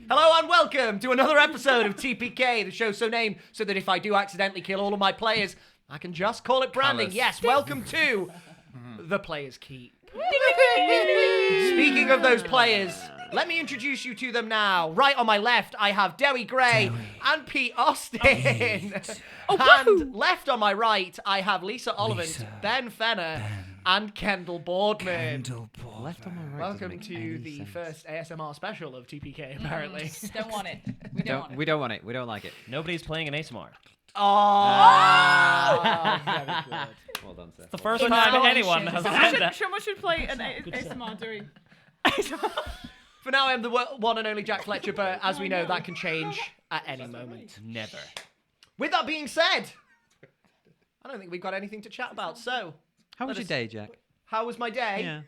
Hello and welcome to another episode of TPK, the show so named so that if I do accidentally kill all of my players, I can just call it branding. Yes, welcome to the Players Keep. Speaking of those players, let me introduce you to them now. Right on my left, I have Dewi Gray and Pete Austin. And left on my right, I have Lisa Ollivant, Ben Fenner, and Kendall Boardman. Left on my right. Welcome to the first ASMR special of TPK, apparently. Don't want it. We don't want it. We don't like it. Nobody's playing an ASMR. Oh! Very good. Well done, sir. The first time anyone has said that. Someone should play an ASMR doing. For now, I'm the one and only Jack Fletcher, but as we know, that can change at any moment. Never. With that being said, I don't think we've got anything to chat about, so... How was your day, Jack? How was my day? Yeah.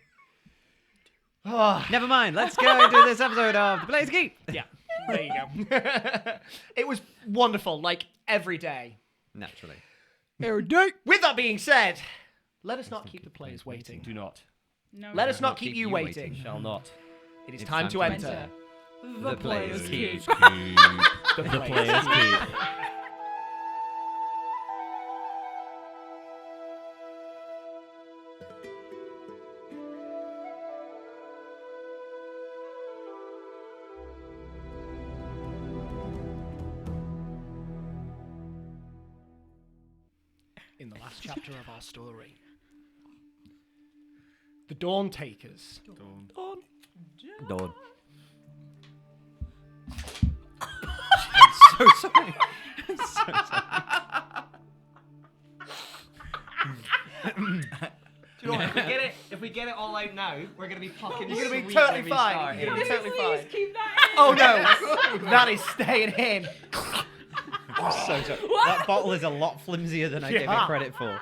Oh, Never mind. Let's go to this episode of The Players Keep. yeah, there you go. It was wonderful, like, every day. Naturally. Every day. With that being said, let us not keep the players waiting. Do not. No. Let us not keep you waiting. Shall not. It is It's time to enter. enter. The Players Keep. The The Players Keep. In the last chapter of our story, the Dawn Takers. Dawn. So sorry. So sorry. Do you know what? If we get it all out now, we're gonna be fucking. You're gonna be sweet totally every fine. star You're gonna be Please totally fine. keep that. Oh no, that is staying in. I'm so sorry. That bottle is a lot flimsier than I gave it Yeah. credit for.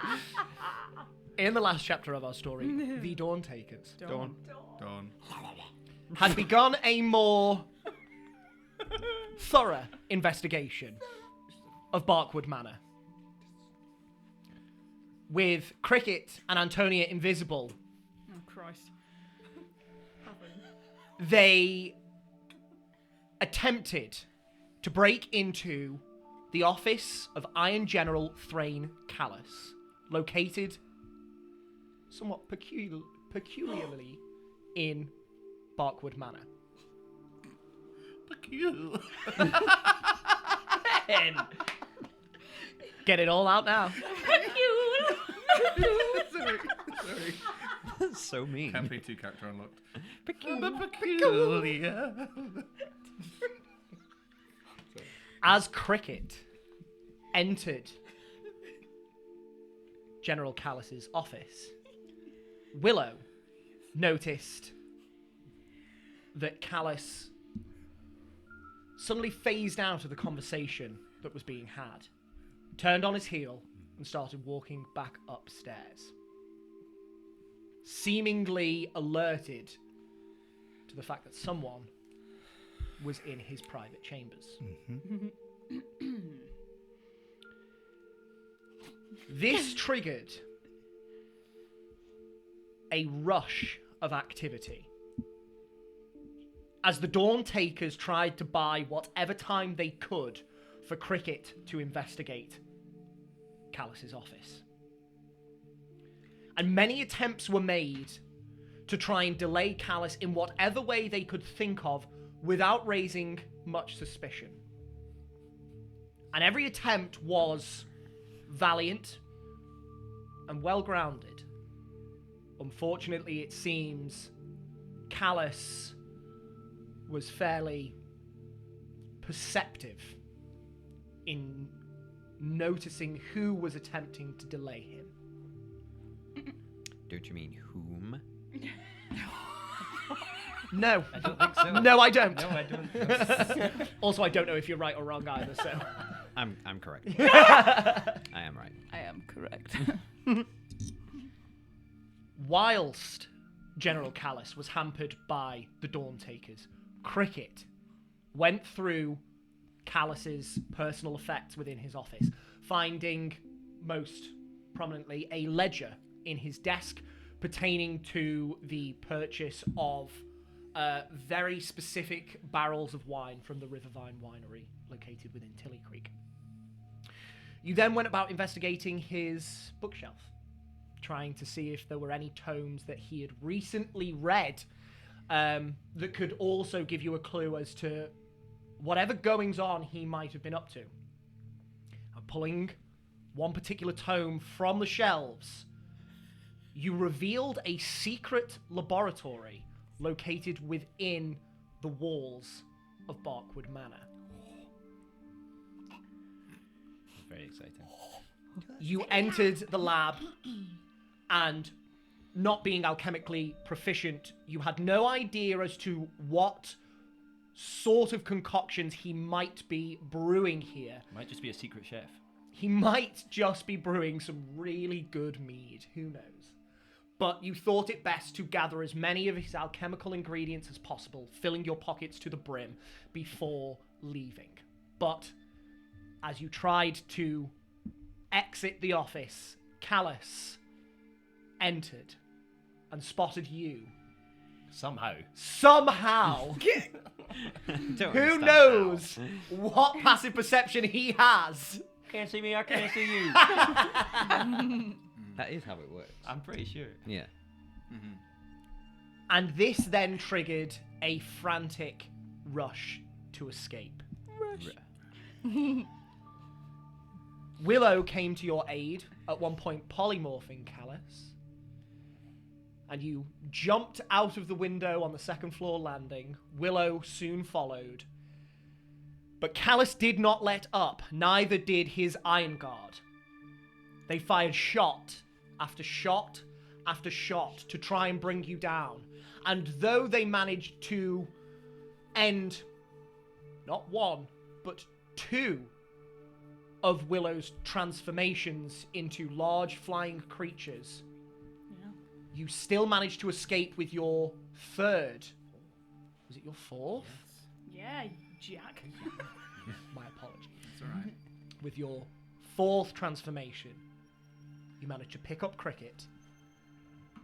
In the last chapter of our story, the Dawn Takers Dawn. had begun a more thorough investigation of Barkwood Manor. With Cricket and Antonia invisible, Oh Christ. they attempted to break into the office of Iron General Thrain Callus, located somewhat peculiarly in Barkwood Manor. Get it all out now. Sorry. That's so mean. Can't be 2 character unlocked. Peculiar. As Cricket entered General Callus's office, Willow noticed that Callus suddenly phased out of the conversation that was being had, turned on his heel, and started walking back upstairs, seemingly alerted to the fact that someone was in his private chambers. This triggered a rush of activity as the Dawn Takers tried to buy whatever time they could for Cricket to investigate Callus's office. And many attempts were made to try and delay Callus in whatever way they could think of without raising much suspicion. And every attempt was valiant and well-grounded. Unfortunately, it seems Callus was fairly perceptive in noticing who was attempting to delay him. Don't you mean whom? No. I don't think so. No, I don't. No, I don't. Also, I don't know if you're right or wrong either, so... I'm correct. I am right. I am correct. Whilst General Callus was hampered by the Dawn Takers, Cricket went through Callus's personal effects within his office, finding most prominently a ledger in his desk pertaining to the purchase of very specific barrels of wine from the Rivervine Winery located within Tilly Creek. You then went about investigating his bookshelf, trying to see if there were any tomes that he had recently read that could also give you a clue as to whatever goings on he might have been up to. Pulling one particular tome from the shelves, you revealed a secret laboratory located within the walls of Barkwood Manor. Very exciting. You entered the lab, and not being alchemically proficient, you had no idea as to what sort of concoctions he might be brewing here. Might just be a secret chef. He might just be brewing some really good mead, who knows? But you thought it best to gather as many of his alchemical ingredients as possible, filling your pockets to the brim before leaving. But as you tried to exit the office, Callus entered and spotted you. Somehow. Somehow. Don't Who understand knows what passive perception he has? Can't see me, I can't see you. how. That is how it works. I'm pretty sure. Yeah. And this then triggered a frantic rush to escape. Willow came to your aid, at one point polymorphing Callus. And you jumped out of the window on the second floor landing. Willow soon followed. But Callus did not let up, neither did his Iron Guard. They fired shot after shot after shot to try and bring you down. And though they managed to end not one, but two of Willow's transformations into large flying creatures, you still managed to escape with your third. Was it your fourth? Yeah, Jack. My apologies. It's alright. With your fourth transformation, you managed to pick up Cricket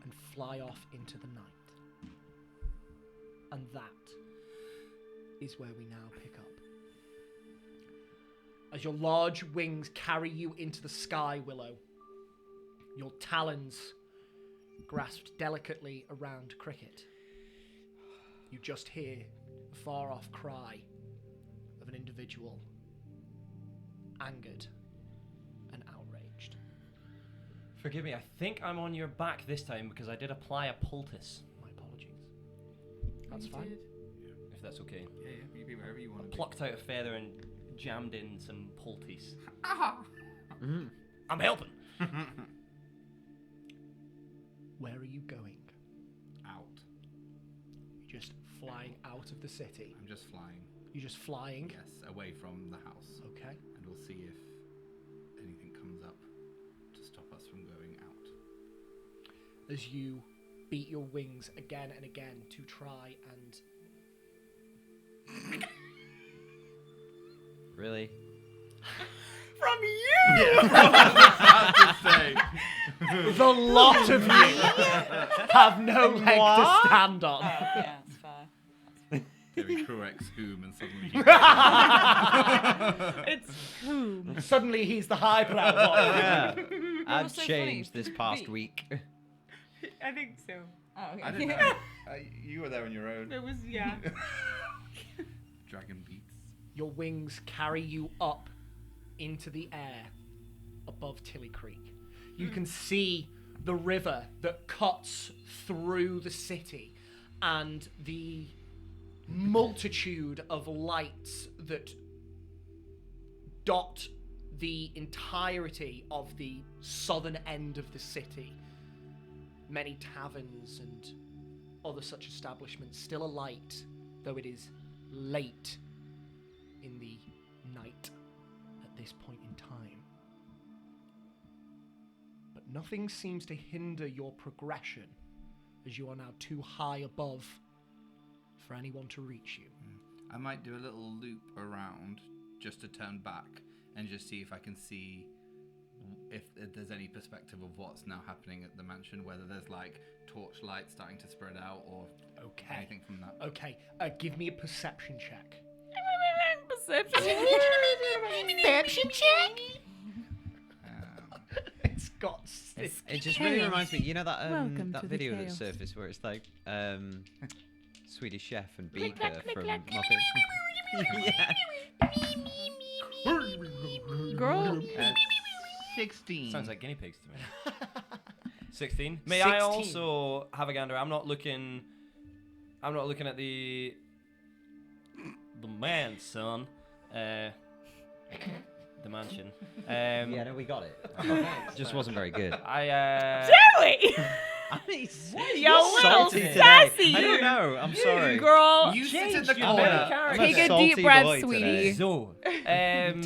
and fly off into the night. And that is where we now pick up. As your large wings carry you into the sky, Willow, your talons grasped delicately around Cricket, you just hear a far-off cry of an individual angered and outraged. Forgive me, I think I'm on your back this time because I did apply a poultice. My apologies. That's fine. If that's okay. Yeah, you be wherever you want to be. Plucked out a feather and jammed in some poultice. Mm. I'm helping. Where are you going? Out. You're just flying out of the city. I'm just flying. You're just flying? Yes, away from the house. Okay. And we'll see if anything comes up to stop us from going out. As you beat your wings again and again to try and... Really? From you! The lot of you have no leg to stand on. Yeah, it's fair. Terry Truex whom and suddenly It's whom? Suddenly he's the highbrow one. Yeah. I've was so changed funny? this past Beat. week. I think so. Oh, okay. I didn't know. You were there on your own. It was, yeah. Dragon beats. Your wings carry you up into the air above Tilly Creek. You can see the river that cuts through the city and the multitude of lights that dot the entirety of the southern end of the city. Many taverns and other such establishments still alight, though it is late in the night at this point in time. But nothing seems to hinder your progression, as you are now too high above for anyone to reach you. I might do a little loop around just to turn back and just see if I can see if there's any perspective of what's now happening at the mansion, whether there's like torchlight starting to spread out or Okay. anything from that. Okay. Give me a perception check. Perception. Perception check. It's got. It just really reminds me, you know that Welcome that to the video that chaos. surfaced where it's like Swedish Chef and Beaker from Muppets. Yeah. Girl. 16. Sounds like guinea pigs to me. 16. May I 16. also have a gander? I'm not looking at the man, son. The mansion. Yeah, no, we got it. Just wasn't very good. Joey! You're a little salty today. sassy. I don't know. I'm sorry. Girl, You sit in changed the your corner. very character. take a salty deep breath, boy sweetie. today. So,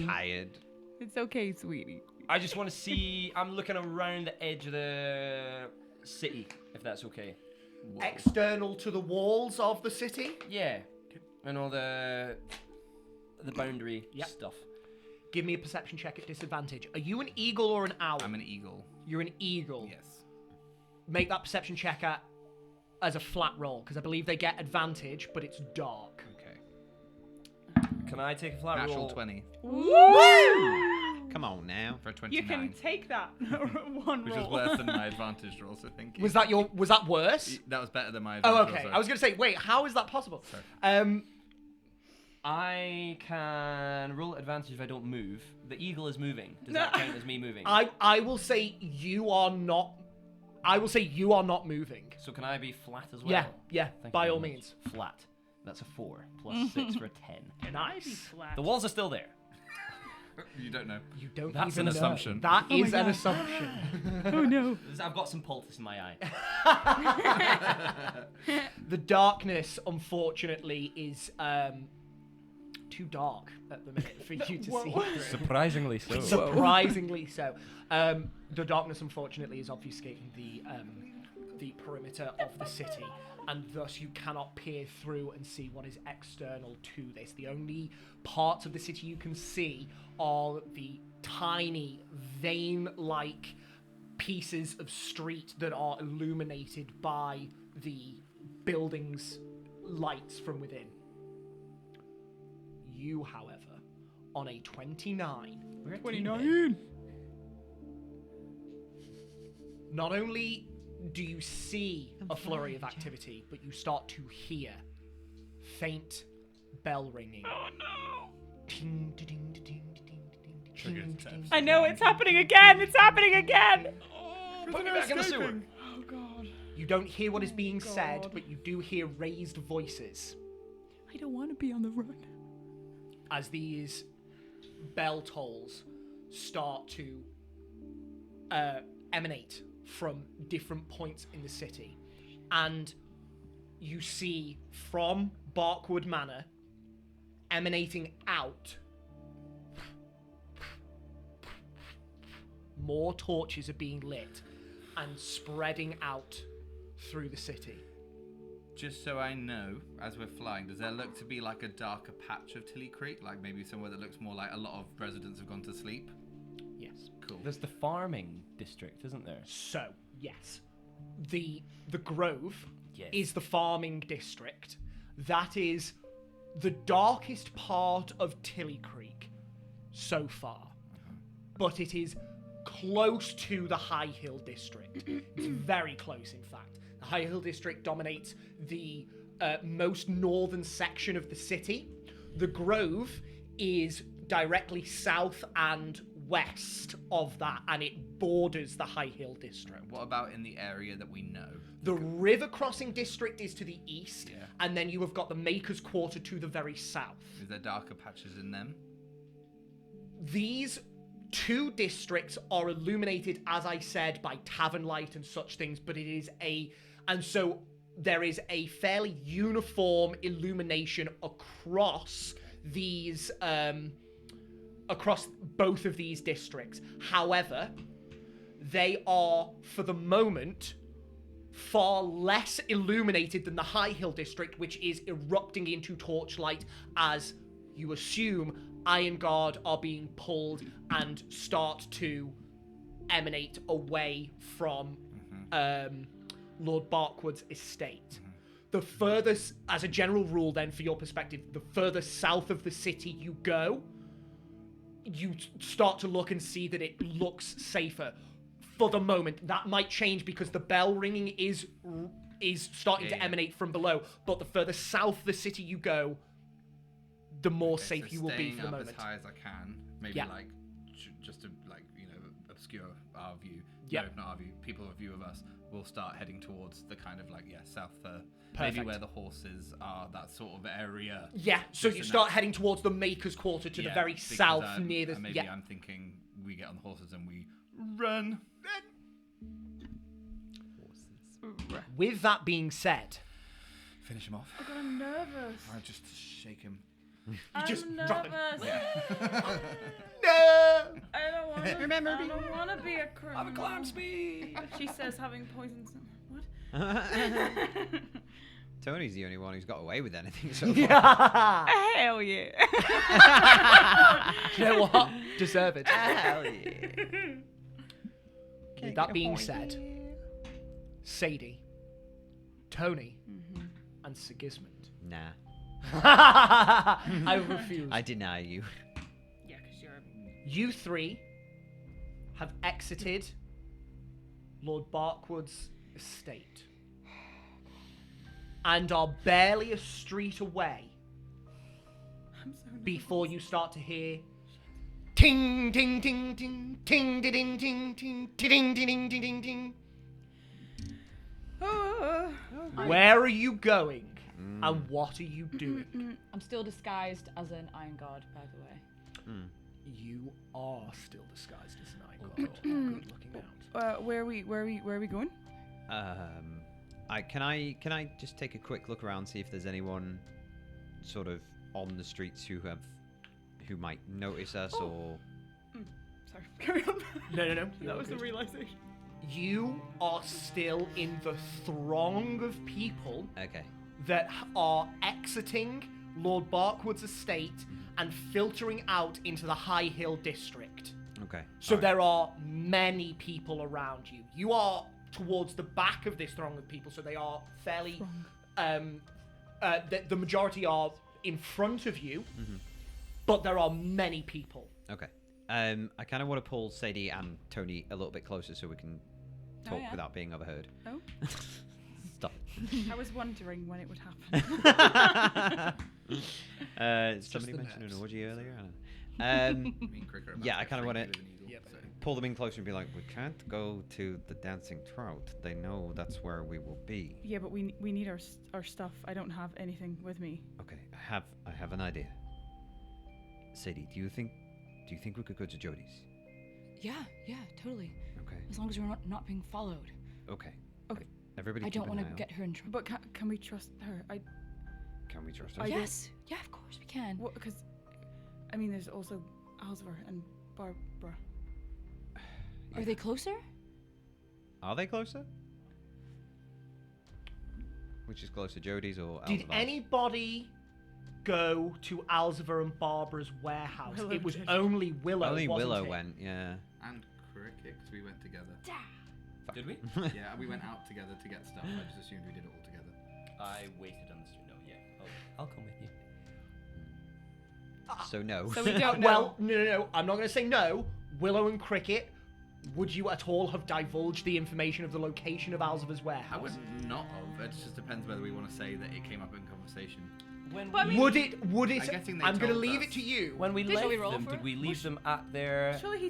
Tired. It's okay, sweetie. I just want to see. I'm looking around the edge of the city, if that's okay. External to the walls of the city. Yeah, and all the boundary Yep. stuff. Give me a perception check at disadvantage. Are you an eagle or an owl? I'm an eagle. You're an eagle. Yes. Make that perception check as a flat roll, because I believe they get advantage, but it's dark. Okay. Can I take a flat Natural roll? 20 Woo! Come on now. for a You 29. can take that one which roll. was worse than my advantage roll, so thank you. Was that worse? That was better than my Oh, advantage okay. roll. I was gonna say, wait, how is that possible? Sorry. I can roll advantage if I don't move. The eagle is moving. Does that count as me moving? I will say you are not. I will say you are not moving. So can I be flat as well? Yeah, yeah. Thank By you all very means. much. Flat. That's a 4 plus 6 for a 10. Can I be flat? The walls are still there. You don't know. You don't That's even an know. assumption. That Oh my is an God. assumption. Oh no. I've got some poultice in my eye. The darkness, unfortunately, is too dark at the minute for you to see through. Surprisingly so. Surprisingly so. The darkness, unfortunately, is obfuscating the perimeter of the city, and thus you cannot peer through and see what is external to this. The only parts of the city you can see are the tiny, vein-like pieces of street that are illuminated by the building's lights from within. You, however, on a 29, We're at 29. not only do you see a flurry of activity, but you start to hear faint bell ringing. Oh no. Ting, ting, ting, ting, ting, ting, Triggered ting, steps. ting. I know it's happening again. It's happening again. Put me back in the sewer. Oh god. You don't hear what is being said, God. but you do hear raised voices I don't want to be on the run. as these bell tolls start to emanate from different points in the city. And you see from Barkwood Manor, emanating out, more torches are being lit and spreading out through the city. Just so I know, as we're flying, does there look to be like a darker patch of Tilly Creek? Like maybe somewhere that looks more like a lot of residents have gone to sleep? Yes. Cool. There's the farming district, isn't there? So, yes. The Grove Yes. is the farming district. That is the darkest part of Tilly Creek so far. But it is close to the High Hill district. It's very close, in fact. The High Hill district dominates the most northern section of the city. The Grove is directly south and west of that, and it borders the High Hill district. What about in the area that we know? The river crossing district is to the east, Yeah. and then you have got the Maker's Quarter to the very south. Is there darker patches in them? These two districts are illuminated, as I said, by tavern light and such things, but it is and so there is a fairly uniform illumination across these, across both of these districts. However, they are, for the moment, far less illuminated than the High Hill district, which is erupting into torchlight as you assume Iron Guard are being pulled and start to emanate away from Lord Barkwood's estate. The furthest, as a general rule then, for your perspective, the further south of the city you go, you start to look and see that it looks safer. For the moment, that might change because the bell ringing is starting to emanate from below, but the further south the city you go, the more safe you will be for the moment. As high as I can, maybe like just to obscure our view. Yeah. No, not our view. People with view of us will start heading towards the kind of south, maybe where the horses are, that sort of area. Yeah. So you start heading towards the Maker's Quarter to the very south near the. Maybe I'm thinking we get on the horses and we run. With that being said, Finish him off. Oh God, I'm nervous. I just shake him. I'm just nervous. no. I don't want to. Remember I me. don't want to be a criminal. Have a climb speed. She says having poisons. What? Tony's the only one who's got away with anything so far. Yeah. Hell yeah. You know what? Deserve it. Hell yeah. With that being said, Sadie, Tony, and Sigismund. Nah. I refuse. I deny you. Yeah, because you're. You three have exited Lord Barkwood's estate and are barely a street away I'm so nervous. before you start to hear ting ting ting ting ting ding ding ting ting ting ding ding ding ding. Where are you going and what are you doing? I'm still disguised as an Iron Guard, by the way. You are still disguised as an Iron God. Good looking out. Where are we going? Can I just take a quick look around, see if there's anyone sort of on the streets who might notice us or. Sorry, carry on. No. That was the realization. You are still in the throng of people Okay. that are exiting Lord Barkwood's estate and filtering out into the High Hill district. Okay. So Alright. there are many people around you. You are towards the back of this throng of people, so they are fairly. The majority are in front of you, but there are many people. Okay. I kind of want to pull Sadie and Tony a little bit closer so we can talk yeah. without being overheard. Oh. Stop. I was wondering when it would happen. Somebody the mentioned an nerves. orgy earlier. I mean, cricket Yeah, I reminds kinda me of wanna- Frankie with an eagle, Yep. so. Pull them in closer and be like, we can't go to the Dancing Trout. They know that's where we will be. Yeah, but we need our stuff. I don't have anything with me. Okay, I have an idea. Sadie, do you think we could go to Jody's? Yeah, totally. Okay. As long as we're not being followed. Okay. Okay. Everybody I keep don't an want eye to out. get her in trouble. But can we trust her? Can we trust her? I don't- Yes. Yeah, of course we can. Because, I mean, there's also Alzvar and Barbara. Are they closer? Are they closer? Which is closer, Jody's or Did Alzavar's? anybody go to Alzava and Barbara's warehouse? Willow It was did. only Willow. Only wasn't Willow it? went, yeah. And cricket, because we went together. Did we? Yeah, we went out together to get stuff. I just assumed we did it all together. I waited on the street. No, yeah. I'll come with you. So no. So we don't know. Well, no. I'm not going to say no. Willow and Cricket, would you at all have divulged the information of the location of Alzava's I warehouse? would not have. It just depends whether we want to say that it came up in conversation. When But I we, mean- Would it? I'm guessing they I'm going to told leave us. it to you. when we Did left we roll them, for did it? we leave them at their? Surely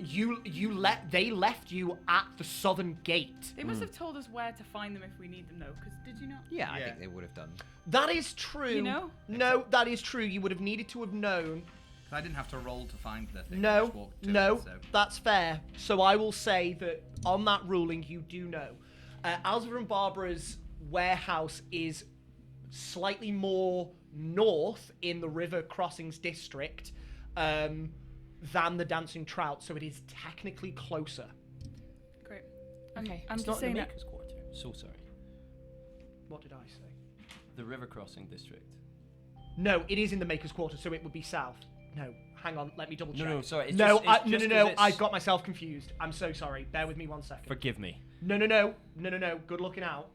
They left you at the southern gate. they must have told us where to find them if we need them, though. Because did you not? Yeah, I Yeah. think they would have done. That is true. You know? No, that is true. You would have needed to have known. I didn't have to roll to find the thing. I No, just walked to no, it, so. that's fair. So I will say that on that ruling, you do know. Alzava and Barbara's warehouse is slightly more north in the River Crossings district than the Dancing Trout, so it is technically closer. Great. Okay. I'm It's just not in saying the that. Maker's Quarter. So sorry. What did I say? The River Crossing District. No, it is in the Maker's Quarter, so it would be south. No, hang on. Let me double check. No, sorry. It's No, just, it's no, just no, 'cause no. it's- I got myself confused. I'm so sorry. Bear with me 1 second. Forgive me. No. Good looking out.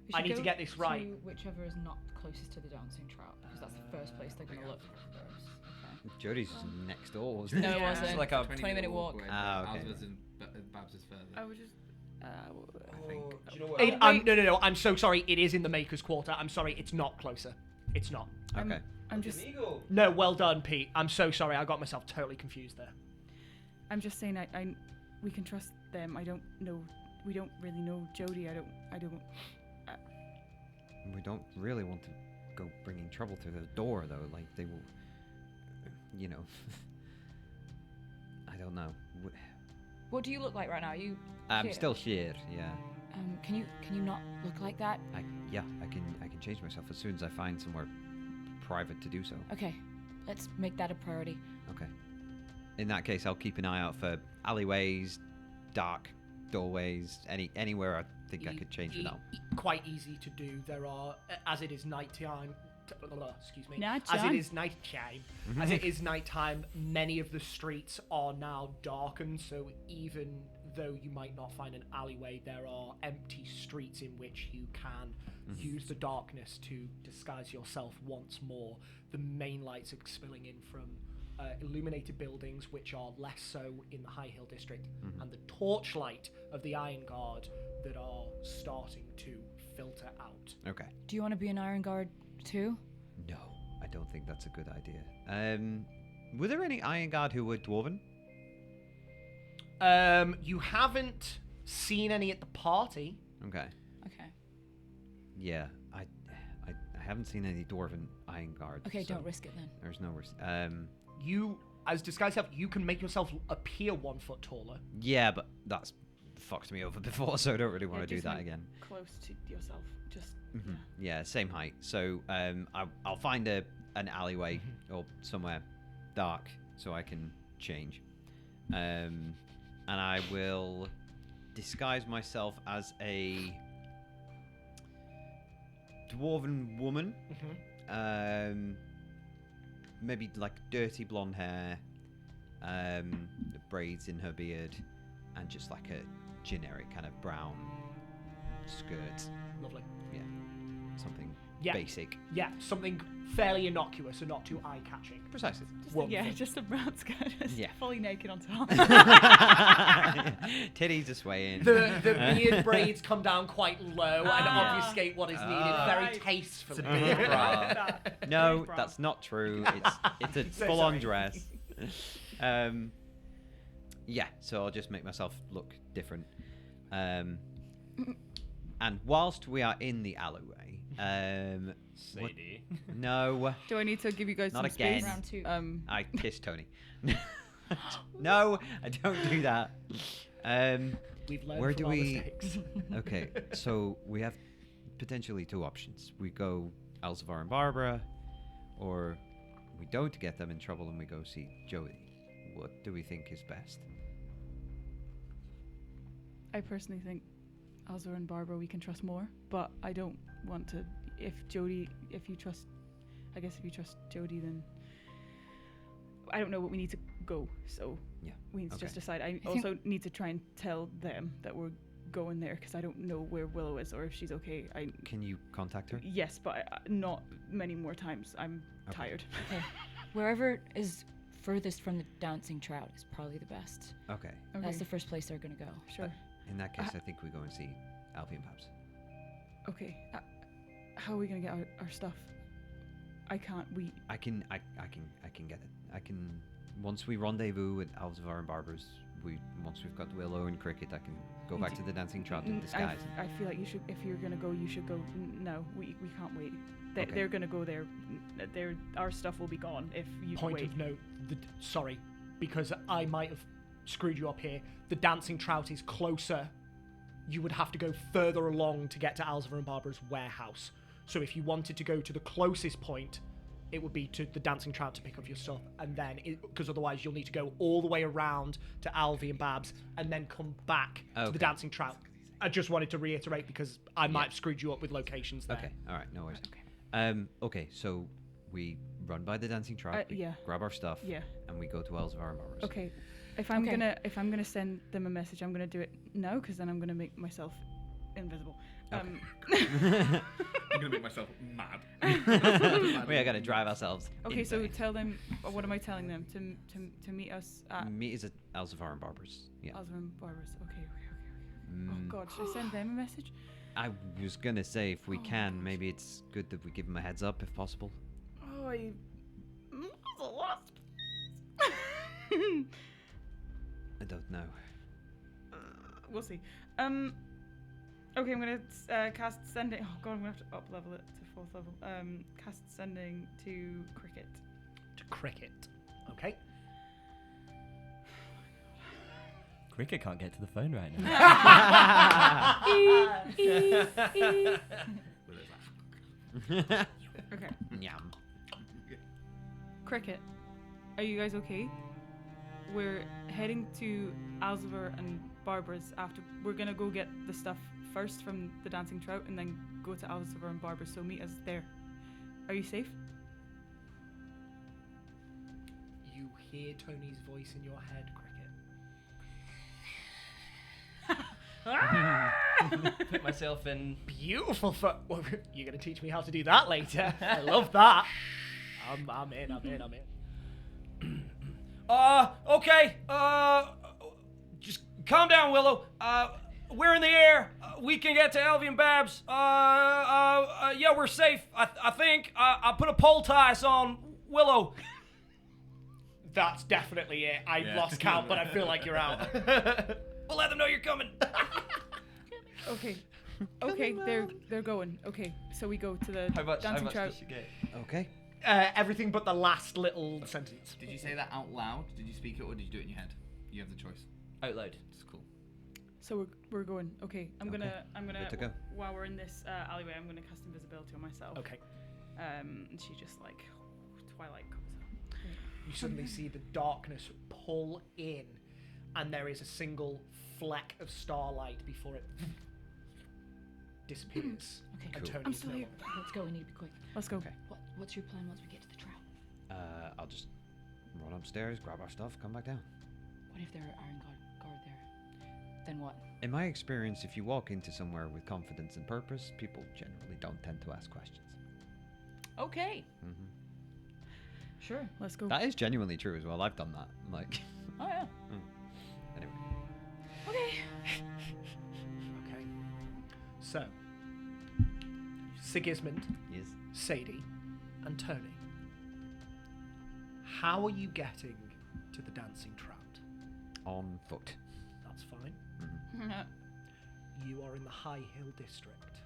We I should need to go get this right. to whichever is not closest to the dancing trout, because that's the first place they're going to look first. Okay. Jody's next door, wasn't No, it? it Yeah. wasn't. It's like a 20-minute walk. away, Ah, but okay. Ours was in Babs is further. I would just. I think. Do you know what? No. I'm so sorry. It is in the Maker's Quarter. I'm sorry. It's not closer. It's not. Okay. I'm just. No, well done, Pete. I'm so sorry. I got myself totally confused there. I'm just saying. We can trust them. I don't know. We don't really know Jody. I don't. We don't really want to go bringing trouble through the door, though. Like, they will... You know... I don't know. What do you look like right now? Are you? I'm here? still here, yeah. Can you not look like that? I can change myself as soon as I find somewhere private to do so. Okay, let's make that a priority. Okay. In that case, I'll keep an eye out for alleyways, dark doorways, anywhere I think I could change for now. Quite easy to do. There are, as it is nighttime. Excuse me. Nighttime. As it is nighttime. As it is nighttime, many of the streets are now darkened. So even though you might not find an alleyway, there are empty streets in which you can use the darkness to disguise yourself once more. The main lights are spilling in from illuminated buildings, which are less so in the High Hill district, and the torchlight of the Iron Guard that are starting to filter out. Okay. Do you want to be an Iron Guard too? No, I don't think that's a good idea. Were there any Iron Guard who were dwarven? You haven't seen any at the party. Okay. Okay. Yeah, I haven't seen any dwarven Iron Guard. Okay, so don't risk it then. There's no risk. You, as disguised self, you can make yourself appear 1 foot taller. Yeah, but that's fucked me over before, so I don't really want Yeah, to do just that make again. Close to yourself. Just. Yeah, same height. So I'll find an alleyway or somewhere dark so I can change. And I will disguise myself as a dwarven woman. Maybe like dirty blonde hair, braids in her beard, and just like a generic kind of brown skirt. Lovely. Yeah, something Yeah. basic. Yeah, something fairly innocuous and not too eye-catching. Precisely. Yeah, just a brown skirt. Just Yeah. fully naked on top. Titties are swaying. The beard braids come down quite low and Ah. obfuscate what is needed Ah. very Right. tastefully. It's a beard bra. No, Brown. that's not true. It's a So full-on sorry. dress. Yeah, so I'll just make myself look different. And whilst we are in the alleyway, what- Sadie. no, Do I need to give you guys Not some again. space? Round 2. I kiss Tony. No, I don't do that. We've learned Where from do our we- mistakes. Okay, so we have potentially 2 options. We go Elzevir and Barbara, or we don't get them in trouble and we go see Jody. What do we think is best? I personally think Alzor and Barbara we can trust more, but I don't want to. If you trust Jody, then I don't know what we need to go. So Yeah, we need to okay. just decide. I think- also need to try and tell them that we're going there because I don't know where Willow is or if she's okay. Can you contact her? Yes, but not many more times. I'm Okay. tired. Okay. Wherever is furthest from the dancing trout is probably the best. Okay. Okay, That's the first place they're gonna go. sure. In that case, I think we go and see Alfie and Babs. Okay. How are we gonna get our stuff? I can't. I can get it. I can once we rendezvous with Elzevir and Barbara's. Once we've got Willow and Cricket, I can go back to the dancing trout in disguise. I feel like you should. If you're gonna go, you should go. No, we can't wait. Okay. They're gonna go there. Our stuff will be gone if you Point wait. of note, sorry, because I might have screwed you up here. The dancing trout is closer. You would have to go further along to get to Alzevir and Barbara's warehouse. So if you wanted to go to the closest point, it would be to the dancing trout to pick up your stuff, and then because otherwise you'll need to go all the way around to Alfie and Babs and then come back to Okay. the dancing trout. I just wanted to reiterate because I might have screwed you up with locations there. Okay. All right. No worries. Okay. Okay. So we run by the dancing trap. We yeah. grab our stuff. Yeah. And we go to Elsevier and Barbers. Okay. If I'm Okay. gonna send them a message, I'm gonna do it now because then I'm gonna make myself invisible. I'm gonna make myself mad. We are gonna drive ourselves. Okay, so insane. tell them. What am I telling them? To meet us at Meet is at Elsevier and Barbers. Yeah. Osborne Barbers. Okay. Oh Mm, God, should I send them a message? I was gonna say if we Oh, can, gosh. maybe it's good that we give them a heads up if possible. Oh, I. That's a lot. I don't know. We'll see. Okay, I'm gonna cast sending. Oh God, I'm gonna have to up level it to 4th level. Cast sending to Cricket. To Cricket. Okay. Cricket can't get to the phone right now. Okay. Yum. Cricket, are you guys okay? We're heading to Alzever and Barbara's after. We're gonna go get the stuff first from the Dancing Trout and then go to Alzever and Barbara's, so meet us there. Are you safe? You hear Tony's voice in your head, Cricket. Put myself in. Beautiful. Well, you're going to teach me how to do that later. I love that. I'm in. Okay. Just calm down, Willow. We're in the air. We can get to Elvie and Babs. Yeah, we're safe. I think. I put a pole tie on Willow. That's definitely it. I've Yeah. lost count, but I feel like you're out. We'll let them know you're coming. Okay. Okay, they're going. Okay, so we go to the How much Dancing Trout. does she get? Okay. Everything but the last little sentence. Did you say that out loud? Did you speak it or did you do it in your head? You have the choice. Out loud. It's cool. So we're going. Okay, I'm gonna Good to go. while we're in this alleyway, I'm gonna cast invisibility on myself. Okay. And she just like twilight comes up. You suddenly see the darkness pull in, and there is a single fleck of starlight before it disappears. Okay, And Cool. Tony I'm is still no here. longer. let's go. We need to be quick. Let's go. Okay. What's your plan once we get to the trout? I'll just run upstairs, grab our stuff, come back down. What if there are iron guard there? Then what? In my experience, if you walk into somewhere with confidence and purpose, people generally don't tend to ask questions. Okay. Hmm Sure. Let's go. That is genuinely true as well. I've done that. Like, Oh yeah. anyway. Okay. Okay. So, Sigismund, Yes. Sadie, and Tony. How are you getting to the Dancing Trout? On foot. That's fine. Mhm. You are in the High Hill District.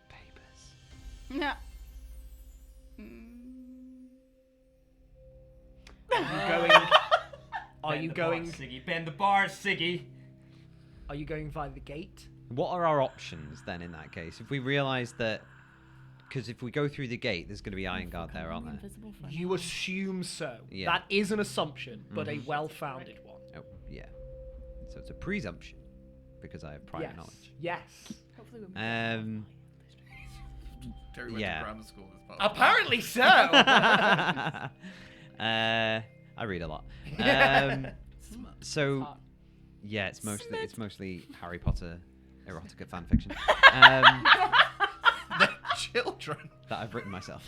Papers. Yeah. Are you going? Siggy? Bend the bars, Siggy. Are you going via the gate? What are our options then in that case? If we realise that, because if we go through the gate, there's going to be Iron Guard there, aren't there? Invisible for You assume so. Yeah. That is an assumption, but a well-founded one. Oh, yeah. So it's a presumption because I have prior Yes. knowledge. Yes. Hopefully we'll Terry went Yeah. to grammar school as part of Apparently so. I read a lot. So yeah, it's mostly Harry Potter erotica fan fiction the children. that I've written myself.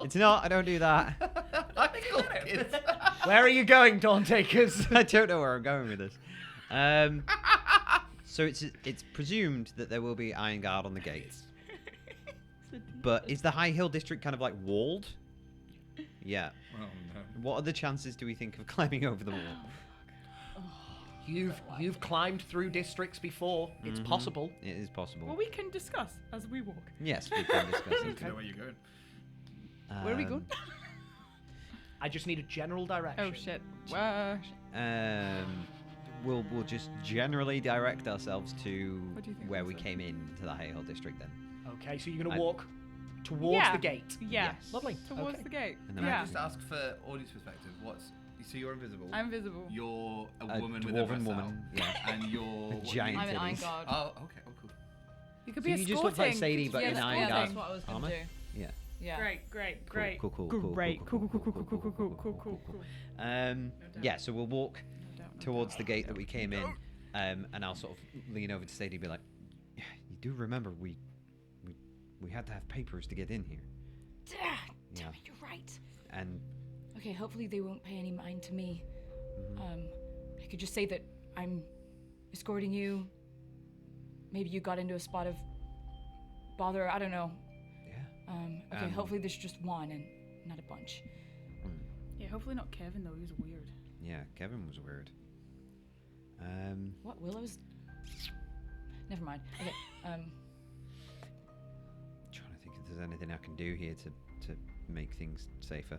It's not. I don't do that. High school kids. Where are you going, Dawn Takers? I don't know where I'm going with this. So it's presumed that there will be Iron Guard on the gates. But is the High Hill District kind of like walled? Yeah. Oh no. What are the chances do we think of climbing over the wall? You've climbed through districts before. It's possible. It is possible. Well, we can discuss as we walk. Yes, we can discuss I it. don't know where you're going. Where are we going? I just need a general direction. Oh shit. We'll just generally direct ourselves to What do you think where was we it? came in to the High Hill District then. Okay, so you're gonna I- walk towards Yeah. the gate. Yeah. Yes. Lovely. Towards Okay. the gate. And then Can I Yeah. just ask for audience perspective? So you're invisible. I'm visible. You're a A woman with a dwarven dress woman, out, yeah. and you're what giant you- I'm an iron titties. guard. Oh, okay. Oh, cool. You could So be you just look like escorting. Sadie, but yeah, in that's, iron yeah, guard that's what I was gonna armor. do. Yeah. Yeah. Great. Cool. Yeah, so we'll walk towards the gate that we came in, and I'll sort of lean over to Sadie and be like, "You do remember we had to have papers to get in here." Damn it, you're right. And Okay, hopefully they won't pay any mind to me. mhm. I could just say that I'm escorting you. Maybe you got into a spot of bother. I don't know. yeah. Okay, hopefully there's just one and not a bunch. Yeah, hopefully not Kevin though. He was weird. Yeah, Kevin was weird. What, Willow's? Never mind. Okay. Trying to think if there's anything I can do here to make things safer.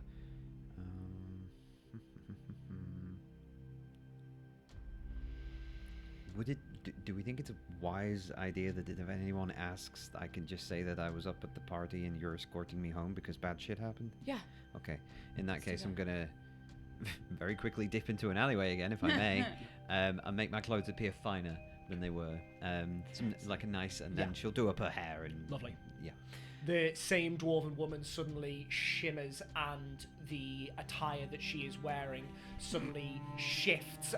Would it? Do we think it's a wise idea that if anyone asks, I can just say that I was up at the party and you're escorting me home because bad shit happened? Yeah. Okay. In that Let's do case, I'm that. gonna very quickly dip into an alleyway again, if I may, and make my clothes appear finer than they were. Like a nice, and then Yeah. she'll do up her hair and Lovely. Yeah. The same dwarven woman suddenly shimmers, and the attire that she is wearing suddenly shifts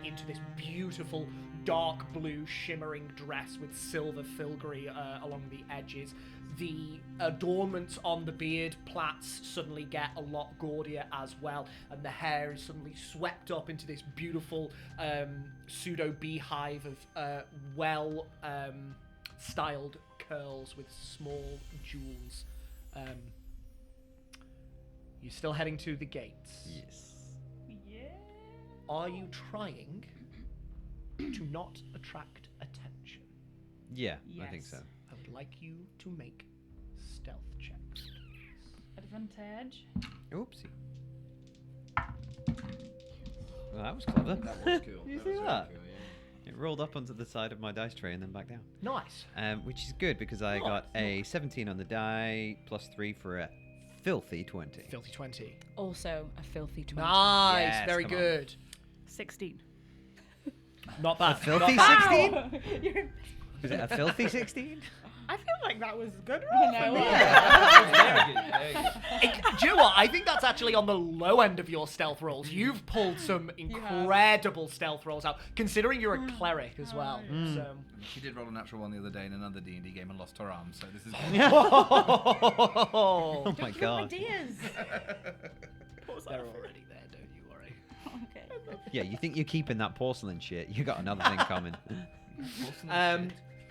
into this beautiful dark blue shimmering dress with silver filigree along the edges. The adornments on the beard plaits suddenly get a lot gaudier as well, and the hair is suddenly swept up into this beautiful pseudo beehive of styled curls with small jewels. You're still heading to the gates. Yes. Yeah. Are you trying to not attract attention? Yeah, I think so. Yes. I would like you to make stealth checks. Advantage. Oopsie. Well, that was clever. That was cool. You That see was really that? cool, yeah. It rolled up onto the side of my dice tray and then back down. Nice. Which is good because I got a 17 on the die plus 3 for a filthy 20. Filthy 20. Also a filthy 20. Nice. Yes, Very come on. good. 16. Not bad. Filthy Not bad. 16? Is it a filthy 16? I feel like that was good. I know. Very good, very good. Do you know what? I think that's actually on the low end of your stealth rolls. You've pulled some incredible stealth rolls out, considering you're a cleric as well. So. She did roll a natural one the other day in another D&D game and lost her arm, so this is... Oh my god. Ideas. They're already there, don't you worry. Okay. Yeah, you think you're keeping that porcelain shit? You got another thing coming.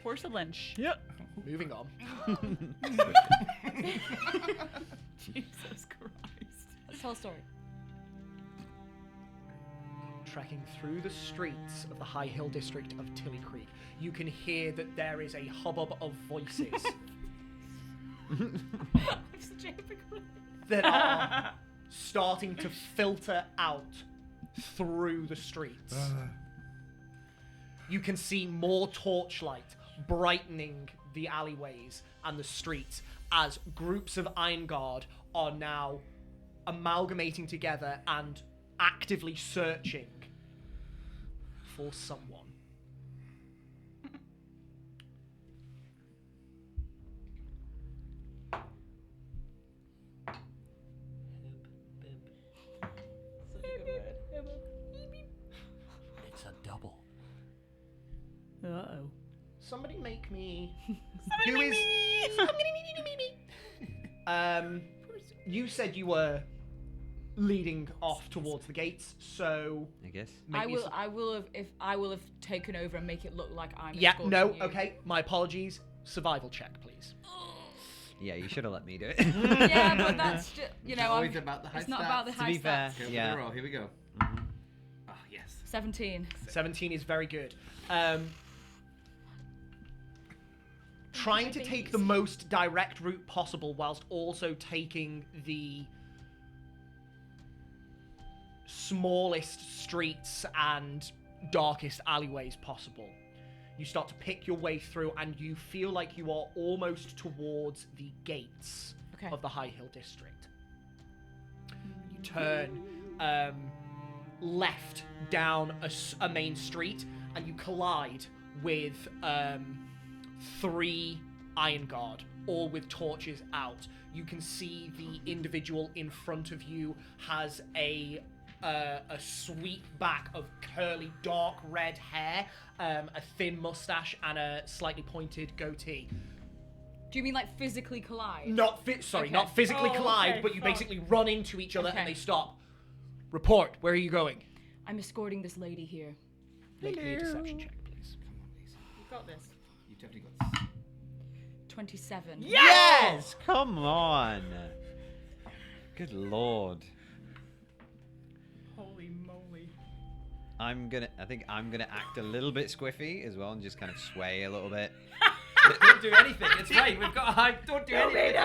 Porcelain. Yep. Moving on. Jesus Christ. Let's tell a story. Trekking through the streets of the High Hill district of Tilly Creek, you can hear that there is a hubbub of voices I'm such a hypocrite. that are starting to filter out through the streets. You can see more torchlight brightening the alleyways and the streets as groups of Iron Guard are now amalgamating together and actively searching for someone. It's a double. Uh-oh. Somebody make me. Who is? You said you were leading off towards the gates, so I guess. make me some- I will have taken over and make it look like I'm Yeah, escorting no, you. okay. My apologies. Survival check, please. Yeah, you should have let me do it. Yeah, but that's just, you know, always I'm- about the high it's not stats. about the To high be fair, stats. Go for yeah. the roll, here we go. Oh, yes. 17. 17 is very good. Trying to take the most direct route possible whilst also taking the smallest streets and darkest alleyways possible. You start to pick your way through and you feel like you are almost towards the gates Okay. of the High Hill district. You turn left down a main street and you collide with 3 Iron Guard, all with torches out. You can see the individual in front of you has a sweep back of curly, dark red hair, a thin mustache, and a slightly pointed goatee. Do you mean like physically collide? Not physically collide, okay, but you fuck. basically run into each other Okay. and they stop. Report. Where are you going? I'm escorting this lady here. Make me a deception check, please. You've got this. You definitely got this. 27. Yes! Come on. Good lord. Holy moly. I think I'm gonna act a little bit squiffy as well and just kind of sway a little bit. Don't do anything. It's right. We've got. Don't do anything.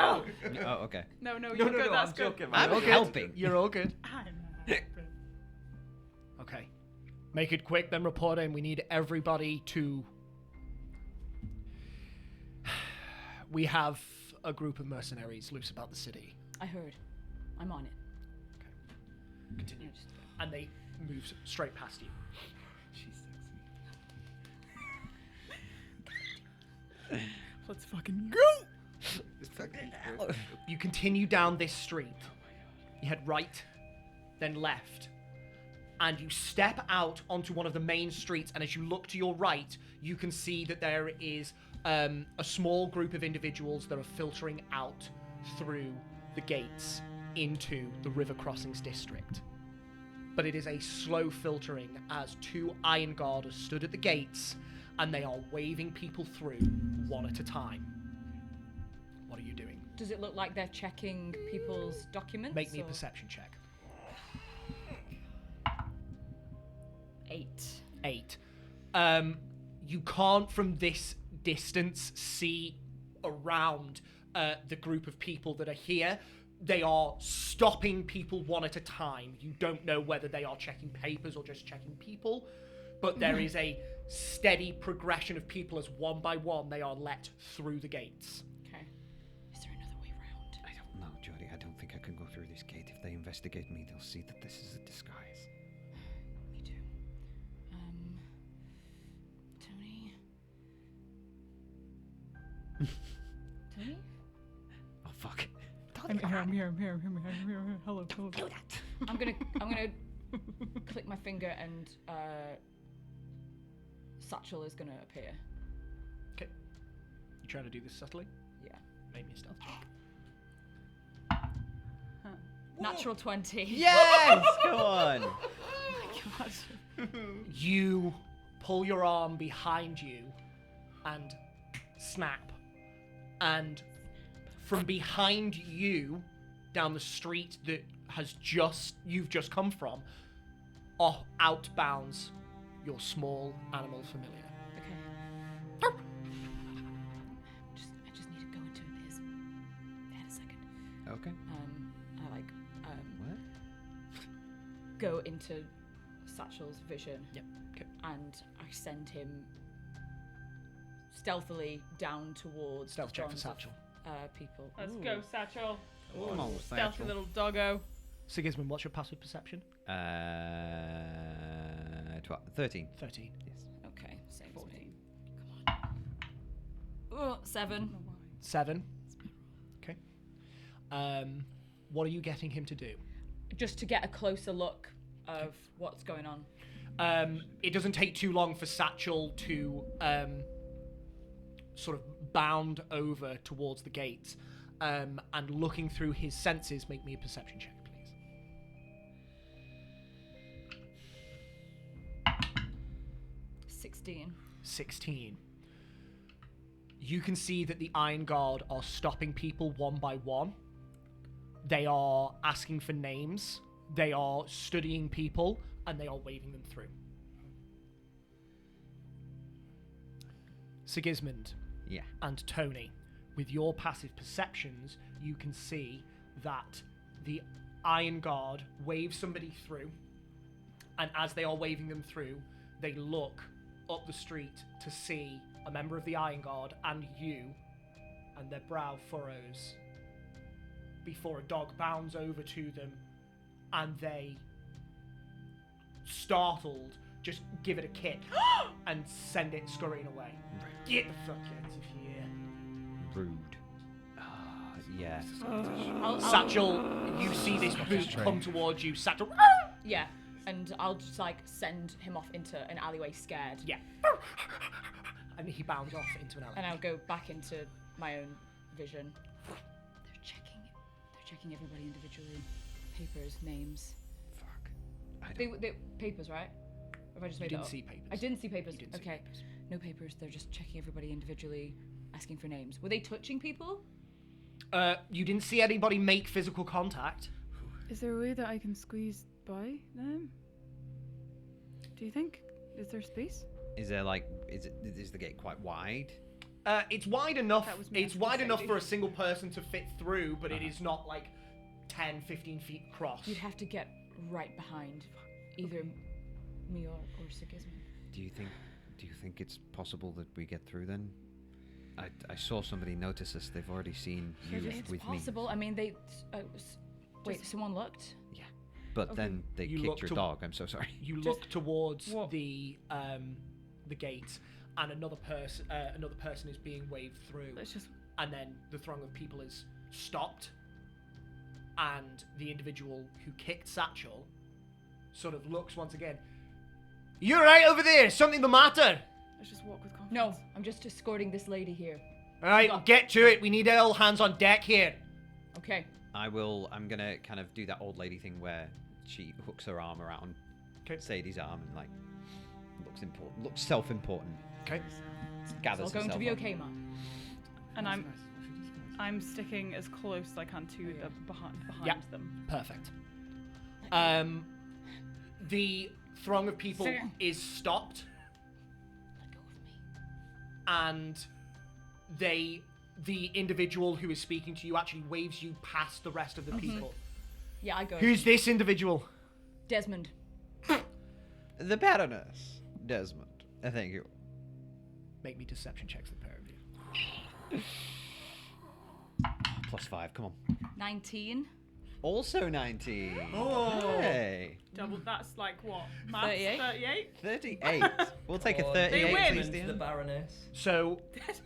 no. Oh, okay. No, No, you're no, good. no. That's I'm good. joking, I'm man. helping. You're all good. I'm happy. Okay. Make it quick, then report in. We need everybody to... We have a group of mercenaries loose about the city. I heard. I'm on it. Continue. And they move straight past you. Let's fucking go. You continue down this street. You head right, then left. And you step out onto one of the main streets, and as you look to your right, you can see that there is a small group of individuals that are filtering out through the gates into the River Crossings district. But it is a slow filtering as 2 Iron Guard are stood at the gates, and they are waving people through one at a time. What are you doing? Does it look like they're checking people's documents? Make me a or- perception check. 8. 8. You can't from this distance see around the group of people that are here. They are stopping people one at a time. You don't know whether they are checking papers or just checking people, but there is a steady progression of people as one by one they are let through the gates. Okay. Is there another way round? I don't know, Jody. I don't think I can go through this gate. If they investigate me, they'll see that this is a disguise. Me too. Tony? Tony? Oh, fuck. I'm here. Hello. I'm gonna click my finger and Satchel is gonna appear. Okay. You trying to do this subtly? Yeah. Make me a stealth check. Natural 20. Yes! Come on! You pull your arm behind you and snap. And from behind you, down the street that you've just come from, outbounds your small animal familiar. Okay. I just need to go into his head a second. Okay. I What? go into Satchel's vision. Yep. Okay. And I send him stealthily down towards Stealth the check for throngs of, Satchel. people. Let's go, Satchel. Come on, Stealthy Satchel. little doggo. Sigismund, what's your passive perception? 13. 13. Yes. Okay, same as me. Come on. 7. 7. Okay. What are you getting him to do? Just to get a closer look of what's going on. It doesn't take too long for Satchel to sort of bound over towards the gates, and looking through his senses, make me a perception check, please. 16. You can see that the Iron Guard are stopping people one by one. They are asking for names. They are studying people, and they are waving them through. Sigismund Yeah. and Tony, with your passive perceptions, you can see that the Iron Guard wave somebody through, and as they are waving them through, they look up the street to see a member of the Iron Guard and you, and their brow furrows before a dog bounds over to them, and they, startled, just give it a kick and send it scurrying away. Right. Get the fuck out of here. Rude. Yeah. Satchel, you see this boot come towards you. Satchel, Yeah, and I'll just like send him off into an alleyway scared. yeah. And he bounds off into an alley. And I'll go back into my own vision. They're checking everybody individually. Papers, names. Fuck. They papers, right? Or have I just You made didn't that up? see papers. I didn't see papers. You didn't see Okay. papers. No papers. They're just checking everybody individually, asking for names. Were they touching people? You didn't see anybody make physical contact. Is there a way that I can squeeze by them? Do you think? Is there space? Is there is the gate quite wide? It's wide enough. That was me It's asking wide enough Sadie. for a single person to fit through, but it is not like 10, 15 feet across. You'd have to get right behind either me or Sigismund. Do you think it's possible that we get through then? I saw somebody notice us. They've already seen you It's with possible. I mean, they. Wait, someone looked? me. Yeah. But then they You kicked look your to- dog. I'm so sorry. You look towards what? the gate, and another person is being waved through, Let's just. and then the throng of people is stopped, and the individual who kicked Satchel sort of looks once again. You're right over there. Something the matter? Let's just walk with confidence. No, I'm just escorting this lady here. All right, well, get to it. We need all hands on deck here. Okay. I'm gonna kind of do that old lady thing where she hooks her arm around Sadie's arm and like looks self-important. Okay. It's Gathers all going to herself be up. okay, Ma. And I'm sticking as close as I can to the behind Yeah. them. Perfect. The throng of people Fair. is stopped, Let go of me. and the individual who is speaking to you actually waves you past the rest of the people. Yeah, I go. Who's this individual? Desmond? The Baroness Desmond. Thank you. Make me deception checks, the pair of you. +5. Come on. 19. Also 19. Oh. Hey. Double. That's like what? Maths, 38? 38. 38. We'll take a Oh, 38. win. please, The DM. Baroness. So,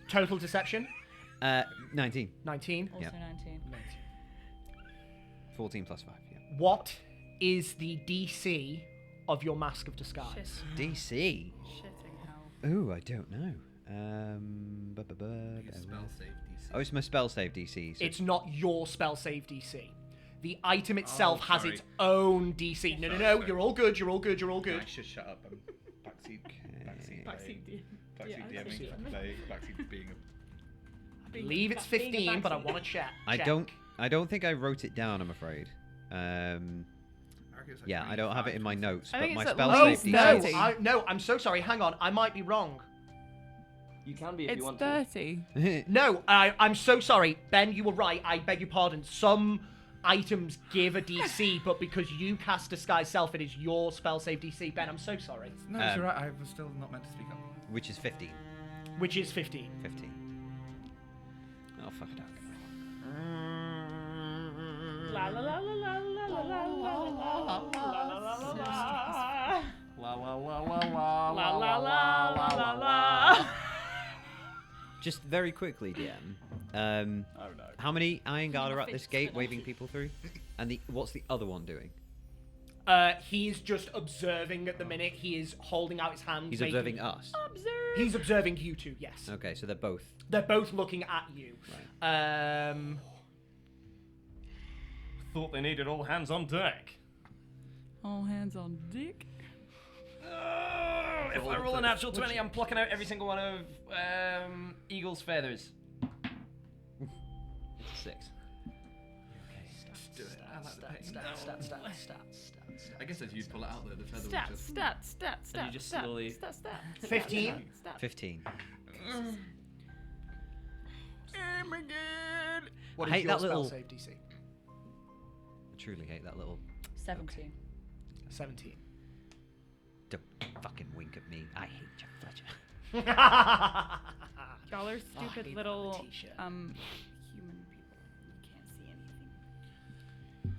total deception, 19. 19. Also Yeah. 19. 14 +5. Yeah. What is the DC of your Mask of Disguise? DC. Shitting hell. Ooh, I don't know. Your spell save DC. Oh, it's my spell save DC. So It's not your spell save DC. The item itself has sorry. its own DC. No, Sorry. you're all good, you're all good, you're all good. I should shut up. I'm backseat. Backseat. Backseat Yeah, DMing for today. Backseat being I believe it's 15, but I want to check. I don't think I wrote it down. I'm afraid. Yeah, I don't have it in my notes. I But think my it's at spell least save No, DC. no, I'm so sorry. Hang on, I might be wrong. You can be if It's you want 30. No, I'm so sorry. Ben, you were right. I beg your pardon. Some items give a DC, but because you cast Disguise Self, it is your spell save DC. Ben, I'm so sorry. No, it's alright. I was still not meant to speak up. Which is 15. Which is 15. 15. Oh fuck it. La la la la la la la la la la la La la la la la la la la la la. Just very quickly, DM. Oh no. How many Iron Guard are at this Fist gate, spit waving off. people through? And what's the other one doing? He's just observing at the minute. He is holding out his hand. He's making- observing us. He's observing you two, yes. Okay, so they're both. They're both looking at you. Thought they needed all hands on deck. All hands on dick. If I roll a natural 20, I'm plucking out every single one of Eagle's feathers. 6. Do it. I like the pain. Stat. I guess as you'd pull it out though, the feather Stat, would just. stat. And you just slowly- Stat. 15. Stat. 15. What I is hate your that spell little- save DC? I truly hate that little. 17. 17. Don't fucking wink at me. I hate you, Fletcher. Y'all are I stupid hate little that t-shirt. human people. You can't see anything.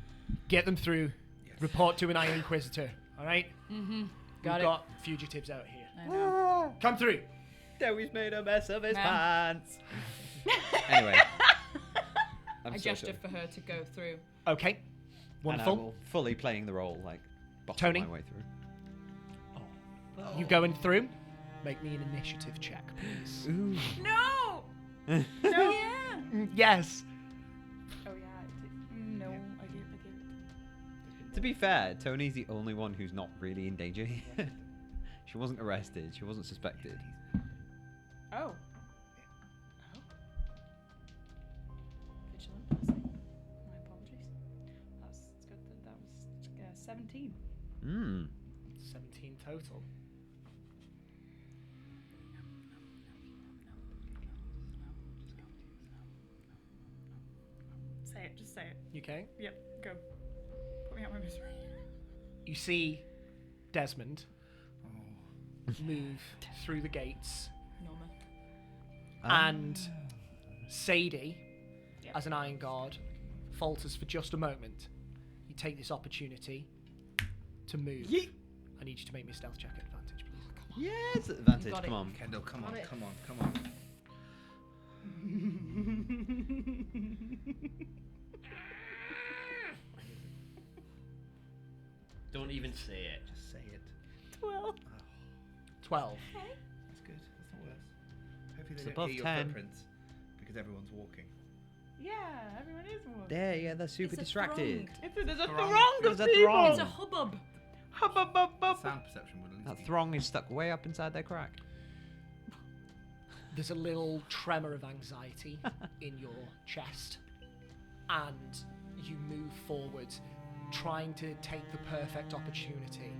Get them through. Report to an Iron Inquisitor. All right. Mm-hmm. We've Got it. got fugitives out here. I know. Come through. Toby's made a mess of his Ma'am. pants. Anyway. I'm I so gestured sorry. for her to go through. Okay. And I Wonderful. will fully playing the role, like, bottom Tony? my way through. You going through? Make me an initiative check, please. Ooh. No! No. Yeah. Yes. Oh yeah. No, I did. To be fair, Tony's the only one who's not really in danger here. She wasn't arrested. She wasn't suspected. Oh. Vigilant passing. My apologies. That's good. That was 17. Hmm. 17 total. Say it. Just say it. You okay? Yep. Go. Put me out my misery. You see Desmond move through the gates, Norma. and Sadie, Yeah. as an iron guard, falters for just a moment. You take this opportunity to move. I need you to make me a stealth check at advantage, please. Yes, advantage. got Come it. on. Kendall, come on, Got it. come on, come on. Don't even say it. Just say it. 12. 12. That's good. That's not worse. Hopefully It's they above don't hear 10. your footprints because everyone's walking. Yeah, everyone is one. There, yeah, they're super It's a distracted. throng. There's a Throng. throng There's of a people. throng. It's a hubbub. Sound perception would at least That be throng is stuck way up inside their crack. There's a little tremor of anxiety in your chest, and you move forward, trying to take the perfect opportunity.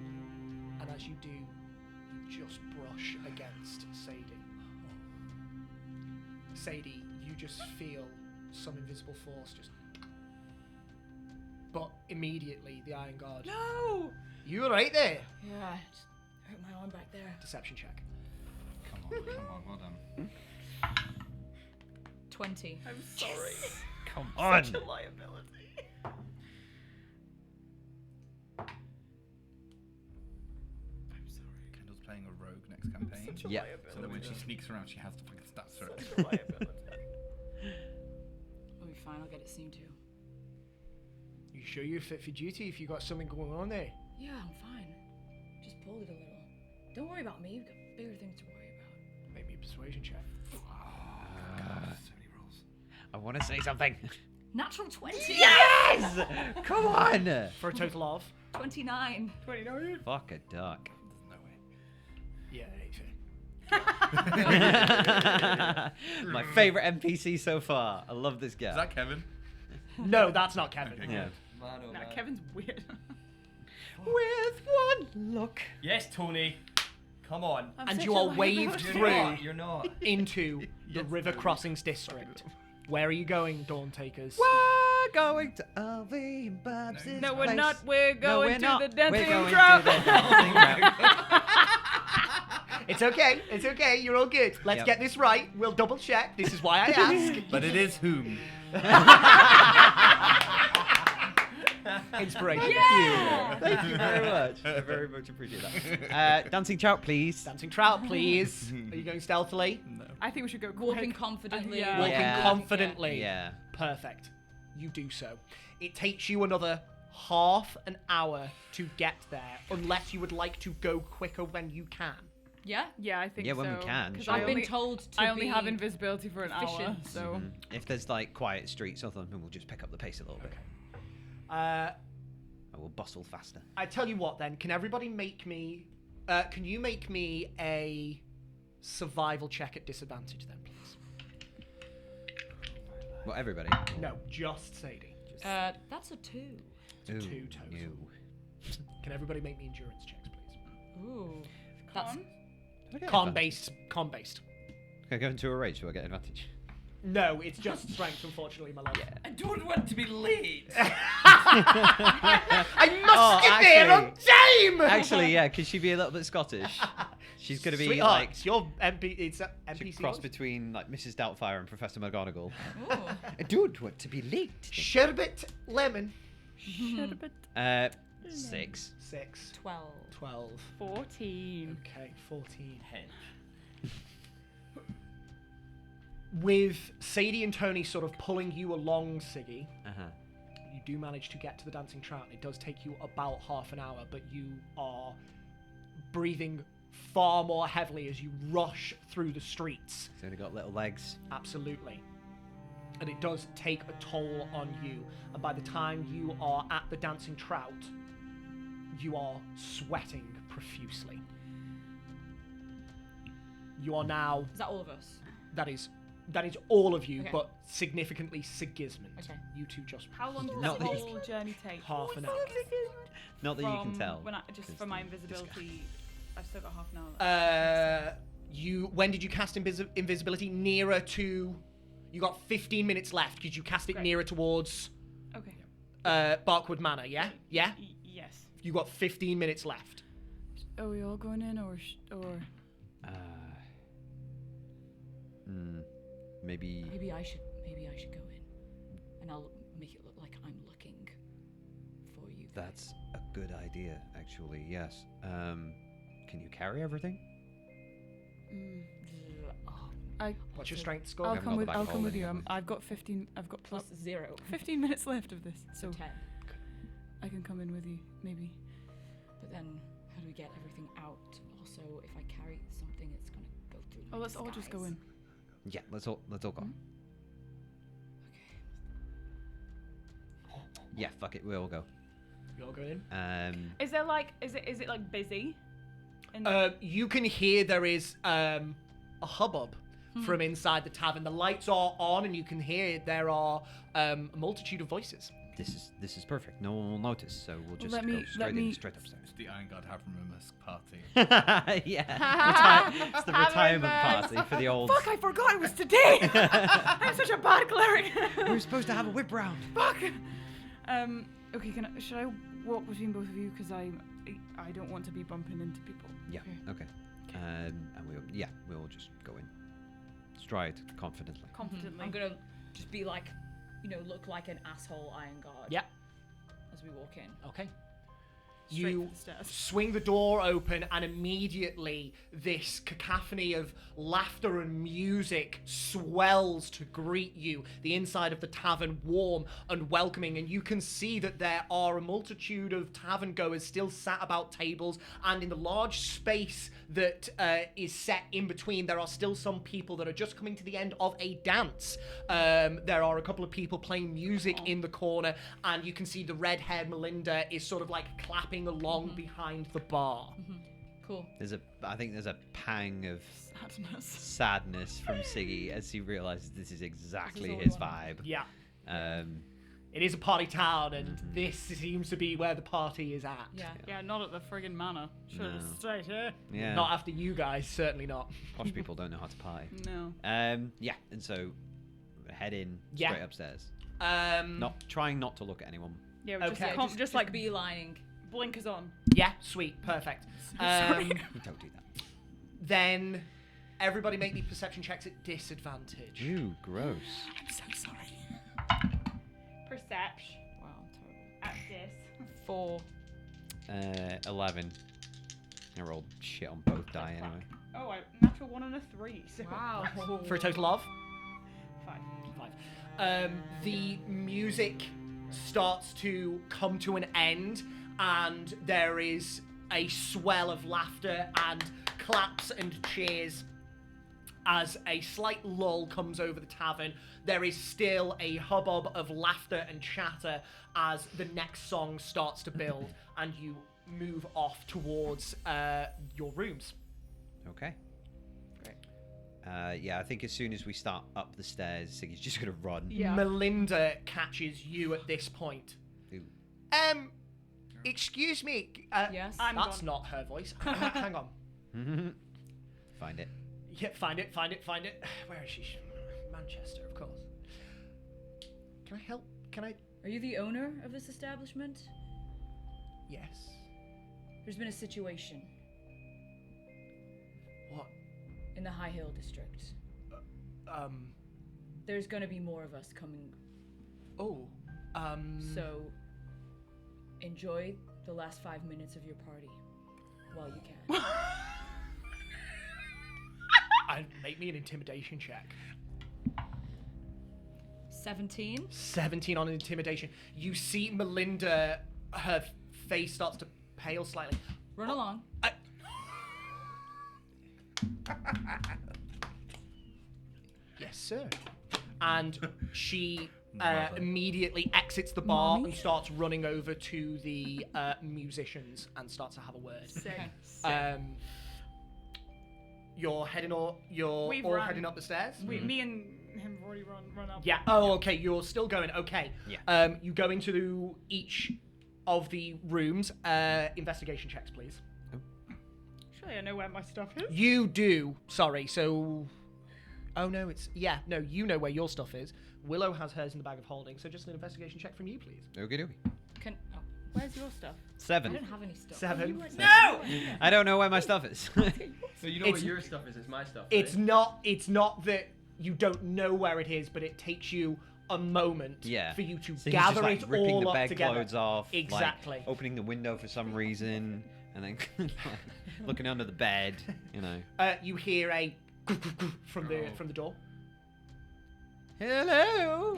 And as you do, you just brush against Sadie. Sadie, you just feel some invisible force just. But immediately, the Iron Guard. No! You were right there. Yeah. I just hurt my arm back there. Deception check. Come on, well done. 20. I'm sorry. Come on. Such a liability. I'm sorry. Kendall's playing a rogue next campaign. Such a Yeah. liability. So that when she sneaks around, she has to fucking stats through it. Such a liability. We'll be fine. I'll get it soon too. You sure you're fit for duty if you got something going on there? Yeah, I'm fine. Just pulled it a little. Don't worry about me. We've got bigger things to worry about. Make me a persuasion check. So many rolls. I want to say something. Natural 20. Yes! Come on! For a total of? 29. 29. Fuck a duck. There's no way. Yeah, My favorite NPC so far. I love this guy. Is that Kevin? No, that's not Kevin. Okay, Yeah. Man, oh Nah, man. Kevin's weird. With one look. Yes, Tony. Come on. And you are waved You're through not. You're not. into the River Crossings district. Where are you going, Dawn Takers? We're going to LV and Babs' No, we're place. not. We're No, going we're to not. the We're dancing going trap. to the dancing trap. It's okay. It's okay. You're all good. Let's Yep. get this right. We'll double check. This is why I ask. But it is whom? Inspiration. Thank you very much. I very much appreciate that. Dancing trout, please. Dancing trout, please. Are you going stealthily? No. I think we should go Walking quick. confidently. Yeah. Walking Yeah. confidently. Yeah. Perfect. You do so. It takes you another half an hour to get there, unless you would like to go quicker when you can. Yeah? Yeah, I think Yeah, so. when we can, 'cause sure. I I've only, been told to I only be have invisibility for an hour, efficient. so If there's like quiet streets or something, we'll just pick up the pace a little bit. Uh, I will bustle faster. I tell you what then, can everybody make me... can you make me a survival check at disadvantage then, please? Well, everybody. No, just Sadie. That's a 2. Ooh, 2 total. no. Can everybody make me endurance checks, please? Ooh. That's Con? Con-based. Con-based. Can I go into a rage so I get advantage? No, it's just strength, unfortunately, my love. I don't want to be late. I must Oh, get there on time! Actually, yeah, could she be a little bit Scottish? She's going to be Sweetheart, like... it's your it's She's NPC. cross between like Mrs. Doubtfire and Professor McGonagall. Ooh. I don't want to be late. Sherbet lemon. 6. 6. 12. 12. 14. Okay, 14. 10. With Sadie and Tony sort of pulling you along, Siggy, Uh-huh. you do manage to get to the Dancing Trout. It does take you about half an hour, but you are breathing far more heavily as you rush through the streets. It's only got little legs. Absolutely. And it does take a toll on you. And by the time you are at the Dancing Trout, you are sweating profusely. You are now... Is that all of us? That is all of you, Okay. but significantly Sigismund. Okay. You two just How long does Not the that you- whole journey take? half an hour. Not that you can From tell. When just 'cause for my this guy- invisibility, I've still got half an hour left. When did you cast invisibility? Nearer to... You got 15 minutes left. Could you cast it Great. nearer towards Okay. Barkwood Manor, yeah? Yeah? Yes. You got 15 minutes left. Are we all going in, or Maybe. Maybe I should go in, and I'll make it look like I'm looking for you. That's a good idea, actually. Yes. Can you carry everything? What's your strength score? I'll haven't come got with the I'll back come with hole you. anyway. I've got 15. I've got Plus 0. 15 minutes left of this, so 10. I can come in with you, maybe. But then, how do we get everything out? Also, if I carry something, it's gonna go through. Oh, my let's all just go disguise. in. Yeah. Let's all go. Hmm? Yeah. Fuck it. We all go. You all go in? Is there is it like busy? You can hear there is a hubbub from inside the tavern. The lights are on, and you can hear there are a multitude of voices. This is perfect. No one will notice, so we'll just let go me- straight upstairs. It's the Iron God Havrenmusk party. Yeah. It's the retirement party for the old. Fuck! I forgot it was today. I'm such a bad cleric. We were supposed to have a whip round. Fuck. Okay. Should I walk between both of you? Because I don't want to be bumping into people. Yeah. Okay. And we'll just go in. Stride confidently. Confidently. I'm gonna just be like, look like an asshole Iron God. Yeah. As we walk in. Okay. Straight You for the stairs. swing the door open, and immediately this cacophony of laughter and music swells to greet you. The inside of the tavern warm and welcoming, and you can see that there are a multitude of tavern goers still sat about tables, and in the large space that is set in between, there are still some people that are just coming to the end of a dance. There are a couple of people playing music in the corner, and you can see the red-haired Melinda is sort of like clapping along behind the bar. Cool. I think there's a pang of Sadness. sadness from Siggy as he realizes this is exactly all his we want. vibe. Yeah. Um, It is a party town, and this seems to be where the party is at. Yeah. Yeah, not at the friggin' manor. Should have No. stayed here. yeah. Not after you guys, certainly not. Posh people don't know how to party. No. Yeah, and so head in Yeah. straight upstairs. Um, Trying not to look at anyone. Yeah, Okay. just like beelining. blinkers on. Yeah, sweet, perfect. Sorry. Don't do that. Then everybody make me perception checks at disadvantage. Ew, gross. I'm so sorry. Perception. Wow, I'm terrible. At this. 4. 11. I rolled shit on both die anyway. Oh, natural 1 and a 3. So Wow. For a total of 5. 5. The music starts to come to an end, and there is a swell of laughter and claps and cheers. As a slight lull comes over the tavern, there is still a hubbub of laughter and chatter as the next song starts to build, and you move off towards your rooms. Okay. Great. Yeah, I think as soon as we start up the stairs, Siggy's just gonna run. Yeah. Melinda catches you at this point. Ooh. Excuse me. Yes? That's not her voice. Hang on. Find it. Yeah, find it. Where is she? Manchester, of course. Can I help? Can I? Are you the owner of this establishment? Yes. There's been a situation What? in the High Hill district. There's gonna be more of us coming, Oh. so enjoy the last 5 minutes of your party while you can. Make me an intimidation check. 17. 17 on intimidation. You see Melinda, her face starts to pale slightly. Run along. Yes, sir. And she Mother. immediately exits the bar Mommy? and starts running over to the musicians and starts to have a word. Okay. You're heading you're We've all run. heading up the stairs? Me and him have already run up. Yeah. Oh, okay. You're still going. Okay. Yeah. You go into each of the rooms. Investigation checks, please. Surely I know where my stuff is. You do. Sorry. So. Oh no, no. You know where your stuff is. Willow has hers in the bag of holding. So just an investigation check from you, please. Okay, dokie. Oh, Where's your stuff? I 7. don't have any stuff. 7. No! I don't know where my stuff is. So you know It's- what your stuff is? It's my stuff. It's right? not. It's not that you don't know where it is, but it takes you a moment Yeah. for you to So he's gather just, like, it ripping all the up bed together. clothes off, like, Exactly. opening the window for some reason, and then looking under the bed. You know. You hear a from the door. Hello.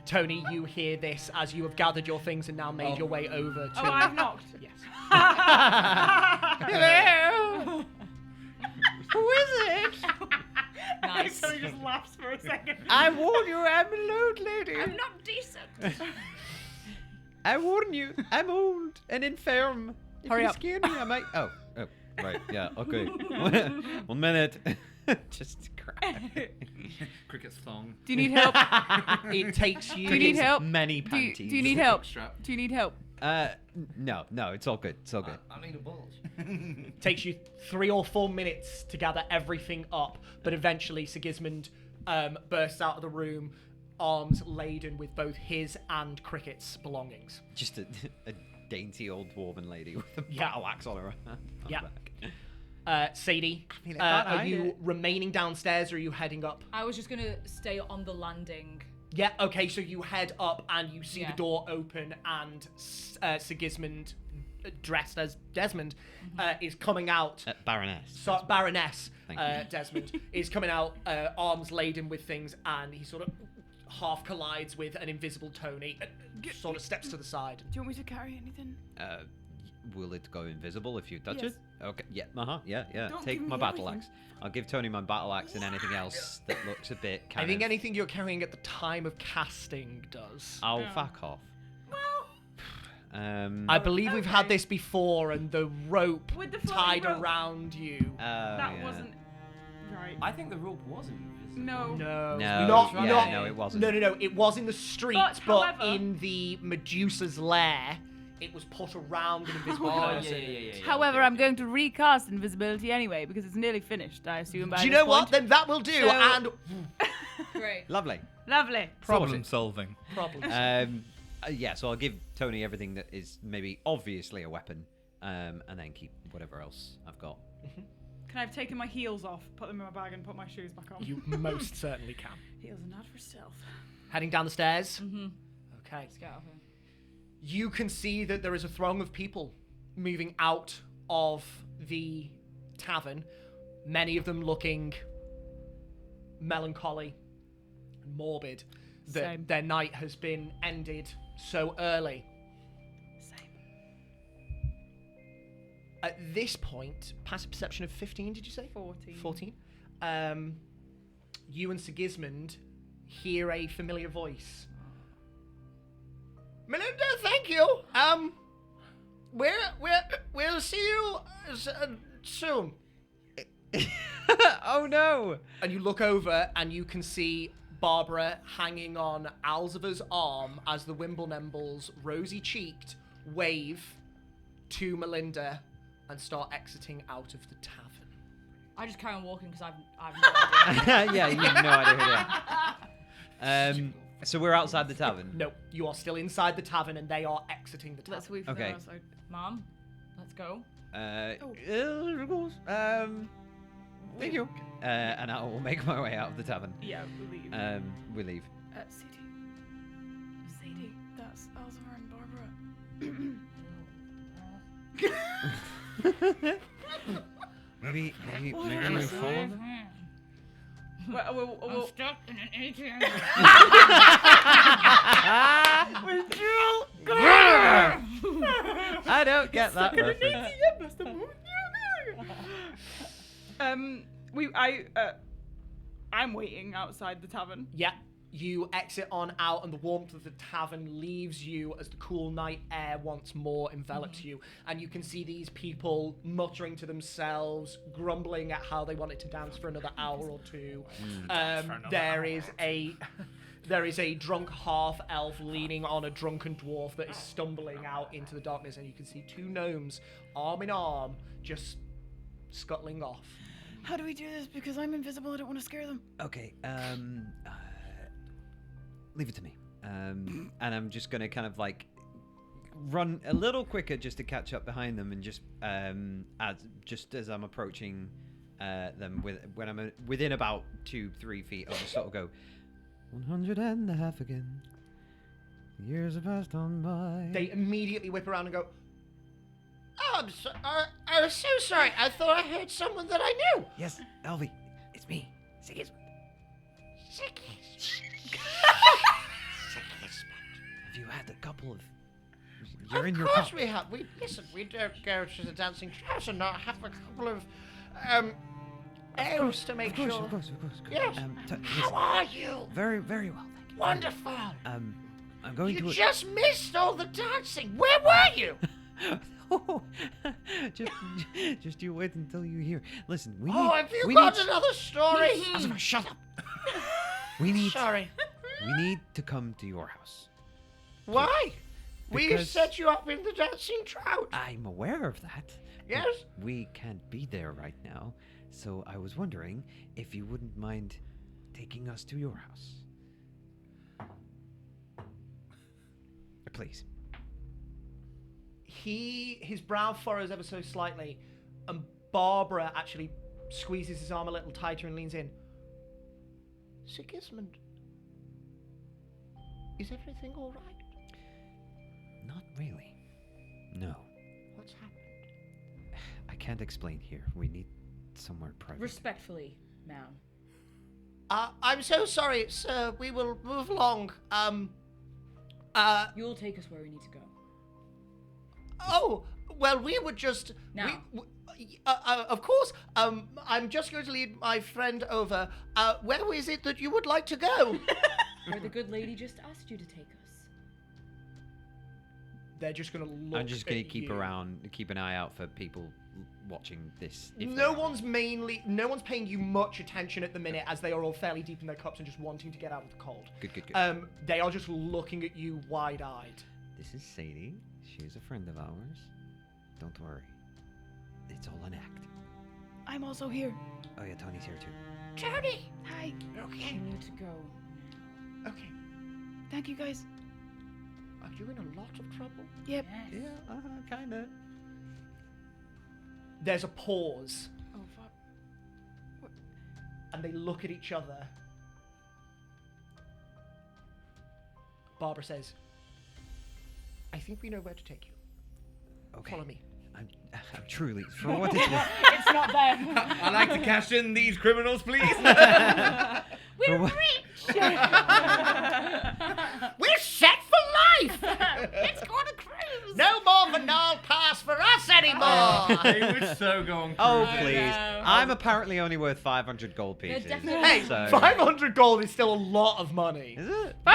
Tony, you hear this as you have gathered your things and now made your way over to. Oh, I've knocked. Yes. Hello. Who is it? Nice. So he just laughs for a second. I warn you, I'm a old lady. I'm not decent. I warn you, I'm old and infirm. If Hurry you up. scare me, I might. Oh, right, yeah, okay. 1 minute. Just cry. Cricket's thong. Do you need help? It takes you. Do you need help? Many Do you, panties. do you need help? Strap. Do you need help? No, it's all good. It's all good. I need a bulge. Takes you 3 or 4 minutes to gather everything up, but eventually Sigismund bursts out of the room, arms laden with both his and Cricket's belongings. Just a dainty old dwarven lady with a Yeah. battle axe on her Yeah. back. Sadie, mean, I can't are hide you it. remaining downstairs or are you heading up? I was just gonna stay on the landing. Yeah, okay, so you head up and you see Yeah. the door open and Sigismund, dressed as Desmond, is coming out. Baroness. So, Baroness Thank you. Desmond is coming out, arms laden with things, and he sort of half collides with an invisible Tony, sort of steps to the side. Do you want me to carry anything? Will it go invisible if you touch Yes. it? Okay. Yeah. Yeah. Don't Take give my me battle everything. axe. I'll give Tony my battle axe and anything else that looks a bit. I think anything you're carrying at the time of casting does. Oh, Yeah. fuck off. I believe we've had okay. this before, and the rope With the floating tied rope. around you. That yeah. wasn't right. I think the rope was invisible. No. No, No, not yeah, not. no, it wasn't. No. It was in the streets, but however- in the Medusa's lair, it was put around an invisible Oh, yeah, person. yeah. However, okay, I'm going to recast invisibility anyway because it's nearly finished. I assume. By Do you this know what? point. Then that will do. So- And Great. Lovely. Lovely. Problem solving. problems. Yeah. So I'll give Tony everything that is maybe obviously a weapon, and then keep whatever else I've got. Can I have taken my heels off, put them in my bag, and put my shoes back on? You most certainly can. Heels are not for stealth. Heading down the stairs. Mm-hmm. Okay. Let's get out of here. You can see that there is a throng of people moving out of the tavern, many of them looking melancholy and morbid that Same. their night has been ended so early. Same. At this point, passive perception of 15, did you say? 14. 14. You and Sigismund hear a familiar voice. Melinda, thank you. We'll see you soon. Oh no! And you look over and you can see Barbara hanging on Alzavar's arm as the Wimblenembles, rosy-cheeked, wave to Melinda and start exiting out of the tavern. I just carry on walking because I've no idea. Yeah, you have no idea who they are. So we're outside the tavern. No, you are still inside the tavern and they are exiting the tavern. Let's wait for Okay. them outside. Mom, let's go. Thank you. And I will make my way out of the tavern. Yeah, we leave. We leave. Sadie, that's Alzheimer and Barbara. Maybe we follow them. We'll stuck in an ATM. I don't get that reference. I'm waiting outside the tavern. Yeah, you exit on out, and the warmth of the tavern leaves you as the cool night air once more envelops you. And you can see these people muttering to themselves, grumbling at how they wanted to dance for another hour or two. There is a drunk half-elf leaning on a drunken dwarf that is stumbling out into the darkness, and you can see 2 gnomes, arm in arm, just scuttling off. How do we do this? Because I'm invisible. I don't want to scare them. Okay, leave it to me. And I'm just gonna kind of like run a little quicker just to catch up behind them, and just as I'm approaching them, when I'm within about 2-3 feet, I'll just sort of go 1.5 again. Years have passed on by. They immediately whip around and go, "Oh, I'm so sorry. I thought I heard someone that I knew." Yes, Elvie, it's me, Sigismund. Have you had a couple of? You're in your Of course cup. we have. We don't go to the dancing house and not have a couple of ales to make sure. Of course. Yes. How are you? Very, very well, thank you. Wonderful. I'm going You to. just missed all the dancing. Where were you? Oh, just you wait until you hear. Listen, we need. Have you we got need, another story? Asma, shut up. We need. Sorry. We need to come to your house. Why? We Because- set you up in the dancing trout. I'm aware of that. but Yes? We can't be there right now, so I was wondering if you wouldn't mind taking us to your house. Please. His brow furrows ever so slightly, and Barbara actually squeezes his arm a little tighter and leans in. Sigismund, is everything all right? Not really. No. What's happened? I can't explain here. We need somewhere private. Respectfully, ma'am. I'm so sorry, sir. We will move along. You'll take us where we need to go. Oh, well, we would just. Now. Of course. I'm just going to lead my friend over. Where is it that you would like to go? Where the good lady just asked you to take us. They're just going to look. I'm just going to at keep you. keep an eye out for people watching this. if No there are. one's paying you much attention at the minute, as they are all fairly deep in their cups and just wanting to get out of the cold. Good. They are just looking at you wide-eyed. This is Sadie. She's a friend of ours. Don't worry. It's all an act. I'm also here. Oh yeah, Tony's here too. Tony! Hi. Okay. We need to go. Okay. Thank you, guys. Are you in a lot of trouble? Yep. Yeah, kinda. There's a pause, Oh, fuck. and they look at each other. Barbara says, "I think we know where to take you. Okay. Follow me." I'm truly, for what it's worth. It's not them. I'd like to cash in these criminals, please. for what- We're set for life! Let's go on a cruise! No more Vanal Pass for us anymore! They would so go on Oh cruises. please! know. I'm apparently only worth 500 gold They're pieces. definitely- Hey, So- 500 gold is still a lot of money. Is it? So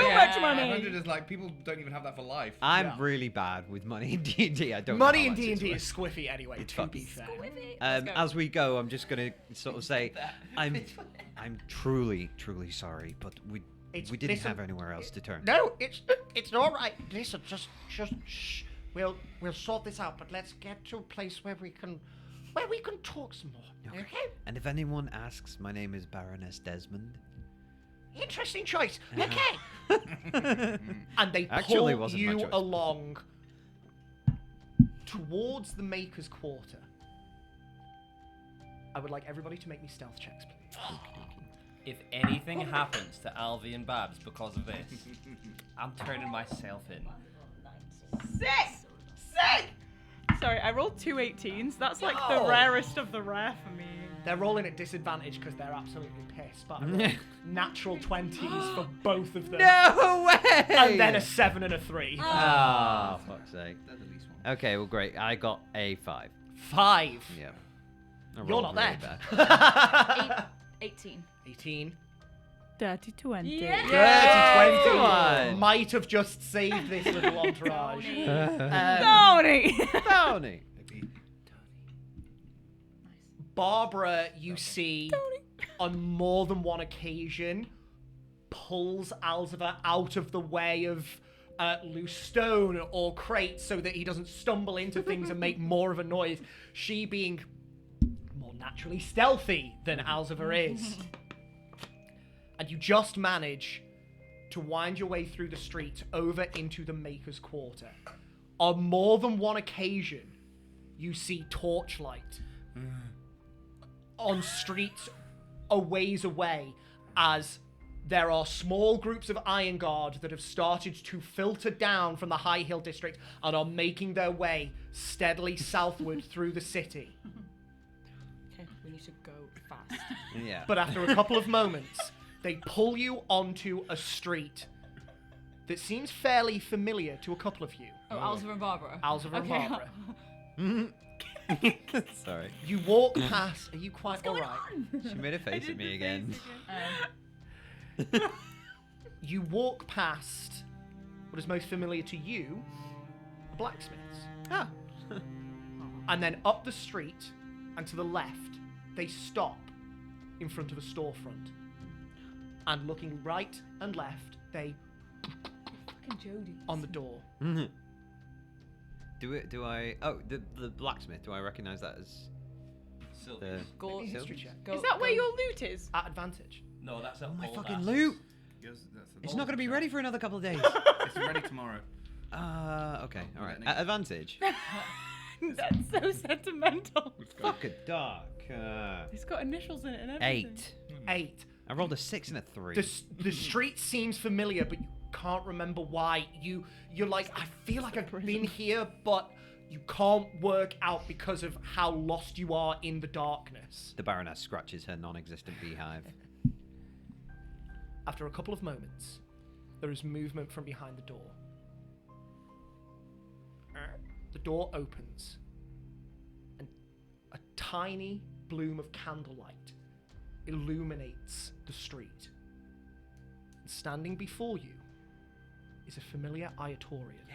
Yeah, much money. 500 is like, people don't even have that for life. I'm Yeah. really bad with money in D&D. I don't. know Money how in much it's D&D worth. is squiffy anyway, It's to fucking be fair. As we go, I'm just gonna sort of say, I'm truly sorry, but we didn't listen, have anywhere else to turn. No, it's all right. Listen, just shh. We'll sort this out, but let's get to a place where we can talk some more. Okay? And if anyone asks, my name is Baroness Desmond. Interesting choice. Uh-huh. Okay. And they Actually, pull wasn't my you choice. along towards the Maker's Quarter. I would like everybody to make me stealth checks, please. If anything happens to Alvy and Babs because of this, I'm turning myself in. Sick! Sorry, I rolled 2 18s. That's like No. the rarest of the rare for me. They're rolling at disadvantage because they're absolutely pissed, but I rolled natural 20s for both of them. No way! And then a 7 and a 3. Ah, fuck's sake. They're the least one. Okay, well, great. I got a 5. 5. Yeah. I You're rolled not really there. bad. 18. 18. Dirty 20. Yeah. Dirty 20. Come on. Might have just saved this little entourage. Tony! Tony. Barbara, you see, on more than one occasion, pulls Alzava out of the way of loose stone or crates so that he doesn't stumble into things and make more of a noise. She being more naturally stealthy than Alzava is. And you just manage to wind your way through the street over into the Maker's Quarter. On more than one occasion, you see torchlight on streets a ways away as there are small groups of Iron Guard that have started to filter down from the High Hill District and are making their way steadily southward through the city. Okay, we need to go fast. Yeah. But after a couple of moments, they pull you onto a street that seems fairly familiar to a couple of you. Oh, Alzava and Barbara. Alzava and Okay. Barbara. Sorry. You walk past. Are you quite alright? She made a face at me again. You walk past what is most familiar to you, a blacksmith's. Ah. And then up the street and to the left, they stop in front of a storefront. And looking right and left, they Fucking Jody. on the door. Do I? Oh, the blacksmith. Do I recognize that as the? Go. Make a history check. Go, Is that where go. your loot is? At advantage. No, that's Oh a my old fucking ass. loot! Yes, that's a It's not gonna be ready for another couple of days. It's ready tomorrow. Okay, all right. At advantage. That's so sentimental. Fuck a dark. It's got initials in it and everything. 8. 8. I rolled a 6 and a 3. The street seems familiar, but you can't remember why. You're like, I feel like I've been here, but you can't work out because of how lost you are in the darkness. The Baroness scratches her non-existent beehive. After a couple of moments, there is movement from behind the door. The door opens, and a tiny bloom of candlelight illuminates the street. And standing before you is a familiar Ayatorian.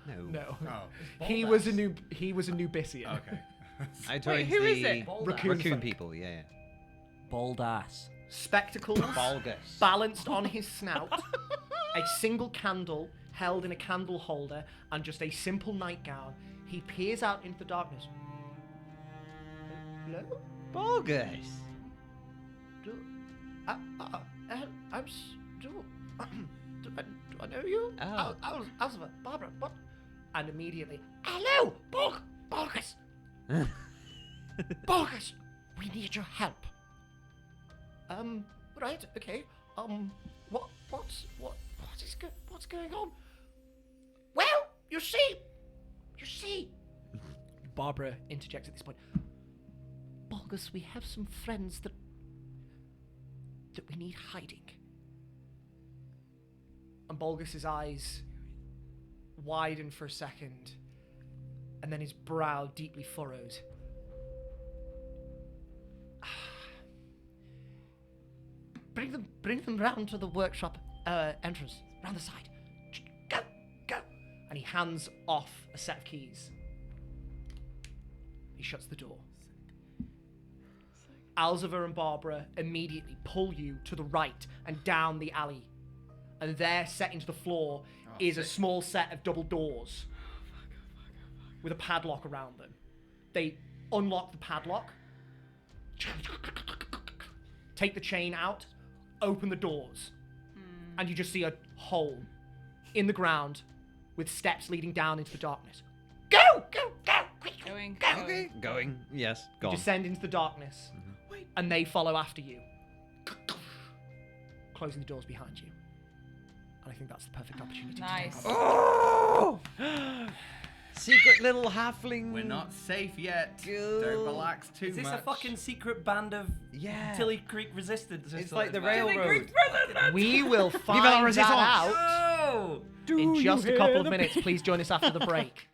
No. No, Oh. he was a Nubissian. Okay. I Wait, who is it? Raccoon folk. people, yeah. Bald ass. Spectacles Bulgus. balanced on his snout, a single candle held in a candle holder, and just a simple nightgown. He peers out into the darkness. Hello? Bulgus. Do I know you? Oh. Alzava, Barbara, what? And immediately, hello, Bulgus! Bulgus, we need your help. Right, okay. What's going on? Well, you see. Barbara interjects at this point. Bulgus, we have some friends that we need hiding. And Bulgus's eyes widen for a second, and then his brow deeply furrows. Bring them round to the workshop entrance, round the side. Go! And he hands off a set of keys. He shuts the door. Alzava and Barbara immediately pull you to the right and down the alley. And there, set into the floor, is a small set of double doors with a padlock around them. They unlock the padlock, take the chain out, open the doors, and you just see a hole in the ground with steps leading down into the darkness. Go! Quick! Going. Okay. Going. Yes. You Gone. descend into the darkness, and they follow after you, closing the doors behind you. And I think that's the perfect opportunity Nice. to take off. Oh! Secret little halfling. We're not safe yet. Go. Don't relax too Is this much. a fucking secret band of Yeah. Tilly Creek resistance? Or It's like the something? railroad. We will la find that resistance. out Oh! in just a couple of minutes. Please join us after the break.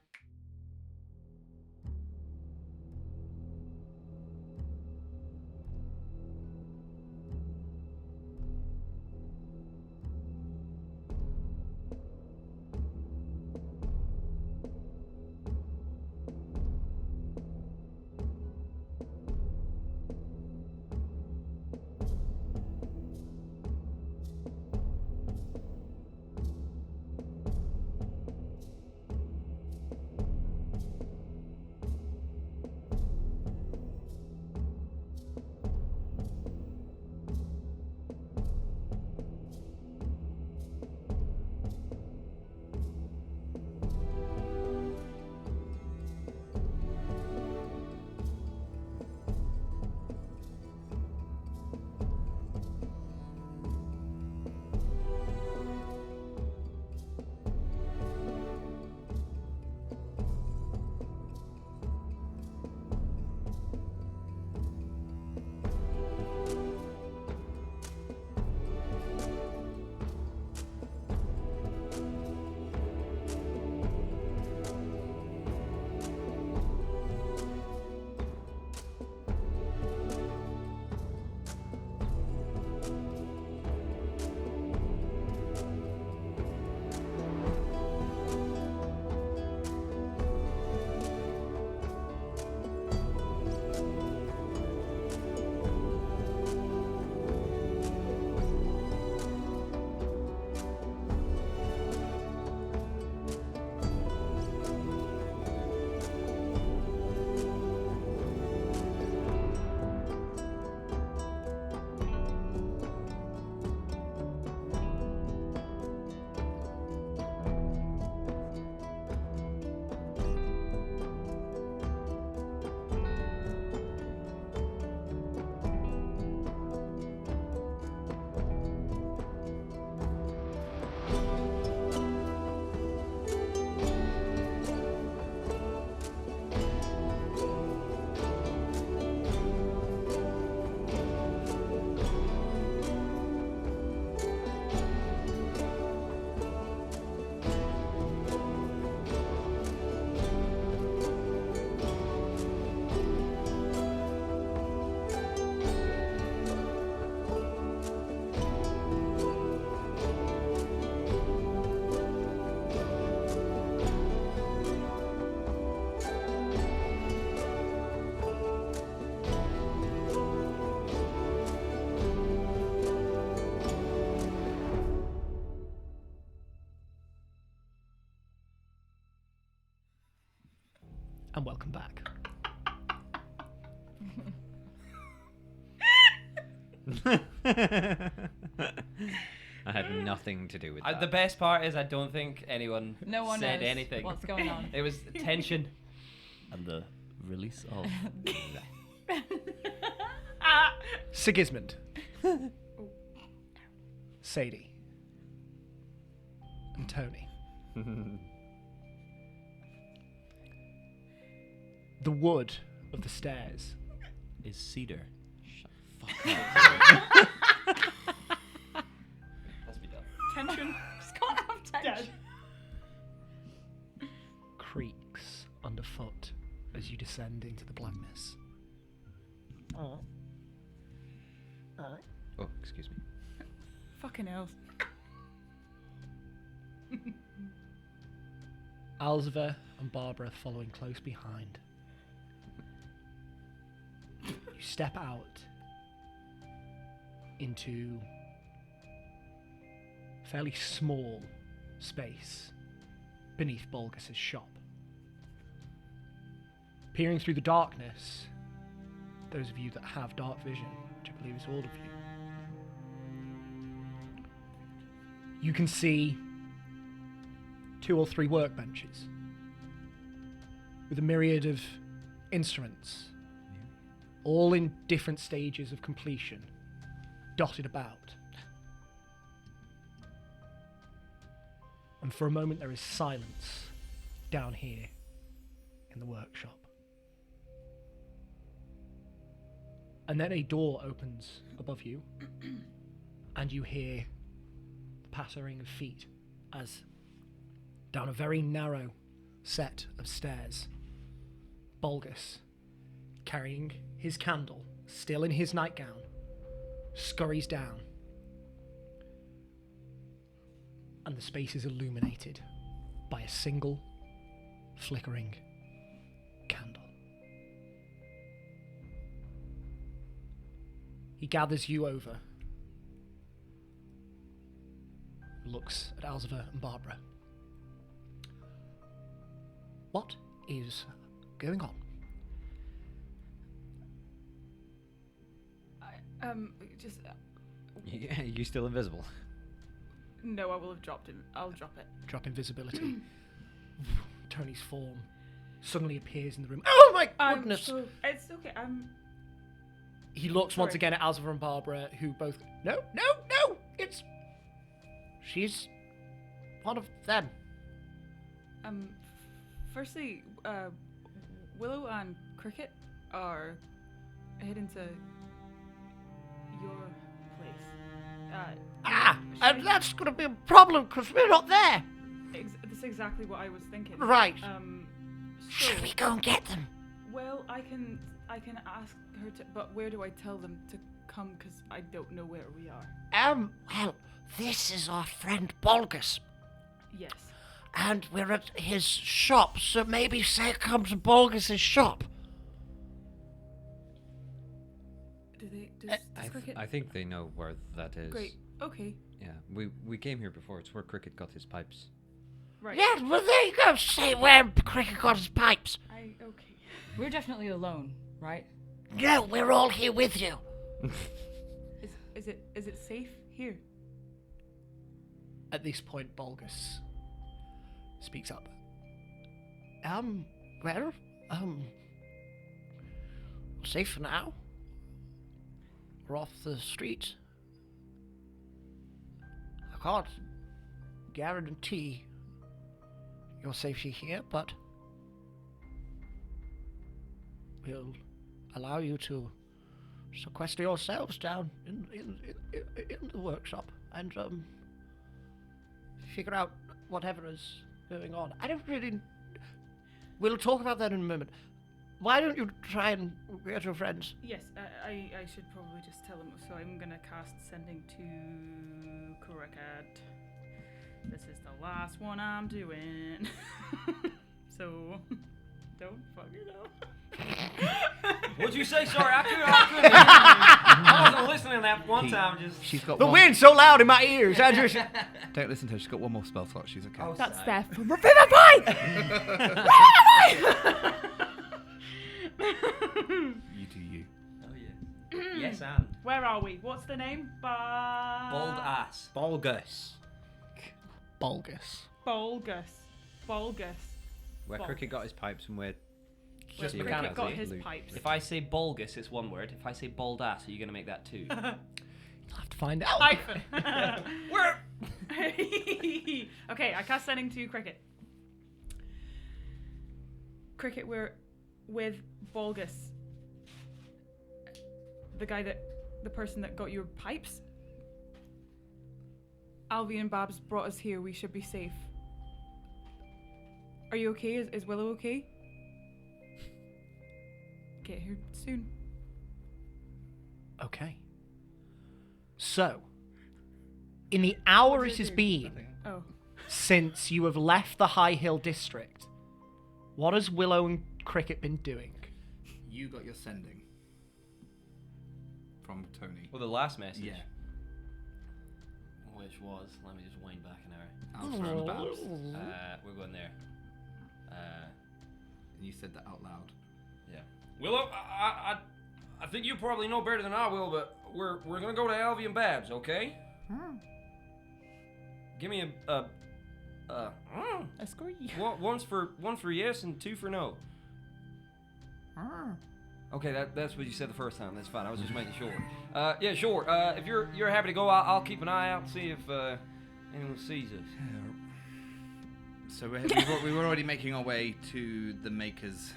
And welcome back. I had nothing to do with that. The best part is I don't think anyone No one said knows anything. what's going on. It was tension. And the release of... Sigismund. Sadie. And Tony. The wood of the stairs is cedar. Let's be done. Tension. Just can't have tension. Dead. creaks underfoot as you descend into the blackness. Oh, excuse me. Fucking hell. Alzeva and Barbara following close behind. You step out into a fairly small space beneath Bulgus's shop. Peering through the darkness, those of you that have dark vision, which I believe is all of you, you can see 2 or 3 workbenches with a myriad of instruments, all in different stages of completion, dotted about. And for a moment there is silence down here in the workshop. And then a door opens above you, and you hear the pattering of feet as down a very narrow set of stairs, Bulgus, carrying his candle, still in his nightgown, scurries down. And the space is illuminated by a single flickering candle. He gathers you over, looks at Alzava and Barbara. What is going on? Just Yeah, you still invisible? no, I will have dropped him. I'll drop it. Drop invisibility. Tony's form suddenly appears in the room. Oh my goodness! It's okay. He looks once Sorry. again at Alzava and Barbara, who both... No! She's one of them. Firstly, Willow and Cricket are heading to your place. And that's going to be a problem, because we're not there. That's exactly what I was thinking. Right. So, go and get them? well, I can ask her to, but where do I tell them to come? Because I don't know where we are. Well, this is our friend Bulgus, Yes. and we're at his shop, so maybe say come to Bulgus' shop. Do they? Does Cricket? I think they know where that is. Great. Okay. Yeah, we came here before. It's where Cricket got his pipes. Right. Yeah, well, there you go. Say where Cricket got his pipes. Okay. We're definitely alone, right? No, we're all here with you. Is it safe here? At this point, Bulgus speaks up. Safe for now. We're off the street. I can't guarantee your safety here, but we'll allow you to sequester yourselves down in the workshop and figure out whatever is going on. I don't really... We'll talk about that in a moment. Why don't you try and get your friends? Yes. I should probably just tell them. So I'm gonna cast sending to Cricket. This is the last one I'm doing. So don't fuck it up. What'd you say? Sorry, I couldn't hear you. I wasn't listening to that one time. Just She's got The one. wind's so loud in my ears. I just... Don't listen to her. She's got one more spell slot. She's okay. Oh, That's sorry. there. Revivify! You do you. Oh yeah. Yes, and Where are we? What's the name? bold ass. Bulgus. Bulgus. Bulgus. Where Bulgus. Cricket got his pipes and where... Just Cricket Cricket got has his loot. pipes. If I say bulgus, it's one word. If I say bold ass, are you gonna make that two? You'll have to find out. Hyphen. Where? Okay, I cast sending to Cricket. Cricket, we're with Bulgus. The person that got your pipes. Alvy and Babs brought us here. We should be safe. Are you okay? Is Willow okay? Get here soon. Okay. So, in the hour it has been Oh. since you have left the High Hill District, what has Willow and Cricket been doing? You got your sending from Tony. Well, the last message. Yeah. Which was, let me just wind back an hour. Alpha and Babs. We're going there. And you said that out loud. Yeah. Willow, I think you probably know better than I will, but we're gonna go to Alvy and Babs, okay? Give me a Escort you. one for yes and two for no. Okay, that's what you said the first time. That's fine. I was just making sure. Yeah, sure. If you're happy to go, I'll keep an eye out and see if anyone sees us. So we were already making our way to the Makers.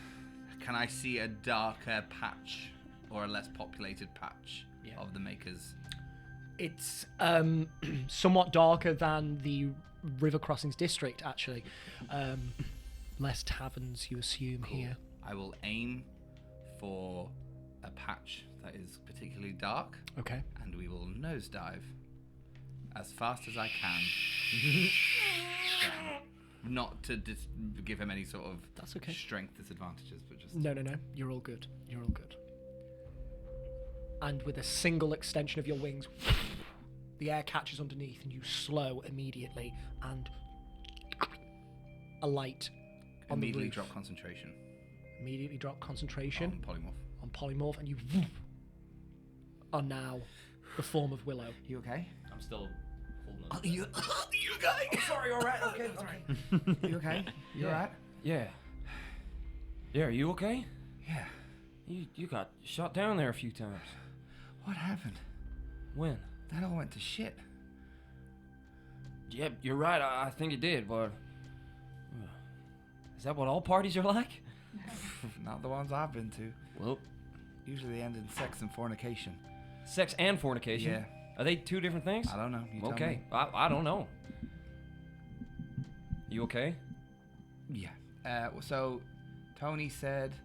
Can I see a darker patch or a less populated patch of the Makers? It's somewhat darker than the River Crossings district, actually. Less taverns, you assume, here. I will aim for a patch that is particularly dark. Okay. And we will nosedive as fast as I can. Not to give him any sort of strength disadvantages, but just... No. You're all good. You're all good. And with a single extension of your wings, the air catches underneath and you slow immediately and alight on the Immediately roof. drop concentration. Immediately drop concentration. On polymorph. On polymorph, and you are now the form of Willow. You okay? I'm still holding on. You okay? Oh, sorry, alright, okay, alright. You okay? You alright? Yeah. Yeah, are you okay? Yeah. You got shot down there a few times. What happened? When? That all went to shit. Yeah, you're right, I think it did, but... Is that what all parties are like? Not the ones I've been to. Well... Usually they end in sex and fornication. Sex and fornication? Yeah. Are they two different things? I don't know. You tell Okay, me. I don't know. You okay? Yeah. So, Tony said...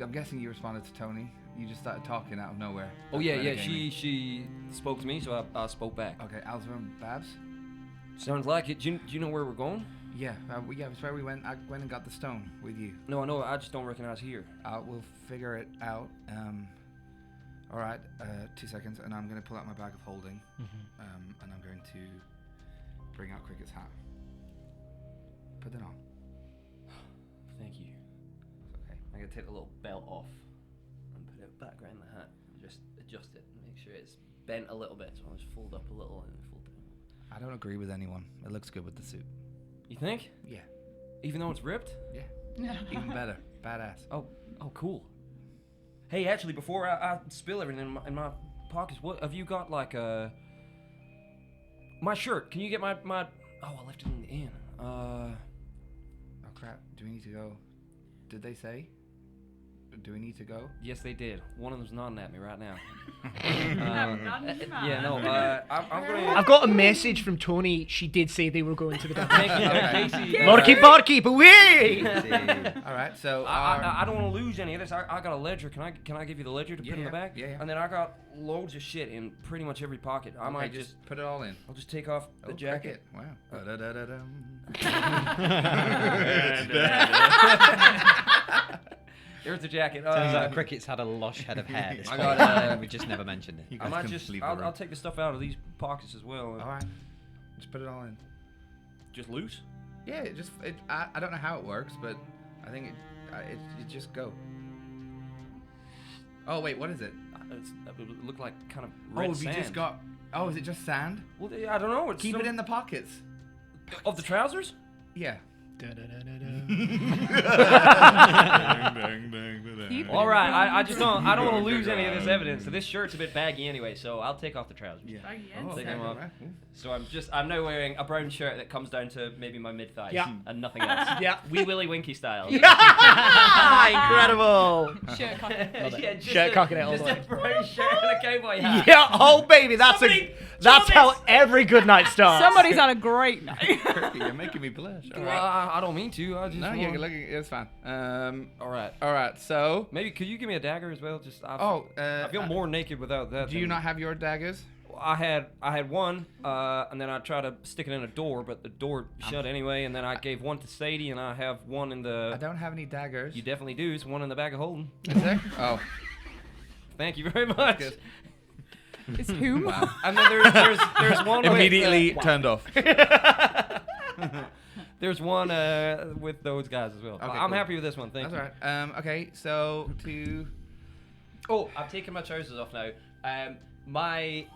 I'm guessing you responded to Tony. You just started talking out of nowhere. Oh yeah, she spoke to me, so I spoke back. Okay, Alzheimer and Babs? Sounds like it. Do you know where we're going? Yeah, it's where we went. I went and got the stone with you. No, I know. I just don't recognize here. We'll figure it out. All right, 2 seconds, and I'm going to pull out my bag of holding, and I'm going to bring out Cricket's hat. Put it on. Thank you. Okay. I'm gonna take the little belt off and put it back around the hat. Just adjust it and make sure it's bent a little bit. So I'll just fold up a little and fold down. I don't agree with anyone. It looks good with the suit. You think? Yeah. Even though it's ripped? Yeah. Even better. Badass. Oh, cool. Hey, actually, before I spill everything in my pockets, what have you got? Like my shirt. Can you get my? Oh, I left it in the inn. Oh crap. Do we need to go? Did they say? Do we need to go? Yes, they did. One of them's nodding at me right now. Yeah, no. I'm gonna. I've got a message from Tony. She did say they were going to the Thank dungeon. you, Casey. Lorky barkeep, away! All right. So I don't want to lose any of this. I got a ledger. Can I give you the ledger to put in the bag? Yeah. And then I got loads of shit in pretty much every pocket. I might just put it all in. I'll just take off the jacket. Wow. Da-da-da-da-dum. There's the jacket. Turns out Cricket's had a lush head of hair. This I whole got, time. We just never mentioned it. I might just. I'll take the stuff out of these pockets as well. All right. Just put it all in. Just loose. Yeah. I don't know how it works, but I think it just go. Oh wait, what is it? It looked like kind of red sand. You just got. Oh, is it just sand? Well, I don't know. It's Keep it in the pockets. Of the trousers. Yeah. All right, I just don't. I don't want to lose any of this evidence. So this shirt's a bit baggy anyway. So I'll take off the trousers. Yeah. Take them off. So I'm now wearing a brown shirt that comes down to maybe my mid thighs. Yeah. And nothing else. Yeah. Wee Willy Winky style. Incredible! Shirt cock. Yeah, just Shirt cocking it all just the way. a brown shirt and a cowboy hat. Yeah, oh baby, that's how every good night starts. Somebody's had a great night. You're making me blush. All Well, right. I don't mean to. I just No, want... you're looking. It's fine. All right. All right. So. Maybe could you give me a dagger as well? Just I I feel more naked without that. Do you not have your daggers? I had one, and then I tried to stick it in a door, but the door shut anyway. And then I gave one to Sadie, and I have one in the. I don't have any daggers. You definitely do. It's one in the bag of holding. Is there? Oh. Thank you very much. Good. It's whom? Wow. And then there's one Immediately with, turned off. there's one with those guys as well. Okay, I'm cool. happy with this one. Thank That's you. all right. Okay. So to. Oh, I've taken my trousers off now. My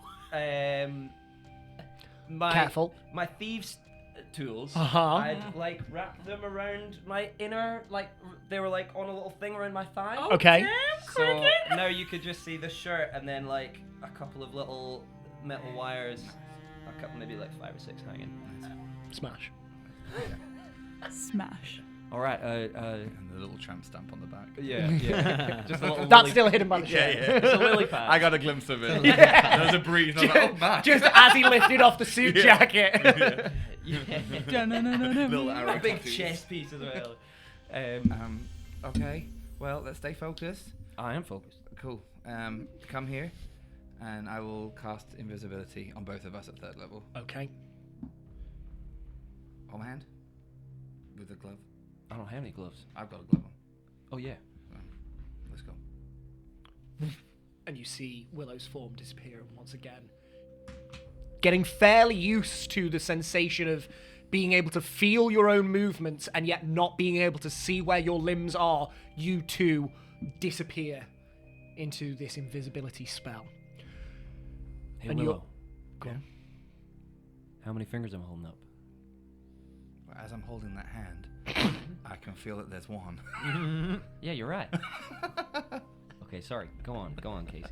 Careful. My thieves' tools. Uh-huh. I'd wrapped them around my inner, they were on a little thing around my thigh. Okay. So now you could just see the shirt and then a couple of little metal wires, a couple maybe 5 or 6 hanging. Smash. Smash. All right. And the little tramp stamp on the back. Yeah. Just a little. That's lily- still hidden by the shirt. It's a lily pad. I got a glimpse of it. Yeah. There was a breeze. And I was like, oh, man. Just as he lifted off the suit jacket. Little arrow A big tattoos. chest piece as well. Okay. Well, let's stay focused. I am focused. Cool. Come here, and I will cast invisibility on both of us at 3rd level. Okay. Hold my hand. With a glove. I don't have any gloves. I've got a glove on. Oh yeah. Let's go. And you see Willow's form disappear once again. Getting fairly used to the sensation of being able to feel your own movements and yet not being able to see where your limbs are, you too disappear into this invisibility spell. Hey And Willow. you're- Go on. How many fingers am I holding up? As I'm holding that hand, I can feel that there's one. Yeah, you're right. Okay, sorry. Go on, Casey.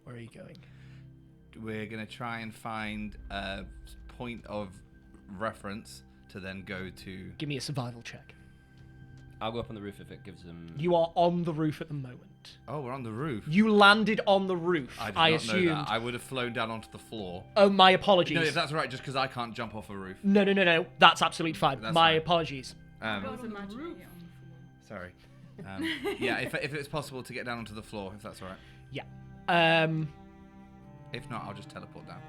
Where are you going? We're going to try and find a point of reference to then go to... Give me a survival check. I'll go up on the roof if it gives them. You are on the roof at the moment. Oh, we're on the roof. You landed on the roof. I did I not assumed. know that. I would have flown down onto the floor. Oh, my apologies. No, if that's right, just because I can't jump off a roof. No. That's absolutely fine. That's my fine. apologies. Sorry. Yeah, if it's possible to get down onto the floor, if that's all right. Yeah. If not, I'll just teleport down.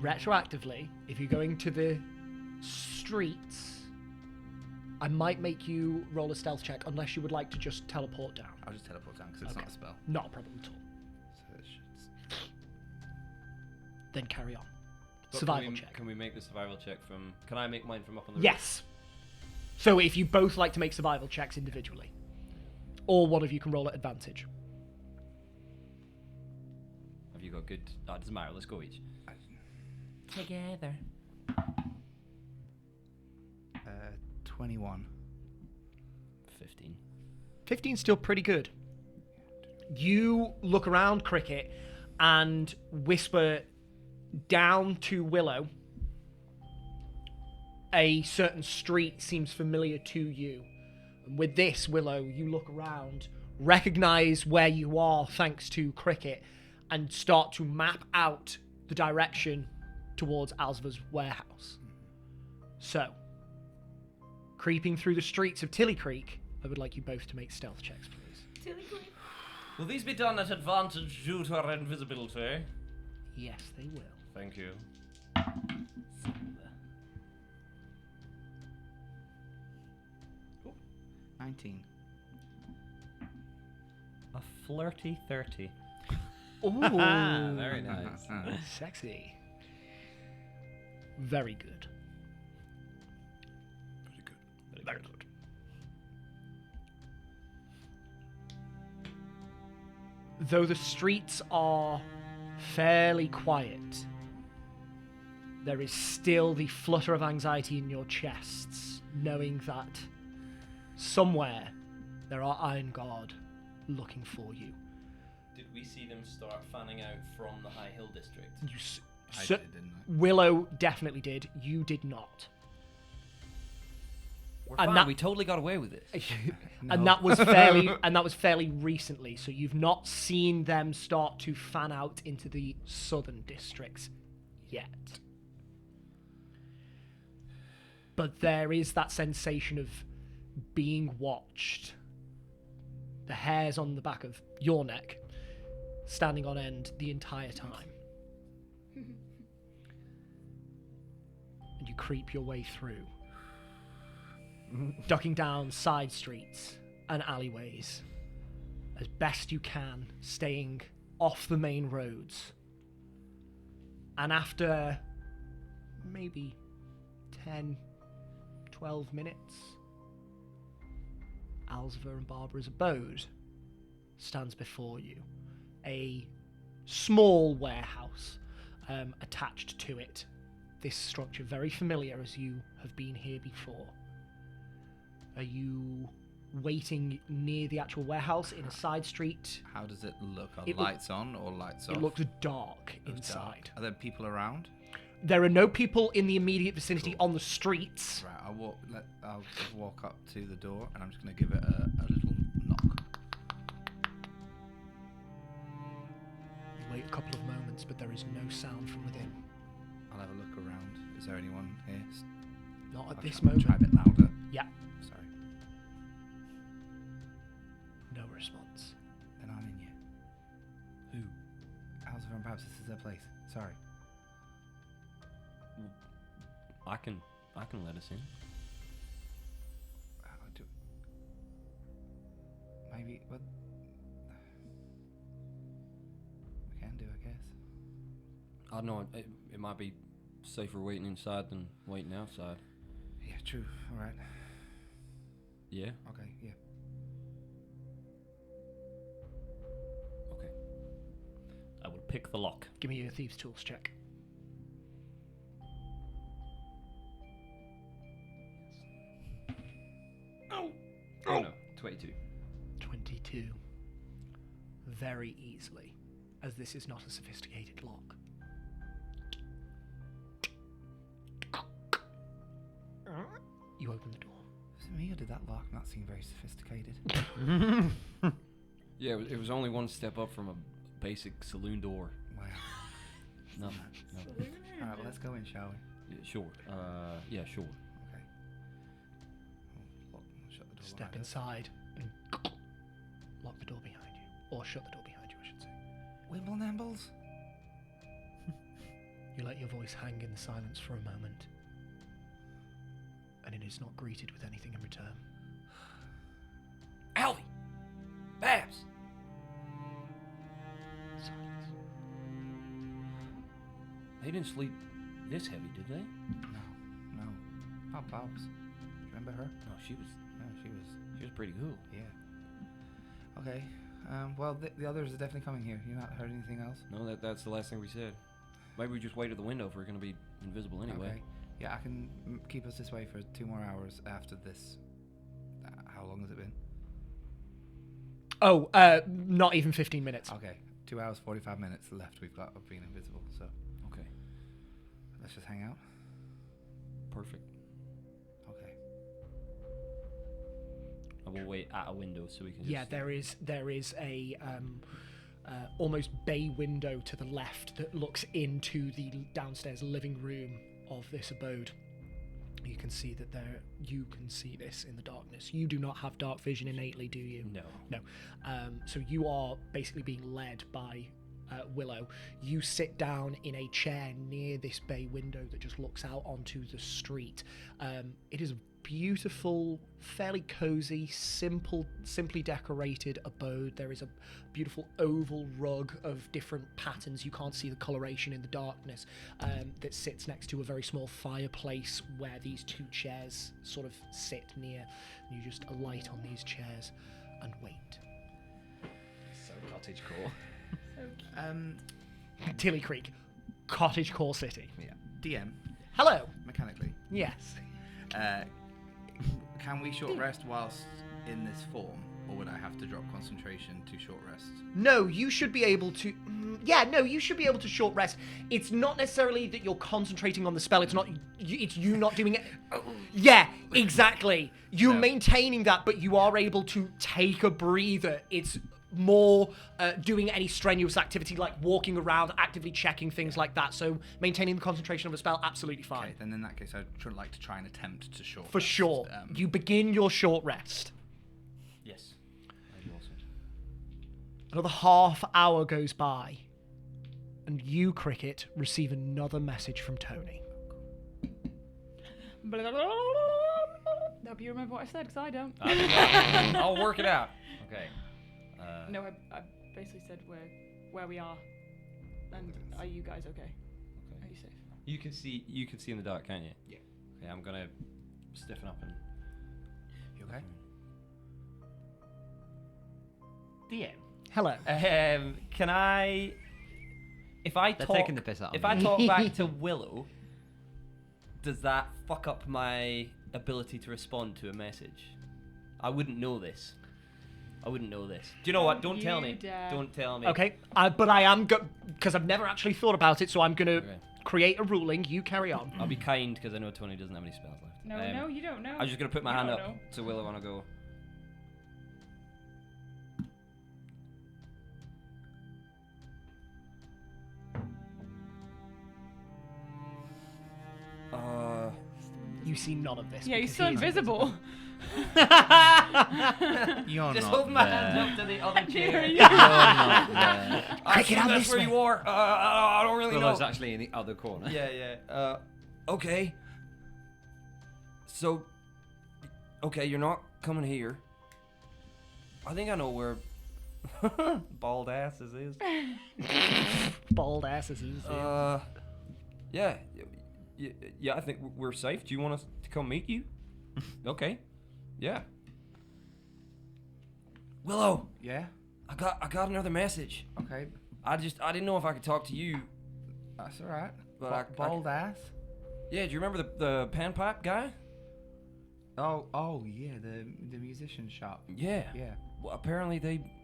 Retroactively, if you're going to the streets, I might make you roll a stealth check unless you would like to just teleport down. I'll just teleport down because it's not a spell. Not a problem at all. So it should... Then carry on. But Survival can we, check. Can we make the survival check from? Can I make mine from up on the roof? Yes. So if you both like to make survival checks individually, or one of you can roll at advantage. Have you got good? Oh, it doesn't matter. Let's go each. Together. 21. 15. 15's still pretty good. You look around, Cricket, and whisper down to Willow. A certain street seems familiar to you. And with this, Willow, you look around, recognize where you are thanks to Cricket, and start to map out the direction towards Alzva's warehouse. So, creeping through the streets of Tilly Creek, I would like you both to make stealth checks, please. Will these be done at advantage due to our invisibility? Yes, they will. Thank you. 19. A flirty 30. Ooh, Very nice. sexy. Very good. Very good. Though the streets are fairly quiet, there is still the flutter of anxiety in your chests, knowing that somewhere there are Iron Guard looking for you. Did we see them start fanning out from the High Hill district? I did, didn't I? Willow definitely did. You did not. We're And fine. that- We totally got away with it. And that was fairly recently, so you've not seen them start to fan out into the southern districts yet. But there is that sensation of being watched. The hairs on the back of your neck standing on end the entire time. And you creep your way through, ducking down side streets and alleyways as best you can, staying off the main roads. And after maybe 10, 12 minutes, Alzva and Barbara's abode stands before you. A small warehouse attached to it. This structure very familiar as you have been here before. Are you waiting near the actual warehouse in a side street? How does it look? Are It lights on or lights off? It looks dark Looks dark. inside. Are there people around? There are no people in the immediate vicinity on the streets. Right, I'll just walk up to the door and I'm just going to give it a little knock. You wait a couple of moments, but there is no sound from within. I'll have a look around. Is there anyone here? Not at I'll this try moment. a bit louder. Yeah. Sorry. No response. Then I'm in here. Who? Alzheimer and Babs, this is their place. Sorry. I can let us in. Maybe, what? We can do, I guess. I don't know. It might be safer waiting inside than waiting outside. Yeah, true. All right. Yeah. Okay, yeah. Okay. I will pick the lock. Give me your thieves' tools check. Oh no, 22. 22. Very easily, as this is not a sophisticated lock. You open the door. Was it me or did that lock not seem very sophisticated? Yeah, it was only one step up from a basic saloon door. Wow. No. All right, well, let's go in, shall we? Yeah, sure. Yeah, sure. Okay. Shut the door. Step behind us. inside and lock the door behind you. Or shut the door behind you, I should say. Wimble Nambles? You let your voice hang in the silence for a moment. And it is not greeted with anything in return. Alvy! Babs! Silence. They didn't sleep this heavy, did they? No. Not Babs. Remember her? No, she was No, she was. pretty cool. Yeah. Okay. Well, the others are definitely coming here. You not heard anything else? No, that's the last thing we said. Maybe we just wait at the window if we're gonna be invisible anyway. Okay. Yeah, I can keep us this way for 2 more hours after this. How long has it been? Oh, not even 15 minutes. Okay. 2 hours, 45 minutes left we've got of being invisible, so Okay. let's just hang out. Perfect. Okay. I will wait at a window so we can. Yeah, just there is a almost bay window to the left that looks into the downstairs living room of this abode. You can see that you can see this in the darkness. You do not have dark vision innately, do you? No. So you are basically being led by Willow. You sit down in a chair near this bay window that just looks out onto the street. It is a beautiful, fairly cozy, simply decorated abode. There is a beautiful oval rug of different patterns. You can't see the coloration in the darkness, that sits next to a very small fireplace where these 2 chairs sort of sit near. You just alight on these chairs and wait. So cottagecore. Tilly Creek, cottagecore city. DM, Hello. mechanically, Yes. can we short rest whilst in this form, or would I have to drop concentration to short rest? No, you should be able to. You should be able to short rest. It's not necessarily that you're concentrating on the spell. It's not. It's you not doing it. Yeah, exactly. You're maintaining that, but you are able to take a breather. It's more doing any strenuous activity like walking around, actively checking things like that. So maintaining the concentration of a spell, absolutely fine. Okay, then in that case, I'd like to try and attempt to short For rest. sure. You begin your short rest. Yes. That'd be awesome. Another half hour goes by, and you, Cricket, receive another message from Tony. Hope you remember what I said, because I don't. I'll work it out. Okay. No, I basically said where we are, and are you guys okay? Are you safe? You can see in the dark, can't you? Yeah. Okay, I'm gonna stiffen up and. You okay? DM. Hello. Can I? If I They're talk, taking the piss out of if me. I talk back to Willow, does that fuck up my ability to respond to a message? I wouldn't know this. Do you know what? Don't tell me. You dare. Don't tell me. Okay, but I am because I've never actually thought about it, so I'm gonna Okay. create a ruling. You carry on. I'll be kind because I know Tony doesn't have any spells left. No, no, you don't know. I'm just gonna put my You hand don't up know. to Willow and I'll go. You see none of this. Yeah, he's because still he is invisible. You're Just not hold my there. hand up to the other chair. You're not there. I Cricket, assume I'm that's this where way. you are. I don't really Willow's know. actually in the other corner. Yeah. Okay. So, okay, you're not coming here. I think I know where bald asses is. Bald asses. Yeah. Yeah, I think we're safe. Do you want us to come meet you? Okay. Yeah. Willow, Yeah. I got another message. Okay. I didn't know if I could talk to you. That's all right. But Bald ass. Yeah, do you remember the panpipe guy? Oh yeah, the musician shop. Yeah. Yeah. Well, apparently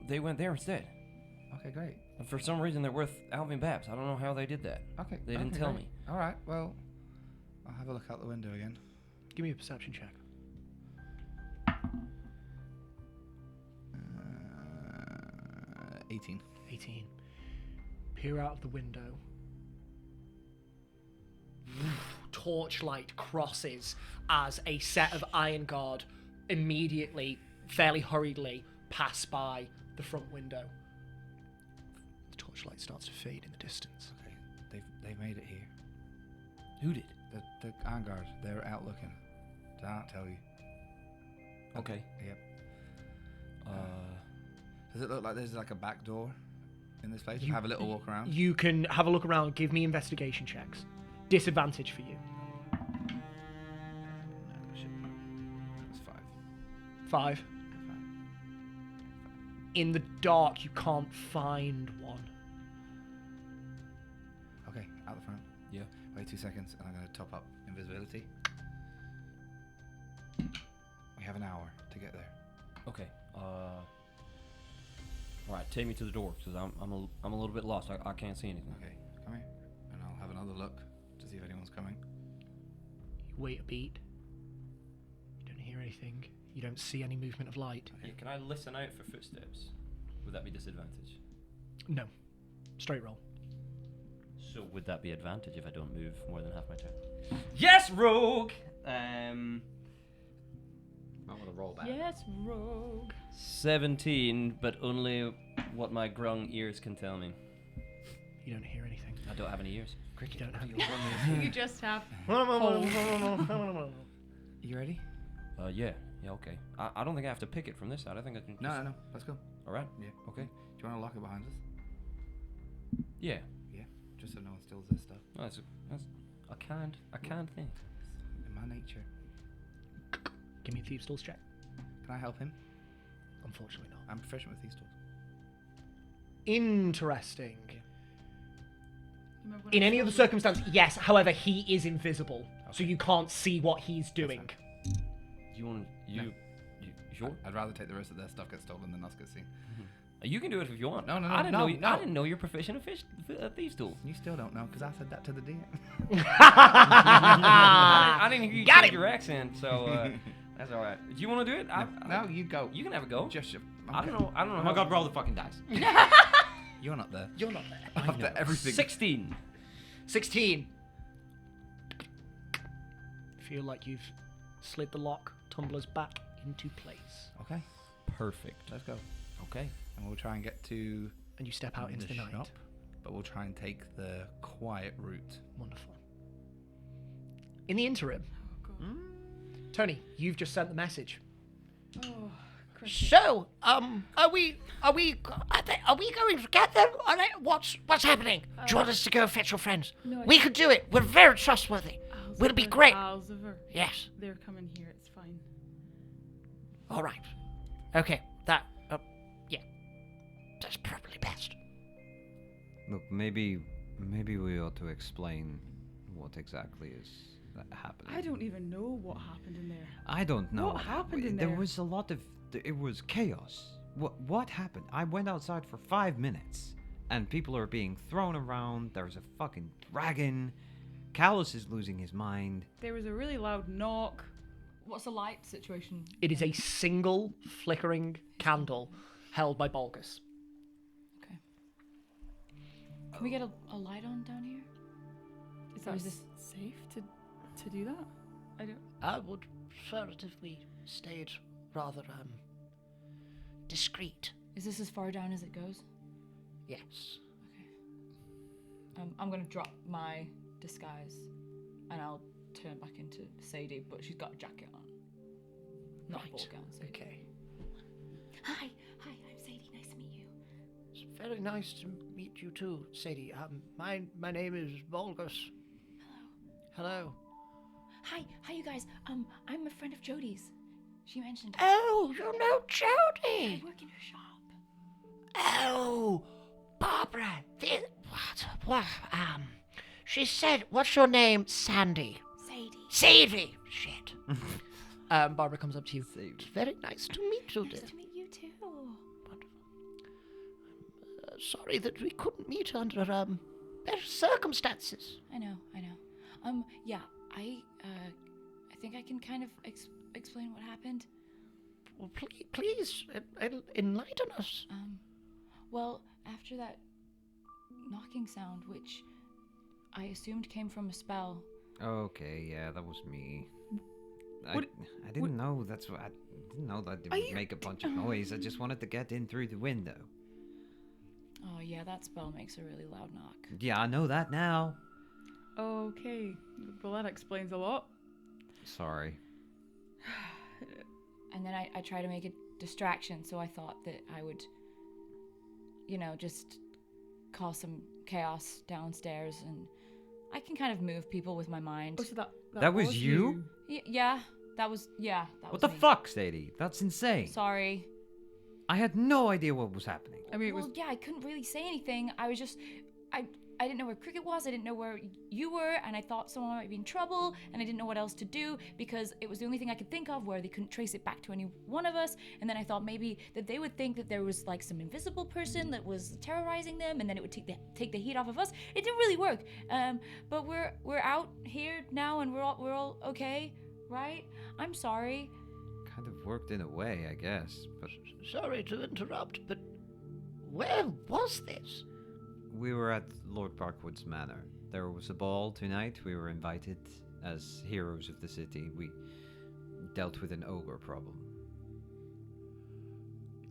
they went there instead. Okay, great. And for some reason they're with Alvin Babs. I don't know how they did that. Okay. They didn't okay, tell great. me. All right. Well, I'll have a look out the window again. Give me a perception check. 18. 18. Peer out of the window. Torchlight crosses as a set of Iron Guard immediately, fairly hurriedly, pass by the front window. The torchlight starts to fade in the distance. Okay. They've made it here. Who did? The Iron Guard. They're out looking. Did I not tell you? Okay. Yep. Does it look like there's like a back door in this place? You- Have a little walk around. You can have a look around. Give me investigation checks. Disadvantage for you. That's 5. 5. In the dark, you can't find one. Okay, out the front. Yeah. Wait 2 seconds, and I'm going to top up invisibility. We have an hour to get there. Okay. All right. Take me to the door, because I'm a little bit lost. I can't see anything. Okay, come here, and I'll have another look to see if anyone's coming. You wait a beat. You don't hear anything. You don't see any movement of light. Yeah, can I listen out for footsteps? Would that be disadvantage? No. Straight roll. So would that be advantage if I don't move more than half my turn? Yes, rogue. I want to roll back. Yes, rogue. 17, but only what my grung ears can tell me. You don't hear anything. I don't have any ears. You don't have You just have. You ready? Yeah, okay. I don't think I have to pick it from this side. I think I can. No, just... no, let's go. All right. Yeah. Okay. Do you want to lock it behind us? Yeah. Yeah, just so no one steals this stuff. Oh, that's a kind thing. It's in my nature. Give me a Thieves' Tools check. Can I help him? Unfortunately not. I'm proficient with these tools. Interesting. Remember when In I any told other you- circumstance, yes. However, he is invisible, so you can't see what he's doing. You want No. you sure? I'd rather take the risk that their stuff gets stolen than us get seen. You can do it if you want. No, I didn't know. no. I didn't know you're proficient at thieves' tools. You still don't know, because I said that to the DM. I didn't hear you Got change him. your accent, so that's all right. Do you want to do it? No, you go. You can have a go. Just I don't know. I don't know. Oh my how- god, roll the fucking dice. You're not there. You're not there. After everything. 16. 16. Feel like you've slid the lock, tumblers back into place, Okay, Perfect. let's go. Okay. And we'll try and get to and you step out into the night. shop, but we'll try and take the quiet route. Wonderful. In the interim, Oh, God. Tony, you've just sent the message. Oh, cricket. So, are we going to get them? What's happening? Do you want us to go fetch your friends? No, I We could do it. We're very trustworthy. Will it be Alziver, great? Alziver. Yes. They're coming here. It's fine. All right. Okay. Yeah. That's probably best. Look, maybe we ought to explain what exactly is happening. I don't even know what happened in there. I don't know. What happened in There there? was a lot of. It was chaos. What happened? I went outside for 5 minutes, and people are being thrown around. There's a fucking dragon. Callus is losing his mind. There was a really loud knock. What's the light situation? It is a single flickering candle held by Bulgus. Okay. Can we get a light on down here? Is Or that is this- safe to do that? I don't. I would furtively stayed rather discreet. Is this as far down as it goes? Yes. I'm gonna drop my disguise, and I'll turn back into Sadie, but she's got a jacket on, not a Right. ball gown. So. Okay. Hi, I'm Sadie. Nice to meet you. It's very nice to meet you too, Sadie. My name is Bulgus. Hello. Hi, you guys. I'm a friend of Jody's. She mentioned Oh, you know I Jody. work in her shop. Oh, Barbara. What? She said, "What's your name, Sandy?" Sadie. Sadie. Shit. Barbara comes up to you. It's very nice to meet you, dear. Nice to meet you too. Wonderful. Sorry that we couldn't meet under better circumstances. I know. Yeah. I think I can kind of explain what happened. Well, please enlighten us. Well, after that knocking sound, which I assumed came from a spell. Okay, yeah, that was me. I What- didn't know that's what I didn't know that it Are would you- make a bunch of noise. I just wanted to get in through the window. Oh yeah, that spell makes a really loud knock. Yeah, I know that now. Okay. Well, that explains a lot. Sorry. And then I try to make a distraction, so I thought that I would, just cause some chaos downstairs, and I can kind of move people with my mind. Oh, so That was you? Yeah, that was What the me. fuck, Sadie? That's insane. Sorry. I had no idea what was happening. I mean, it was. Well, yeah, I couldn't really say anything. I was just, I didn't know where Cricket was. I didn't know where you were, and I thought someone might be in trouble, and I didn't know what else to do because it was the only thing I could think of where they couldn't trace it back to any one of us. And then I thought maybe that they would think that there was like some invisible person that was terrorizing them, and then it would take the heat off of us. It didn't really work. But we're out here now, and we're all okay, right? I'm sorry. Kind of worked in a way, I guess, but Sorry to interrupt, but where was this? we were at Lord Parkwood's manor. There was a ball tonight. We were invited as heroes of the city. We dealt with an ogre problem.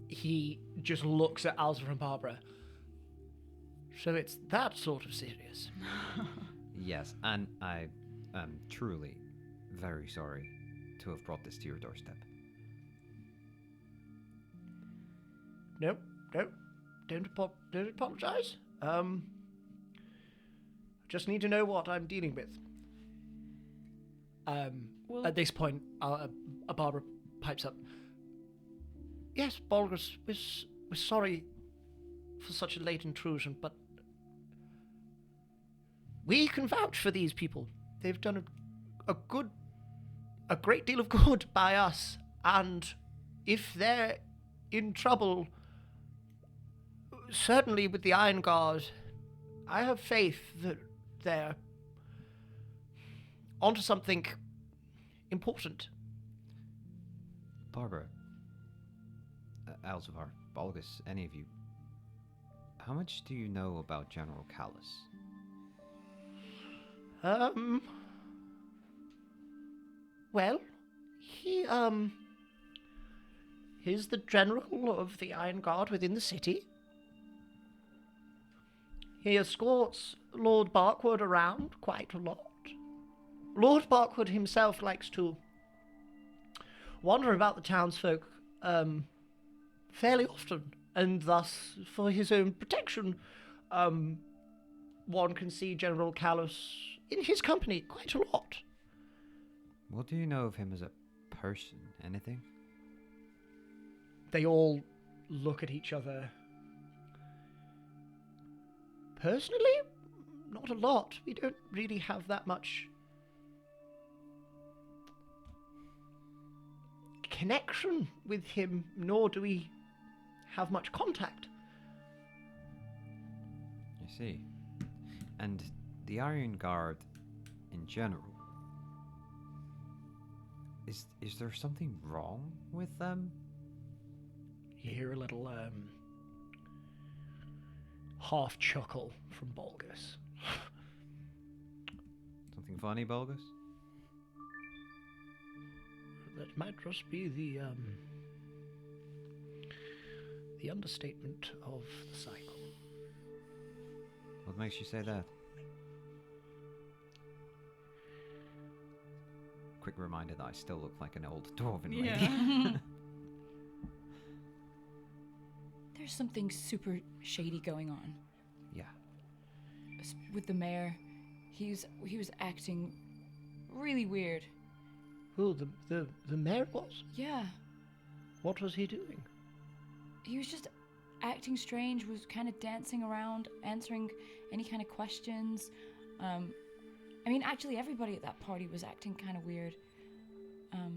He just looks at Alza and Barbara. So it's that sort of serious. Yes, and I am truly very sorry to have brought this to your doorstep. No, don't apologize. Just need to know what I'm dealing with. Well, At this point, Barbara pipes up. Yes, Bulgus, we're sorry for such a late intrusion, but we can vouch for these people. They've done a great deal of good by us, and if they're in trouble, certainly with the Iron Guard, I have faith that they're onto something important. Barbara, Alzavar, Bulgus, any of you, how much do you know about General Callus? Well, he's the general of the Iron Guard within the city. He escorts Lord Barkwood around quite a lot. Lord Barkwood himself likes to wander about the townsfolk, fairly often, and thus, for his own protection, one can see General Callus in his company quite a lot. What do you know of him as a person? Anything? They all look at each other. Personally, not a lot. We don't really have that much connection with him, nor do we have much contact. I see. And the Iron Guard, in general. Is there something wrong with them? You hear a little half chuckle from Bulgus. Something funny, Bulgus? That might just be the understatement of the cycle. What makes you say that? Quick reminder that I still look like an old dwarven lady. Yeah. There's something super shady going on. Yeah. With the mayor. He was acting really weird. Oh, the mayor was? Yeah. What was he doing? He was just acting strange, was kind of dancing around, answering any kind of questions. I mean, actually, everybody at that party was acting kind of weird. I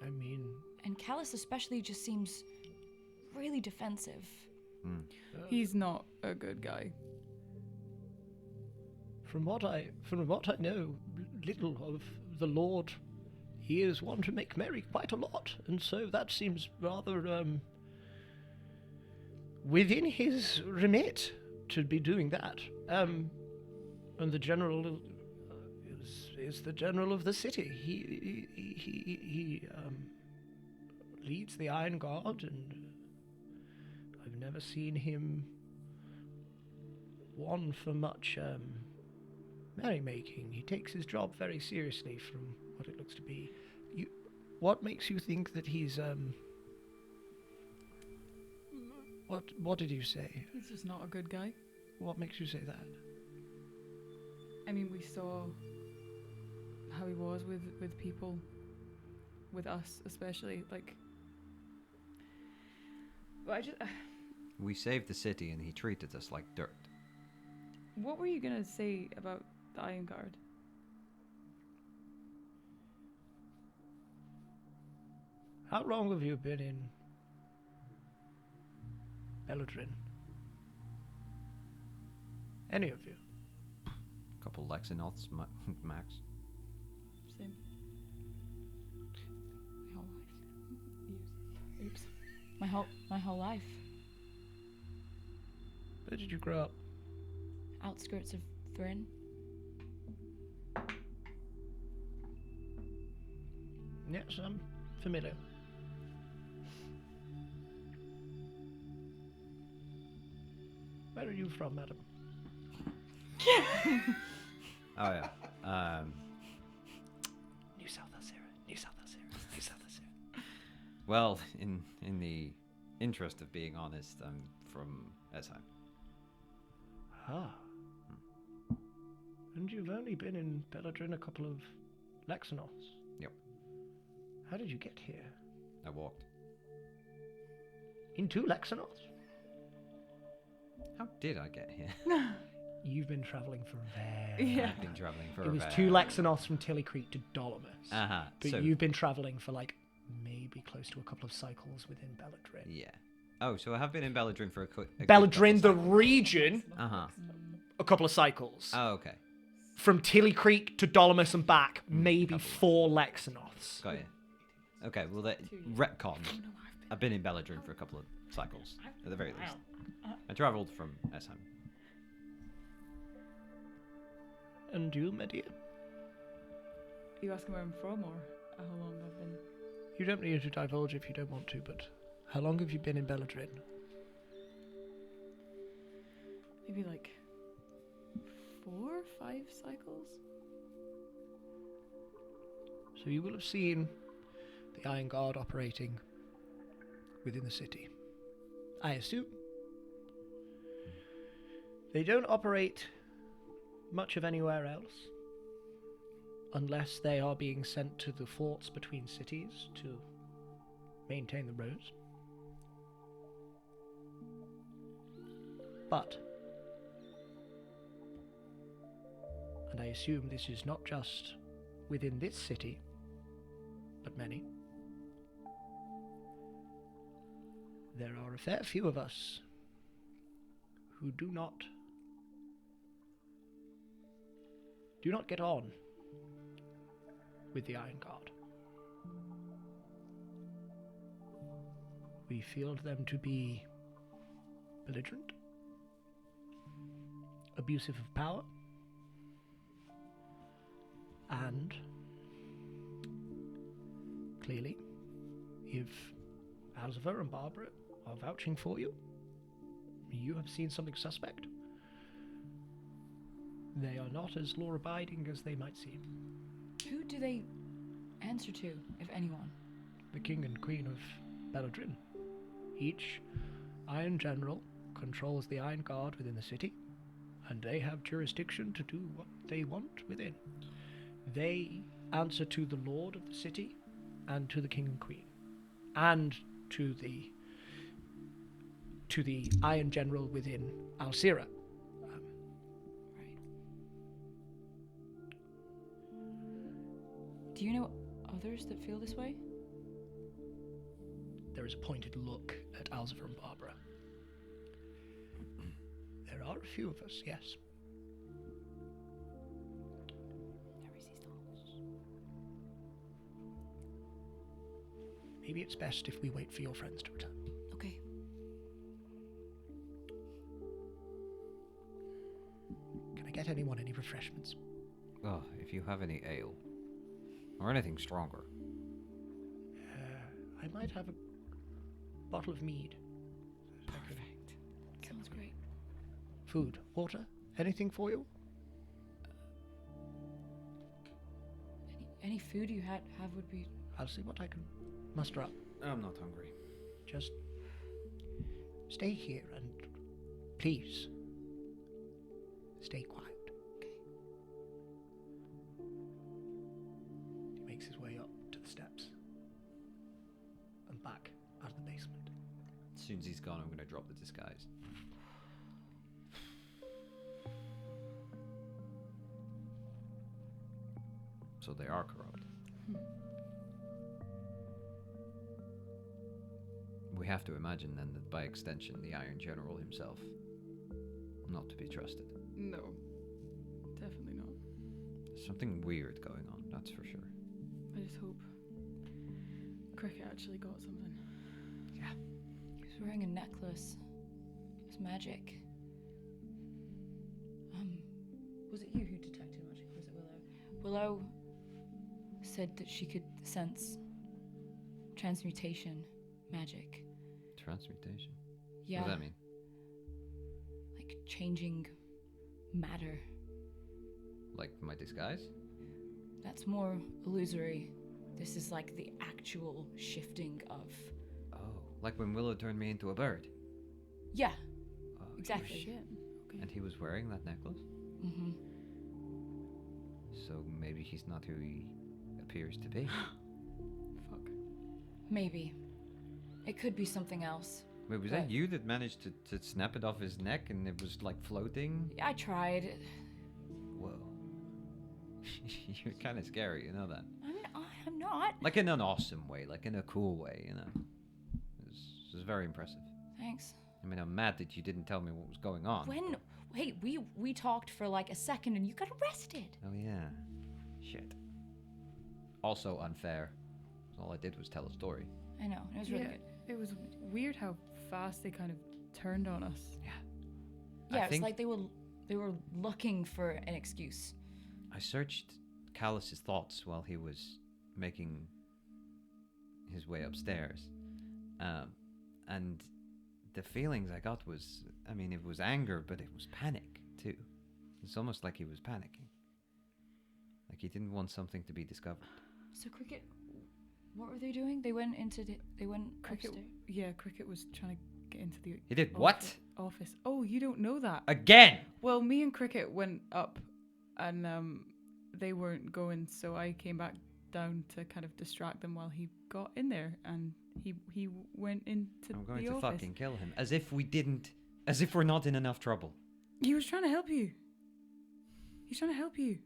mean... And Callus especially just seems really defensive. He's not a good guy. From what I know, little of the Lord, he is one to make merry quite a lot, and so that seems rather within his remit to be doing that. And the general is the general of the city. He leads the Iron Guard, and I've never seen him one for much merrymaking. He takes his job very seriously, from what it looks to be. What makes you think that he's What did you say? He's just not a good guy. What makes you say that? I mean, we saw how he was with people, with us especially. Like, but I just. We saved the city and he treated us like dirt. What were you gonna say about the Iron Guard? How long have you been in Belladrin? Any of you? Couple Lexinoths, max. Same. My whole life. Oops. My whole life. Where did you grow up? Outskirts of Vryn. Yes, I'm familiar. Where are you from, madam? Oh yeah. New South Asera. New South Asera. New South Asera. Well, in the interest of being honest, I'm from Esheim. Ah. And you've only been in Belladrin a couple of Lexinoths. Yep. How did you get here? I walked. In 2 Lexinoths? How did I get here? You've been travelling for a very... Yeah. I've been traveling for It a was very 2 Lexinoths from Tilly Creek to Dolomus. Uh-huh. But So, you've been travelling for like maybe close to a couple of cycles within Belladrin. yeah. Oh, so I have been in Belladrin for a good Belladrin, the couple region, Uh-huh. a couple of cycles. Oh, okay. From Tilly Creek to Dolomus and back, maybe couple. 4 Lexinoths. Got you. Okay, well, that retcon. I've been in Belladrin for a couple of cycles, at the very least. I travelled from Esheim. And you, Medea? Are you asking where I'm from or how long I've been? You don't need to divulge if you don't want to, but how long have you been in Belladrin? Maybe like 4 or 5 cycles? So you will have seen the Iron Guard operating within the city. I assume. They don't operate much of anywhere else, unless they are being sent to the forts between cities to maintain the roads. But, and I assume this is not just within this city, but many, there are a fair few of us who do not do not get on with the Iron Guard. We feel them to be belligerent, abusive of power, and clearly, if Alziver and Barbara are vouching for you, you have seen something suspect. They are not as law-abiding as they might seem. Who do they answer to, if anyone? The King and Queen of Belladrin. Each Iron General controls the Iron Guard within the city, and they have jurisdiction to do what they want within. They answer to the Lord of the city, and to the King and Queen, and to the Iron General within Alcira. Right. Do you know others that feel this way? There is a pointed look at Alziver and Barbara. There are a few of us, yes. Maybe it's best if we wait for your friends to return. Okay. Can I get anyone any refreshments? Oh, if you have any ale. Or anything stronger. I might have a bottle of mead. Perfect. Sounds great. Food, water, anything for you? Any food you have would be. I'll see what I can muster up. I'm not hungry. Just stay here and please stay quiet. Okay. He makes his way up to the steps and back out of the basement. As soon as he's gone, I'm going to drop the disguise. So they are corrupt. We have to imagine then that by extension the Iron General himself not to be trusted. No, definitely not. There's something weird going on, that's for sure. I just hope Cricket actually got something. Yeah. He was wearing a necklace. It was magic. Was it you who detected magic, or was it Willow? Willow said that she could sense transmutation magic. Transmutation? Yeah. What does that mean? Like changing matter. Like my disguise? That's more illusory. This is like the actual shifting of. Oh, like when Willow turned me into a bird? Yeah, Oh, exactly. Shit. Okay. And he was wearing that necklace? Mm-hmm. So maybe he's not who he appears to be. Fuck. Maybe. It could be something else. Wait, was that you that managed to snap it off his neck and it was like floating? I tried. Whoa. You're kind of scary, you know that? I'm not. Like in an awesome way, like in a cool way, you know? It was very impressive. Thanks. I mean, I'm mad that you didn't tell me what was going on. When? Hey, we talked for like a second and you got arrested. Oh, yeah. Shit. Also unfair. All I did was tell a story. I know. It was really good. It was weird how fast they kind of turned on us. Yeah, it's think like they were looking for an excuse. I searched Callus's thoughts while he was making his way upstairs. And the feelings I got was, I mean, it was anger, but it was panic, too. It's almost like he was panicking. Like he didn't want something to be discovered. So Cricket, what were they doing? They went Cricket. upstairs. Yeah, Cricket was trying to get into the. He did what? Office. Oh, you don't know that. Again! Well, me and Cricket went up, and they weren't going, so I came back down to kind of distract them while he got in there, and he went into I'm going the to office. fucking kill him. As if we're not in enough trouble. He was trying to help you. He's trying to help you.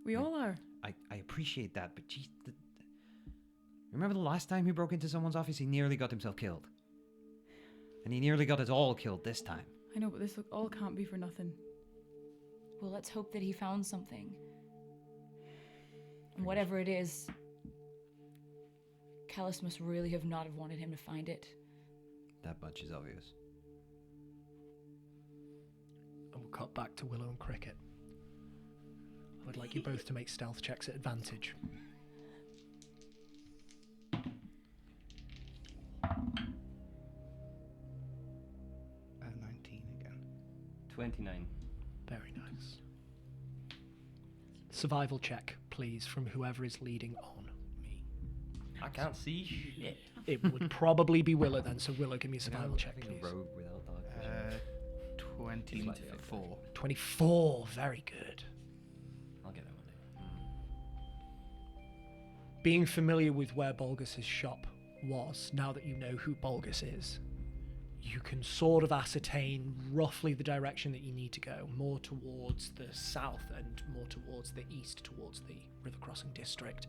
We all are. I appreciate that, but geez, remember the last time he broke into someone's office? He nearly got himself killed. And he nearly got us all killed this time. I know, but this all can't be for nothing. Well, let's hope that he found something. And whatever it is, Callus must really have not have wanted him to find it. That much is obvious. And we'll cut back to Willow and Cricket. I would like you both to make stealth checks at advantage. 19 again. 29. Very nice. Survival check, please, from whoever is leading on me. I can't see shit. It would probably be Willow then, so Willow, give me a survival check, Having please. a rogue without dark vision. 24. 24, very good. I'll get that one day. Being familiar with where Bulgus's shop was, now that you know who Bulgus is, you can sort of ascertain roughly the direction that you need to go, more towards the south and more towards the east, towards the river crossing district.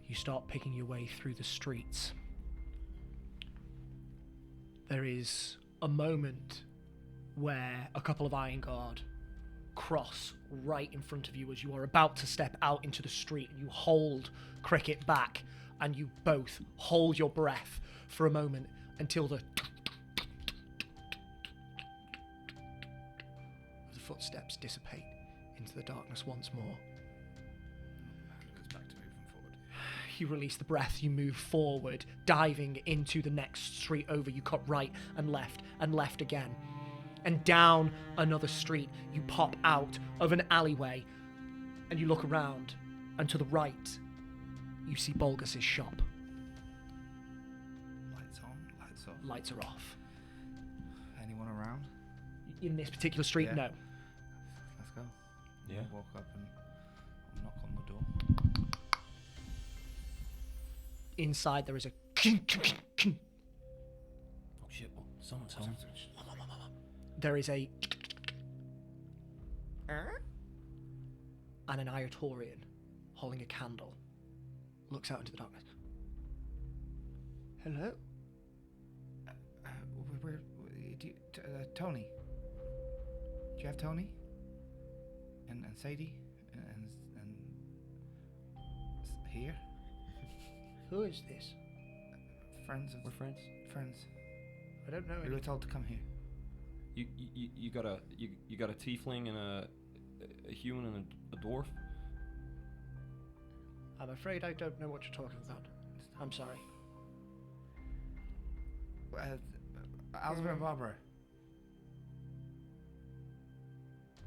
You start picking your way through the streets. There is a moment where a couple of Iron Guard cross right in front of you as you are about to step out into the street, and you hold Cricket back, and you both hold your breath for a moment until the footsteps dissipate into the darkness once more. Goes back to moving forward. You release the breath, you move forward, diving into the next street over. You cut right and left again. And down another street, you pop out of an alleyway, and you look around, and to the right, you see Bulgus's shop. Lights on, lights off. Lights are off. Anyone around? In this particular street, Yeah. no. Let's go. Yeah. Walk up and knock on the door. Inside there is a Oh shit, oh, someone's home. there is a and an Ayatorian holding a candle looks out into the darkness. Hello? Tony. Do you have Tony? And Sadie? And here? Who is this? Friends of... We're friends. Friends. I don't know We any. were told to come here. You got a tiefling and a human and a dwarf. I'm afraid I don't know what you're talking about. I'm sorry. Alzheimer and Barbara.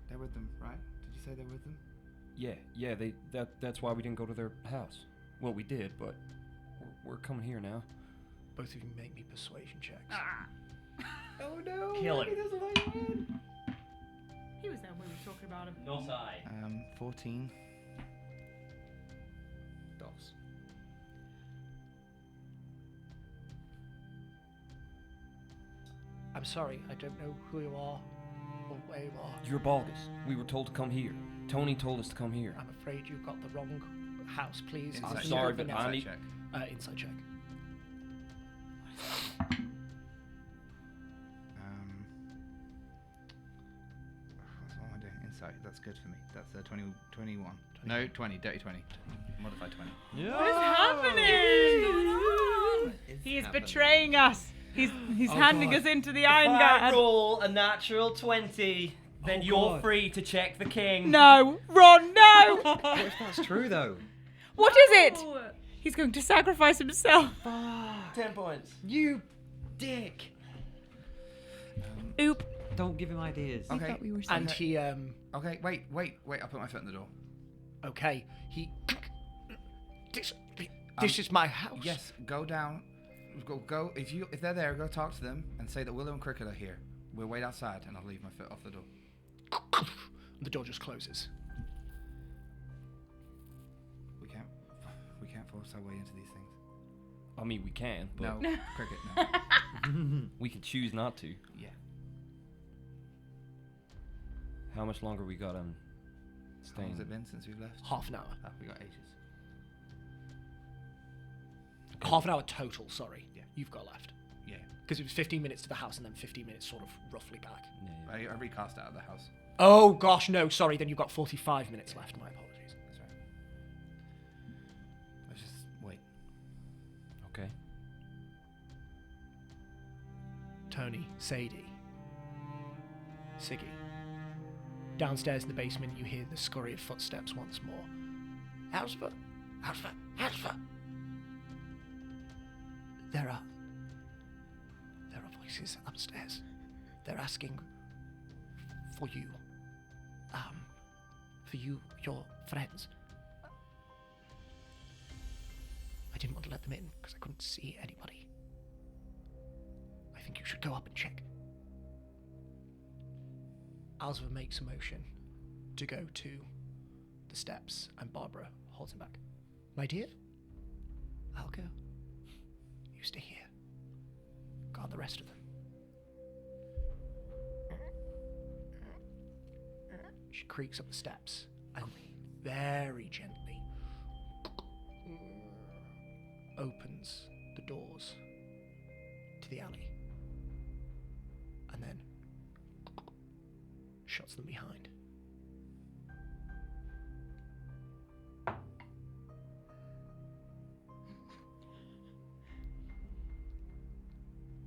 They're with them, right? Did you say they're with them? Yeah. That's why we didn't go to their house. Well, we did, but we're coming here now. Both of you make me persuasion checks. Oh no! Kill him. He doesn't let you in. He was there when we were talking about him. Not I. 14. Dos. I'm sorry, I don't know who you are or where you are. You're Balgus. We were told to come here. Tony told us to come here. I'm afraid you've got the wrong house, please. Inside I'll check. need sorry, everything but I else. need- check. Inside check. What am I doing? Insight. That's good for me. That's 21. No, 20. Dirty 20. Modified 20. What is happening? He is betraying us. He's handing us into the Iron If I Guard. roll a natural 20, then you're free to check the king. No, Ron, no! What if that's true, though? What is it? He's going to sacrifice himself. 10 points. You dick! Oop. Don't give him ideas. Okay. Thought we were And Okay. he, Okay, wait. I'll put my foot in the door. okay, he. This is my house. Yes, go down. Go. If they're there, go talk to them and say that Willow and Cricket are here. We'll wait outside, and I'll leave my foot off the door. The door just closes. We can't force our way into these things. I mean, we can, but No, Cricket, no. we can choose not to. Yeah. How much longer we got How long staying? has it been since we've left? Half an hour. We got ages. Half an hour total, sorry. Yeah. You've got left. Yeah. Because it was 15 minutes to the house and then 15 minutes sort of roughly back. Yeah. I recast out of the house. Oh gosh, no, sorry, then you've got 45 minutes left. My apologies. That's right. Let's just wait. Okay. Tony, Sadie, Siggy. Downstairs in the basement, you hear the scurry of footsteps once more. Alpha! Alpha! Alpha! There are voices upstairs. They're asking for you. For you, your friends. I didn't want to let them in because I couldn't see anybody. I think you should go up and check. Alzva makes a motion to go to the steps, and Barbara holds him back. My dear, I'll go. You stay here. Guard the rest of them. She creaks up the steps and very gently opens the doors to the alley and then shuts them behind.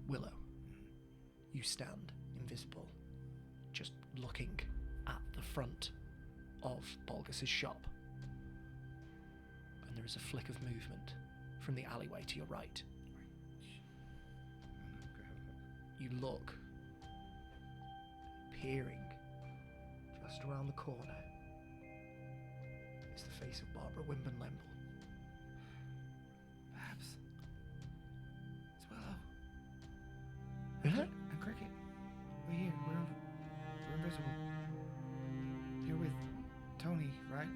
Willow, you stand invisible, just looking at the front of Bulgus's shop. And there is a flick of movement from the alleyway to your right. You look, peering just around the corner. It's the face of Barbara Wimben-Lemble. Babs. It's Willow. Really? And Cricket. We're here. We're invisible. You're with Tony, right?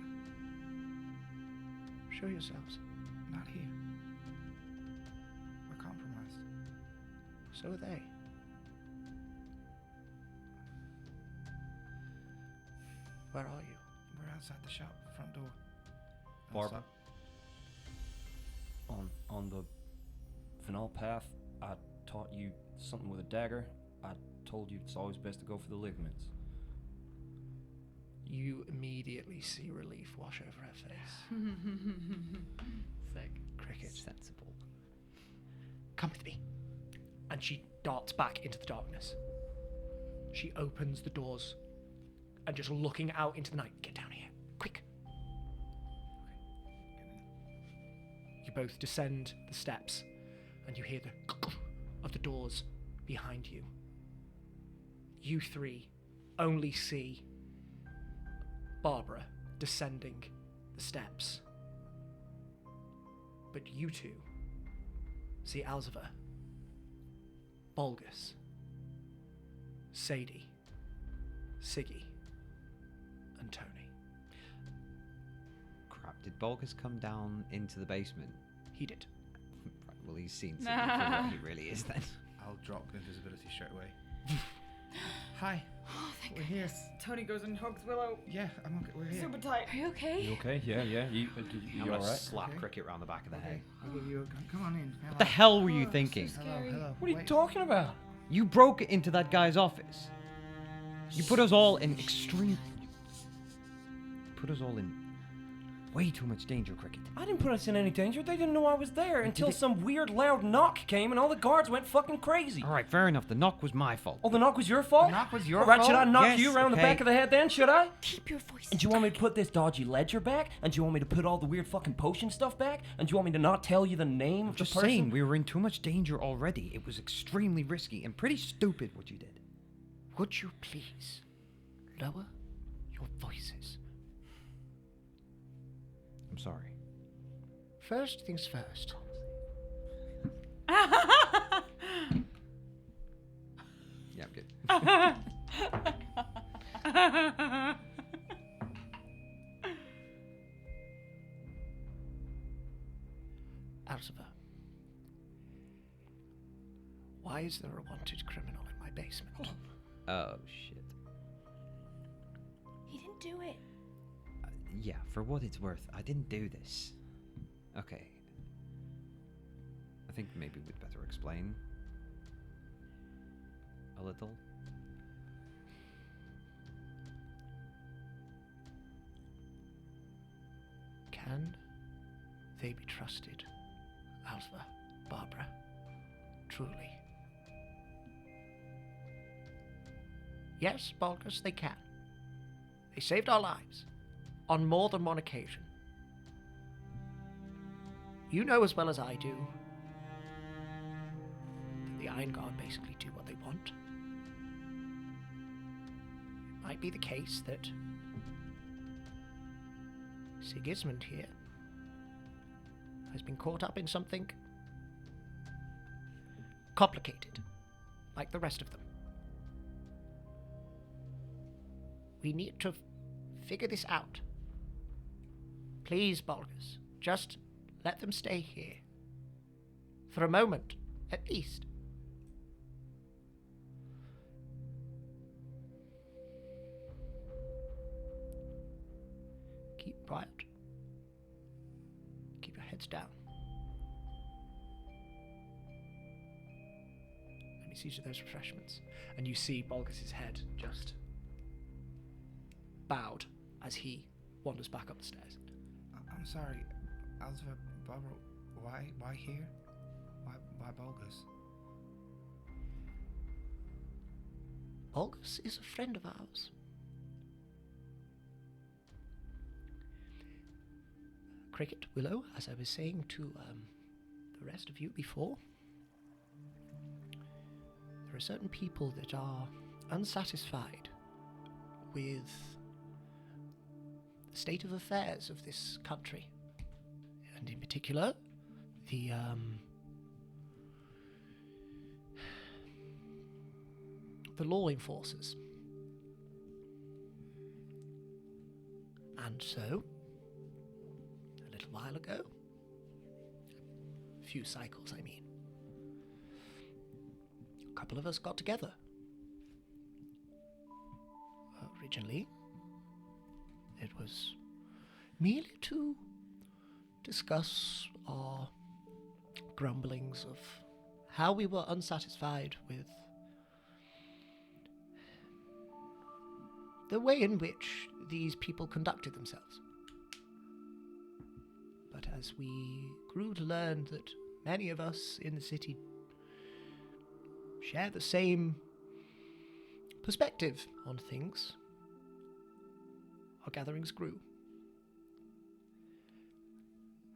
Show yourselves. Not here. We're compromised. So are they. Where are you? We're outside the shop, front door. Barbara. On the Vanal path, I taught you something with a dagger. I told you it's always best to go for the ligaments. You immediately see relief wash over her face. Sick. Cricket. Sensible. Come with me. And she darts back into the darkness. She opens the doors and just looking out into the night. Get down here. Quick. You both descend the steps and you hear the of the doors behind you. You three only see Barbara descending the steps. But you two see Alzva, Bulgus, Sadie, Siggy, and Tony. Crap, did Bulgus come down into the basement? He did. Right, well, he's seen Siggy for what he really is then. I'll drop invisibility straight away. Hi. Oh, thank We're here. Tony goes and hugs Willow Yeah, I'm okay. We're here. super tight. Are you okay? You okay? Yeah. You I'm gonna alright? slap Okay. Cricket round the back of the head. Okay, I'll give you a gun. Come on in. What the hell were you thinking? so Hello, Scary. hello. What are you Wait. talking about? You broke into that guy's office. You put us all in way too much danger, Cricket. I didn't put us in any danger. They didn't know I was there until some weird loud knock came and all the guards went fucking crazy. All right, fair enough. The knock was my fault. Oh, the knock was your fault? The knock was your All right, should I fault? knock Yes, you around the okay. back of the head then, should I? Keep your voice. And do you want me to put this dodgy ledger back? And do you want me to put all the weird fucking potion stuff back? And do you want me to not tell you the name of the Just person? saying, we were in too much danger already. It was extremely risky and pretty stupid what you did. Would you please lower your voices? I'm sorry. First things first. Yeah, I'm good. Alzva, why is there a wanted criminal in my basement? Oh, shit. He didn't do it. Yeah, for what it's worth, I didn't do this. Okay. I think maybe we'd better explain a little. Can they be trusted, Alva, Barbara? Truly. Yes, Bulgus, they can. They saved our lives on more than one occasion. You know as well as I do that the Iron Guard basically do what they want. It might be the case that Sigismund here has been caught up in something complicated, like the rest of them. We need to figure this out. Please, Bulgus, just let them stay here. For a moment, at least. Keep quiet. Keep your heads down. Let me see to those refreshments. And you see Bulgus's head just bowed as he wanders back up the stairs. I'm sorry, Alva, Barbara, why here? Why Bulgus? Bulgus is a friend of ours. Cricket, Willow, as I was saying to the rest of you before, there are certain people that are unsatisfied with the state of affairs of this country, and in particular, the law enforcers. And so, a little while ago, a few cycles, I mean, a couple of us got together. Originally, it was merely to discuss our grumblings of how we were unsatisfied with the way in which these people conducted themselves. But as we grew to learn that many of us in the city share the same perspective on things, our gatherings grew.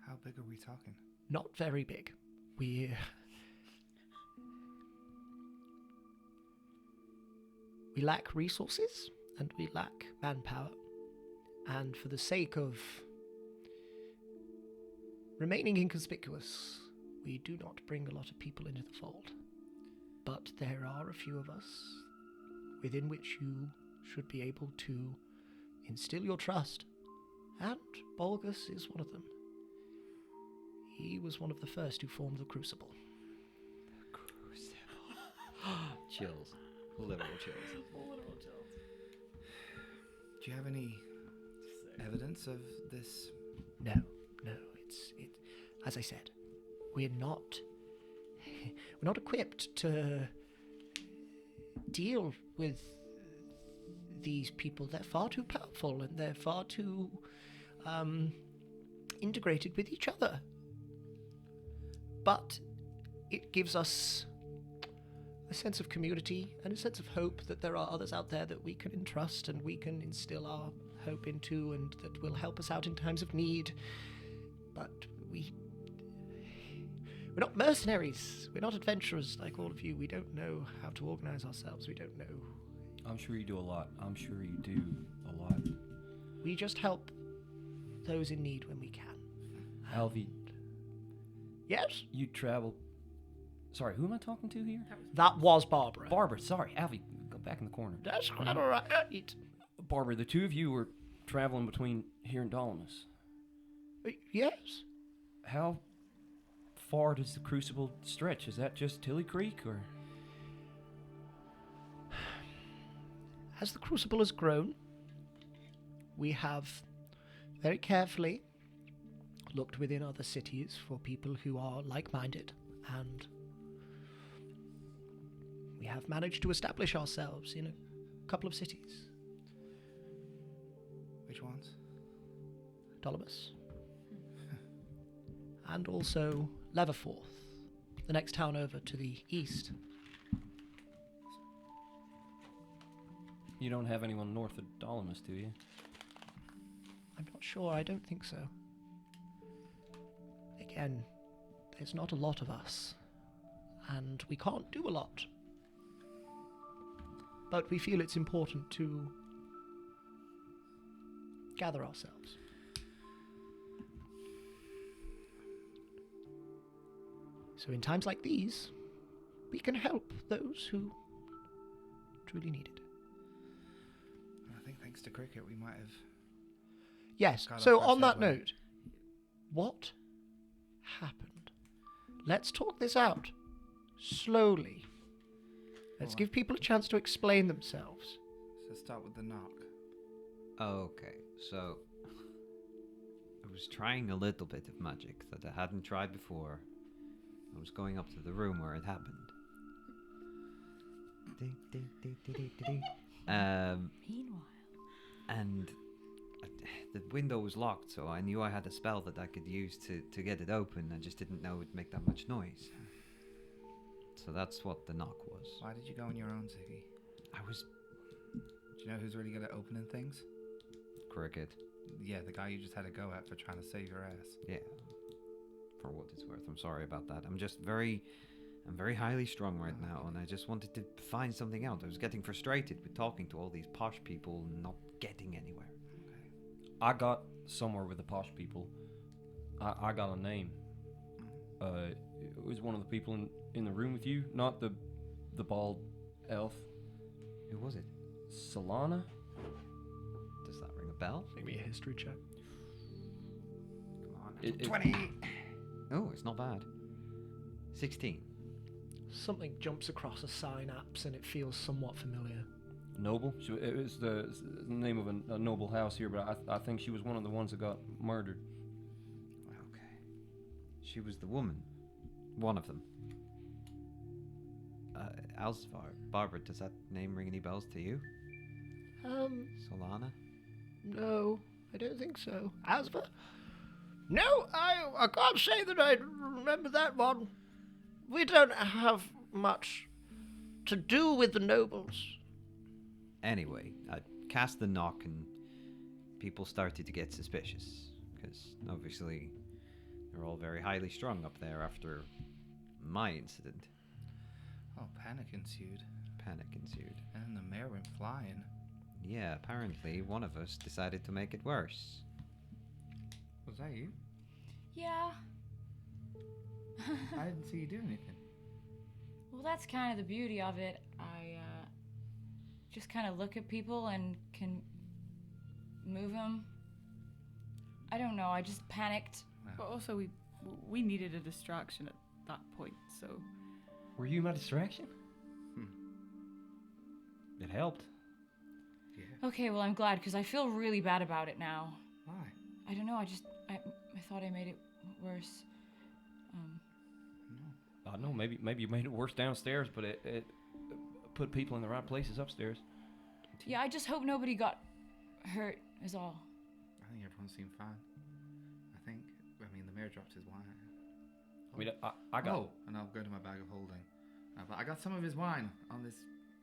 How big are we talking? Not very big. We lack resources and we lack manpower. And for the sake of remaining inconspicuous, we do not bring a lot of people into the fold. But there are a few of us within which you should be able to instill your trust. And Bulgus is one of them. He was one of the first who formed the Crucible. The Crucible. Chills. Literal chills. Do you have any evidence of this? No, it's as I said, we're not equipped to deal with these people. They're far too powerful and they're far too integrated with each other. But it gives us a sense of community and a sense of hope that there are others out there that we can entrust and we can instill our hope into and that will help us out in times of need. But we're not mercenaries. We're not adventurers like all of you. We don't know how to organize ourselves. We don't know. I'm sure you do a lot. I'm sure you do a lot. We just help those in need when we can. Alvi, Yes? you travel. Sorry, who am I talking to here? That was Barbara. Barbara, sorry. Alvi, go back in the corner. That's quite all right. Barbara, the two of you were traveling between here and Dolomus. Yes. How far does the Crucible stretch? Is that just Tilly Creek, or? As the Crucible has grown, we have very carefully looked within other cities for people who are like-minded, and we have managed to establish ourselves in a couple of cities. Which ones? Dolomus, and also Leverforth, the next town over to the east. You don't have anyone north of Dolomus, do you? I'm not sure, I don't think so. Again, there's not a lot of us, and we can't do a lot. But we feel it's important to gather ourselves. So in times like these, we can help those who truly need it. I think thanks to cricket, we might have. Yes, Got so our first on that headway. note, what happened? Let's talk this out. Slowly. Let's Alright. give people a chance to explain themselves. So start with the knock. Okay, so I was trying a little bit of magic that I hadn't tried before. I was going up to the room where it happened. Ding, ding, ding, ding, ding, ding, ding. Meanwhile. And the window was locked, so I knew I had a spell that I could use to get it open. I just didn't know it would make that much noise. So that's what the knock was. Why did you go on your own, Ziggy? I was Do you know who's really good at opening things? cricket. Yeah, the guy you just had a go at for trying to save your ass. Yeah. For what it's worth, I'm sorry about that. I'm very highly strung right now, and I just wanted to find something out. I was getting frustrated with talking to all these posh people and not getting anywhere. I got somewhere with the posh people. I got a name. It was one of the people in the room with you, not the bald elf. Who was it? Solana? Does that ring a bell? Make me a history check. Come on. It- 20! Oh, it's not bad. 16. Something jumps across a synapse and it feels somewhat familiar. Noble? It was the name of a noble house here, but I think she was one of the ones that got murdered. Okay. She was the woman. One of them. Alsvar. Barbara, does that name ring any bells to you? Solana? No, I don't think so. Asva? No, I can't say that I remember that one. We don't have much to do with the nobles. Anyway, I cast the knock and people started to get suspicious. Because obviously they're all very highly strung up there after my incident. Oh, panic ensued. Panic ensued. And the mayor went flying. Yeah, apparently one of us decided to make it worse. Was that you? Yeah. I didn't see you do anything. Well, that's kind of the beauty of it. I just kind of look at people and can move them. I don't know. I just panicked. But also, we needed a distraction at that point, so. Were you my distraction? Hmm. It helped. Yeah. Okay, well, I'm glad because I feel really bad about it now. Why? I don't know. I thought I made it worse. No. I don't know. Maybe you made it worse downstairs, but it put people in the right places upstairs. Yeah, I just hope nobody got hurt. Is all. I think everyone seemed fine. I mean, the mayor dropped his wine. I mean, I got. Oh, and I'll go to my bag of holding. But I got some of his wine on this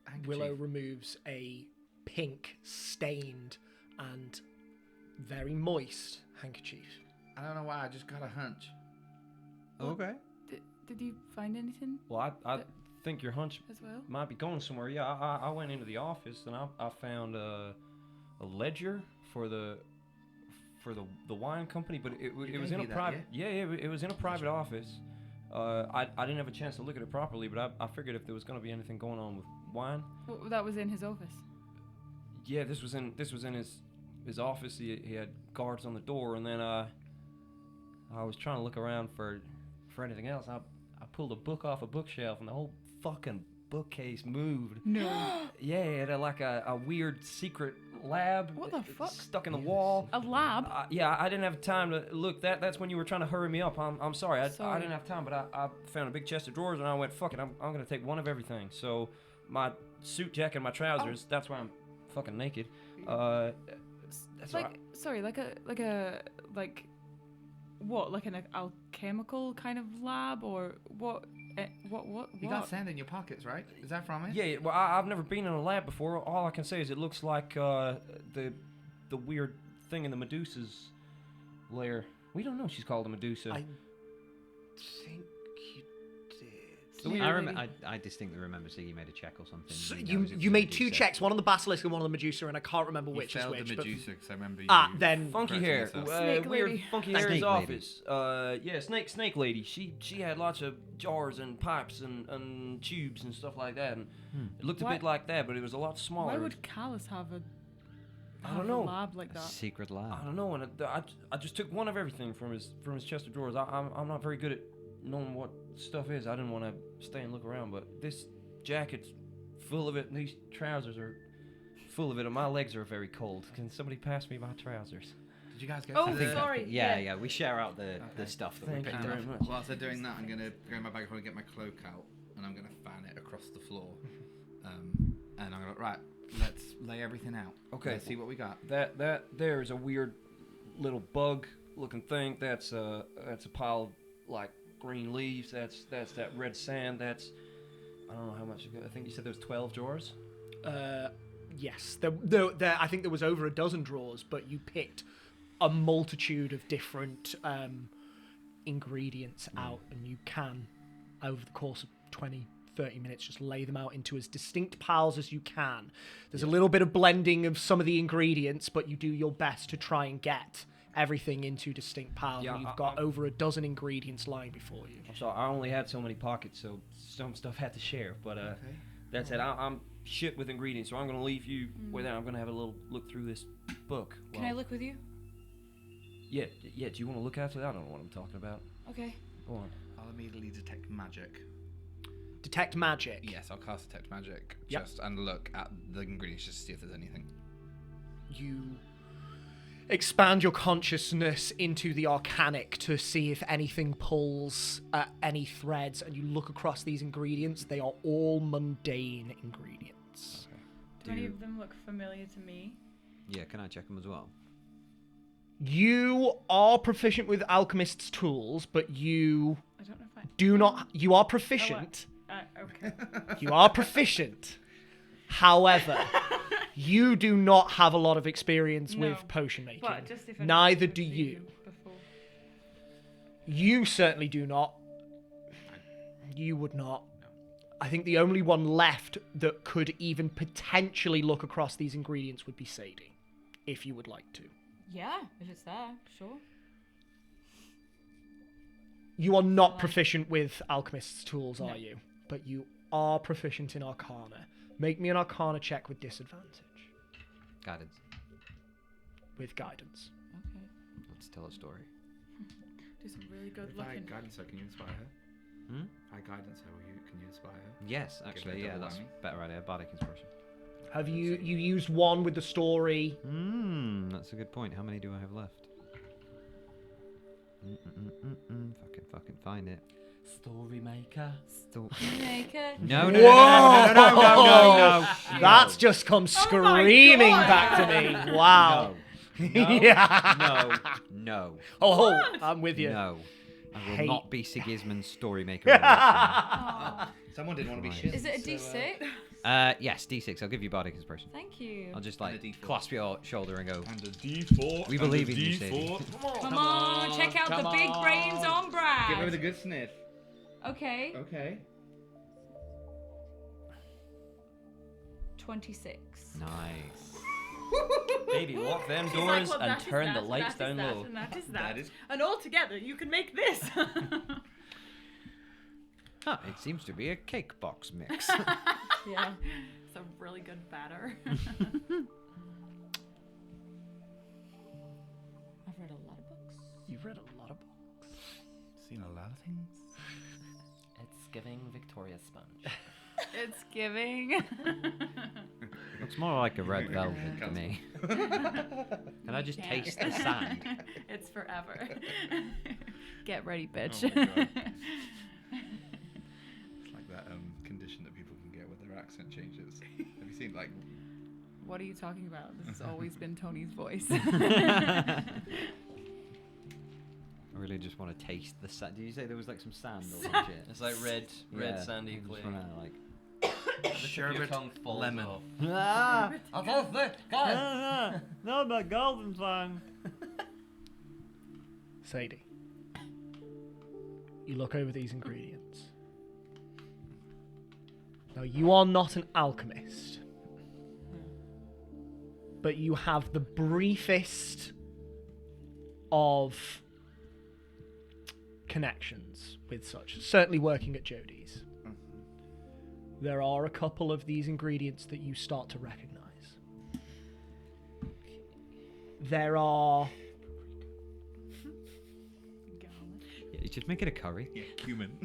handkerchief. Willow removes a pink, stained, and very moist handkerchief. I don't know why, I just got a hunch. Okay. Did you find anything Well, I think your hunch as well? might be going somewhere. Yeah, I went into the office and I found a ledger for the wine company, but it You was gave in a me that, private. Yeah, it was in a private office. I didn't have a chance to look at it properly, but I figured if there was going to be anything going on with wine. Well, that was in his office. Yeah, this was in his office. He had guards on the door, and then I was trying to look around for anything else. I pulled a book off a bookshelf, and the whole fucking bookcase moved. No. Yeah, it had like a weird secret lab. What the fuck? Stuck in the wall. A lab? Yeah, I didn't have time to look. That's when you were trying to hurry me up. I'm sorry. I Sorry. didn't have time, but I found a big chest of drawers, and I went, fuck it, I'm gonna take one of everything. So my suit jacket and my trousers. That's why I'm fucking naked. That's like, right. sorry, like what, like an alchemical kind of lab, or what? What? You got sand in your pockets, right? Is that from it? Yeah, well, I've never been in a lab before. All I can say is it looks like the weird thing in the Medusa's lair. We don't know she's called a Medusa. I think you did. The weird I distinctly remember seeing you made a check or something. So You know, it was you made Medusa. 2 checks, one on the basilisk and one on the Medusa, and I can't remember You which is failed which. the but- Medusa because I remember you. then Funky correcting hair, yourself. Snake weird lady. funky Snake hair's lady. office. Yeah, snake lady. She had lots of jars and pipes and tubes and stuff like that, and it looked a Why- bit like that, but it was a lot smaller. Why would Callus have a don't know. lab like A that? secret lab. I don't know, and I just took one of everything from his chest of drawers. I'm not very good at knowing what stuff is. I didn't want to stay and look around, but this jacket's full of it, and these trousers are full of it, and my legs are very cold. Can somebody pass me my trousers? Did you guys go Oh, through the... sorry. Yeah. We share out the Okay. stuff that we Thank picked you up. very much. Whilst they're doing that, I'm going to go in my bag of holding, get my cloak out, and I'm going to fan it across the floor. And I'm going to... Right, let's lay everything out. Okay. Let's see what we got. That there is a weird little bug-looking thing. That's a pile of like green leaves. That's that red sand. That's I don't know how much. I think you said there was 12 drawers. Yes, I think there was over a dozen drawers, but you picked a multitude of different ingredients out, and you can, over the course of 20, 30 minutes, just lay them out into as distinct piles as you can. There's a little bit of blending of some of the ingredients, but you do your best to try and get everything into distinct piles. Yeah, and you've got over a dozen ingredients lying before you. So I only had so many pockets, so some stuff had to share. But that's it. I'm shit with ingredients, so I'm gonna leave you with that. I'm gonna have a little look through this book. Can I look with you? Yeah. Do you want to look after that? I don't know what I'm talking about. Okay. Go on. I'll immediately detect magic. Detect magic. Yes, I'll cast detect magic. Yep. Just and look at the ingredients just to see if there's anything. You expand your consciousness into the arcanic to see if anything pulls at any threads, and you look across these ingredients. They are all mundane ingredients. Do any of them look familiar to me? Yeah, can I check them as well? You are proficient with alchemist's tools, but you I don't know if I. do not. You are proficient. Okay. You are proficient. However, you do not have a lot of experience No, with potion making. But just if Neither anyone do would see you. them before. You certainly do not. You would not. I think the only one left that could even potentially look across these ingredients would be Sadie, if you would like to. Yeah, if it's there, sure. You are not proficient with alchemist's tools, are you? But you are proficient in Arcana. Make me an Arcana check with disadvantage. Guidance. With guidance. Okay. Let's tell a story. Do some really good If I looking. guidance her, can you inspire her? Hmm? If I guidance her, can you inspire her? Yes, her actually, a yeah, double that's whammy? a better idea. Bardic inspiration. Have you used one with the story? That's a good point. How many do I have left? If I can find it. Story maker. Make it. No. That's just come screaming back to me. Wow. Yeah. No. Oh, I'm with you. No. I will Hate. not be Sigismund's story maker. of election. Oh. Someone didn't want to be Christ. shit. Is it a D6? Yes, D6. I'll give you Bardic inspiration. Thank you. I'll just And like a D4. clasp your shoulder and go. And a D4. We believe in you, Sadie. Come on, check out the big brains on Brad. Give her the good sniff. Okay. Okay. 26. Nice. Baby, lock them She's doors like, well, and that is turn that, the and lights that is down that, low. And that is that. That is- And all together, you can make this. Huh, it seems to be a cake box mix. Yeah. It's a really good batter. I've read a lot of books. You've read a lot of books. Seen a lot of things. It's giving Victoria Sponge. It's giving. Looks more like a red velvet to me. Can I just taste the sand? It's forever. Get ready, bitch. Oh my God. It's like that condition that people can get where their accent changes. Have you seen like? What are you talking about? This has always been Tony's voice. I really just want to taste the sand. Did you say there was like some sand or some shit? It's like red Yeah, sandy I just clay. wanna, like. The tip of your Sherbet tongue falls lemon. off. Ah! Go No, my golden song. Sadie, you look over these ingredients. Now, you are not an alchemist, but you have the briefest of connections with such. Certainly working at Jodie's. There are a couple of these ingredients that you start to recognize. There are... Yeah, you just make it a curry. Yeah, cumin.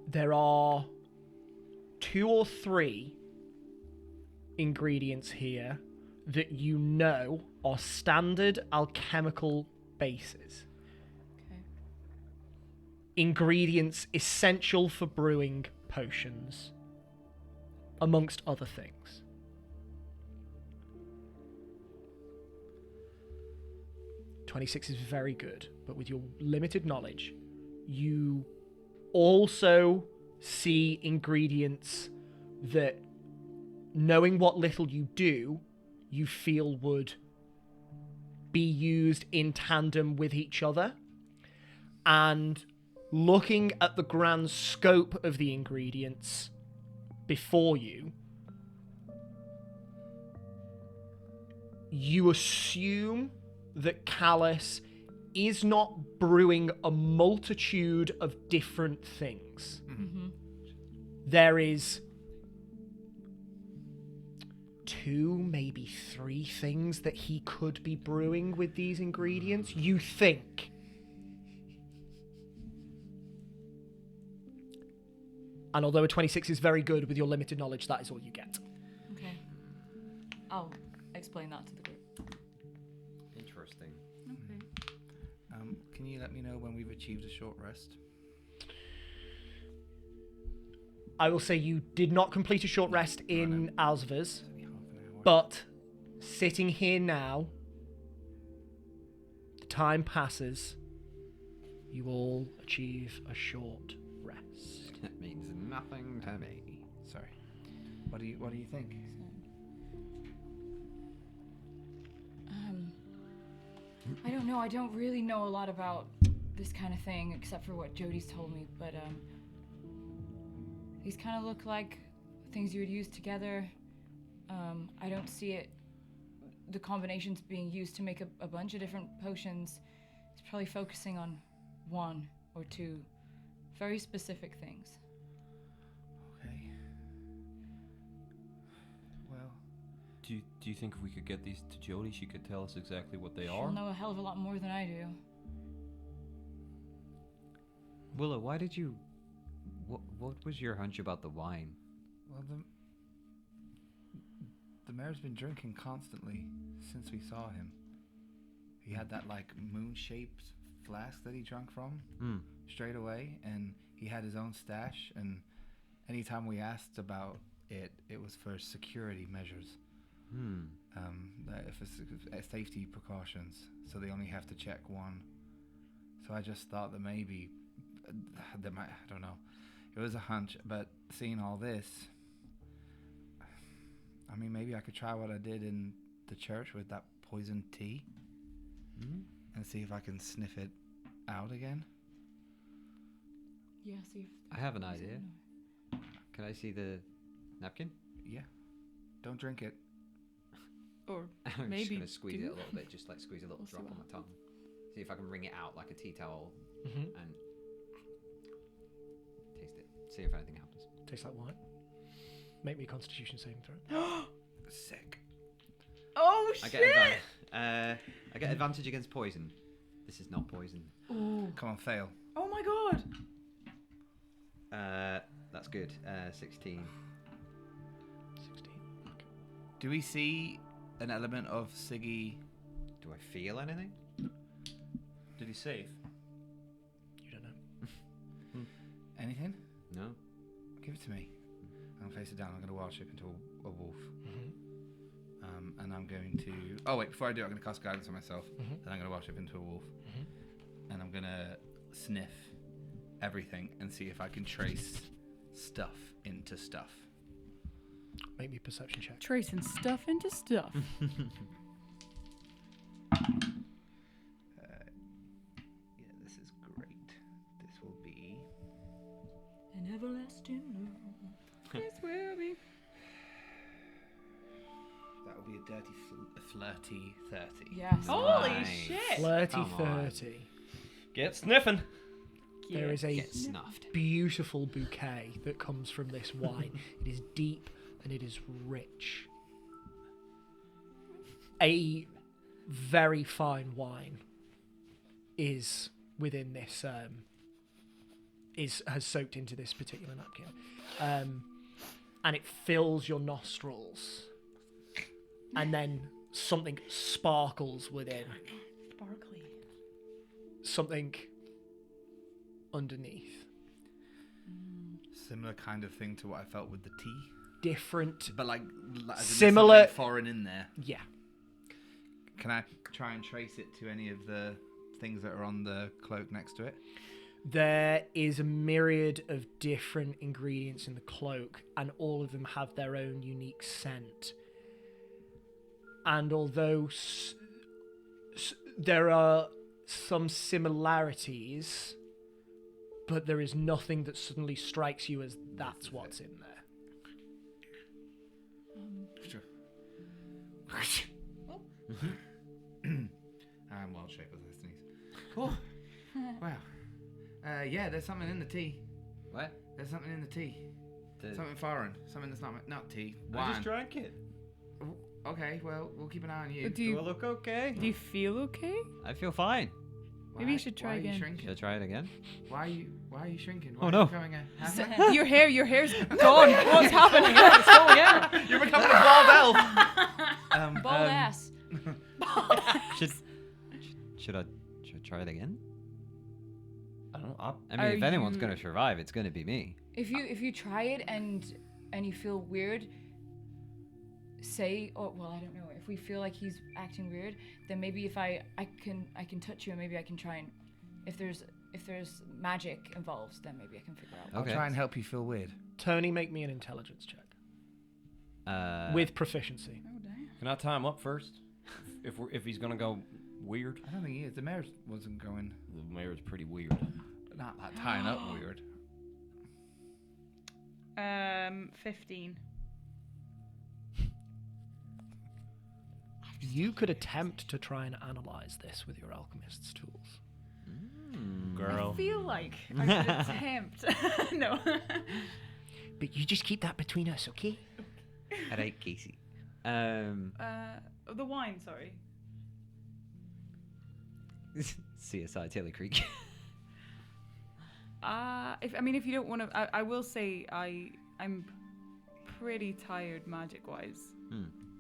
There are 2 or 3 ingredients here that you know are standard alchemical bases. Okay. Ingredients essential for brewing potions, amongst other things. .26 is very good, but with your limited knowledge, you also see ingredients that, knowing what little you do, you feel would be used in tandem with each other. And looking at the grand scope of the ingredients before you, you assume that Callus is not brewing a multitude of different things. Mm-hmm. There is 2, maybe 3 things that he could be brewing with these ingredients, you think. And although a 26 is very good, with your limited knowledge, that is all you get. Okay. I'll explain that to the group. Interesting. Okay. Can you let me know when we've achieved a short rest? I will say you did not complete a short rest in Alzver's, It's only half an hour. but sitting here now, the time passes, you all achieve a short rest. That means nothing to me. Sorry. What do you think? I don't know. I don't really know a lot about this kind of thing except for what Jodie's told me, but these kind of look like things you would use together. I don't see it, the combinations being used to make a bunch of different potions. It's probably focusing on 1 or 2 very specific things. Okay. Well, Do you think if we could get these to Jodie, she could tell us exactly what they She'll are? know a hell of a lot more than I do. Willow, why did you... What was your hunch about the wine? well, the mayor's been drinking constantly since we saw him. He had that like moon-shaped flask that he drank from straight away, and he had his own stash. And anytime we asked about it, it was for security measures. If it's safety precautions, so they only have to check 1. So I just thought that maybe they might. I don't know. It was a hunch, but seeing all this, I mean, maybe I could try what I did in the church with that poison tea, and see if I can sniff it out again. Yeah, see if... I have an idea. Can I see the napkin? Yeah. Don't drink it. Or I'm just maybe gonna squeeze do. it a little bit, just like squeeze a little We'll see drop on what my tongue. See if I can wring it out like a tea towel Mm-hmm. and taste it. See if anything happens. Tastes like wine. Make me a Constitution saving throw. Sick. Oh I shit! get I get advantage against poison. This is not poison. Ooh. Come on, fail. Oh my god! That's good. 16. 16. Okay. Do we see an element of Siggy? Do I feel anything? Did he save? You don't know. Anything? No. Give it to me. I'm gonna face it down. I'm gonna wild shape into a wolf. And I'm going to... Oh, wait, before I do, I'm going to cast guidance on myself. Mhm. Then I'm going to wash up into a wolf. And I'm going to sniff everything and see if I can trace stuff into stuff. Make me a perception check. Tracing stuff into stuff. Yeah, this is great. This will be... An everlasting love. This will be. That will be a dirty, flirty 30. Yes. Holy Nice. shit! Flirty Come on. 30. Get sniffing. There is a Get snuffed. beautiful bouquet that comes from this wine. It is deep and it is rich. A very fine wine is within this has soaked into this particular napkin, and it fills your nostrils, and then something sparkles within, Sparkly. something underneath. Similar kind of thing to what I felt with the tea. Different, But like as in Similar- there's something foreign in there. yeah. Can I try and trace it to any of the things that are on the cloak next to it? There is a myriad of different ingredients in the cloak, and all of them have their own unique scent. And although there are some similarities, but there is nothing that suddenly strikes you as that's what's in there. Sure. I'm wild shape as I sneeze. Oh, wow. Yeah, there's something in the tea. What? There's something in the tea. The- Something foreign. Something that's not tea. I Wine. just drank it. Okay, well, we'll keep an eye on you. Do you, look okay? do you feel okay? I feel fine. Maybe you should try why again. Are you Should I shrinking? try it again? Why are you shrinking? Oh, Why no. Are you becoming a your hair's gone. What's happening? You're becoming a bald elf. Bald ass. Should I try it again? I don't know. I mean, Are if anyone's you- gonna survive, it's gonna be me. If you try it and you feel weird, say, oh well, I don't know. If we feel like he's acting weird, then maybe if I can touch you and maybe I can try and if there's magic involved, then maybe I can figure out. I'll Okay. try and help you feel weird. Tony, make me an intelligence check. With proficiency. Oh, damn. Can I tie him up first? If he's gonna go weird. I don't think he is. The mayor wasn't going. The mayor's pretty weird. Not that tying up weird. 15. You could attempt to try and analyze this with your alchemist's tools. Girl. I feel like I should attempt. No. But you just keep that between us, okay? Alright, Casey. The wine, sorry. CSI Taylor Creek. If you don't want to, I will say I'm pretty tired magic-wise.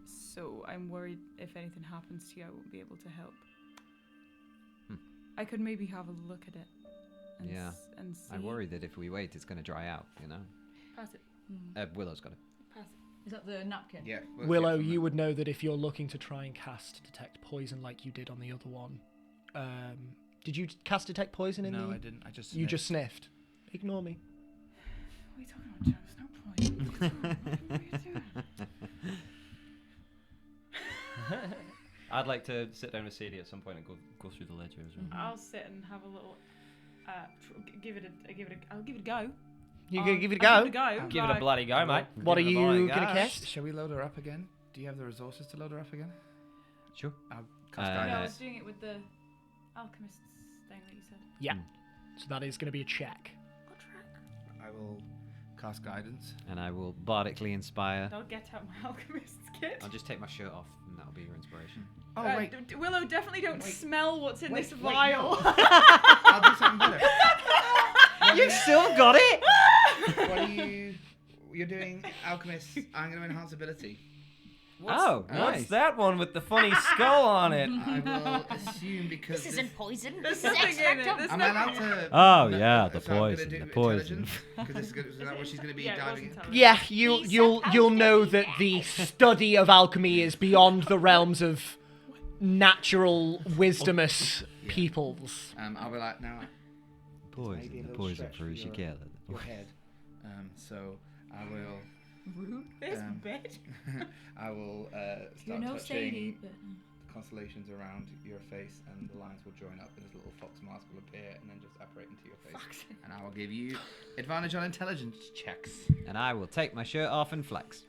So I'm worried if anything happens to you, I won't be able to help. I could maybe have a look at it. And Yeah. and see. I'm worried that if we wait, it's gonna dry out. You know. Pass it. Willow's got it. Pass it. Is that the napkin? Yeah. Willow, you would know that if you're looking to try and cast Detect Poison like you did on the other one. Did you cast Detect Poison in No, the... I didn't. I just. You just sniffed. Ignore me. What are you talking about, Joe? There's no point. What are you doing? I'd like to sit down with Sadie at some point and go through the ledger as well. I'll sit and have a little. I'll give it a go. You gonna give it a I'll go? Give it a go. Give it a bloody go, mate. What are Give it a bloody you gonna go. cast? Shall we load her up again? Do you have the resources to load her up again? Sure. I'll No, cast I guidance. was doing it with the alchemist's thing that you said. Yeah. So that is going to be a check. I will cast guidance. And I will bardically inspire. I'll get out my alchemist's kit. I'll just take my shirt off, and that'll be your inspiration. Oh wait, Willow, definitely don't Wait. smell what's in Wait, this wait, vial. I'll do something better. You still got it. What are you? You're doing alchemist. I'm going to enhance ability. Oh, What's nice. that one with the funny skull on it? I will assume because This isn't poison. There's This is nothing in it. extract. There's Am I nothing allowed in it. to? Oh, no, yeah, the so I'm gonna poison, do the poison. intelligence, 'cause this is good. Is that what she's gonna be Yeah, it was diving? intelligent. Yeah, He's you'll supposed know to that be the study of alchemy is beyond the realms of natural wisdomous peoples. I'll be like now. Maybe a Poison, the little poison stretch for throws your your- killer. Your head. So I will. Rude. This Um, bitch. I will You're start no touching Sadie, but the constellations around your face, and the lines will join up, and this little fox mask will appear, and then just apparate into your face. And I will give you advantage on intelligence checks. And I will take my shirt off and flex.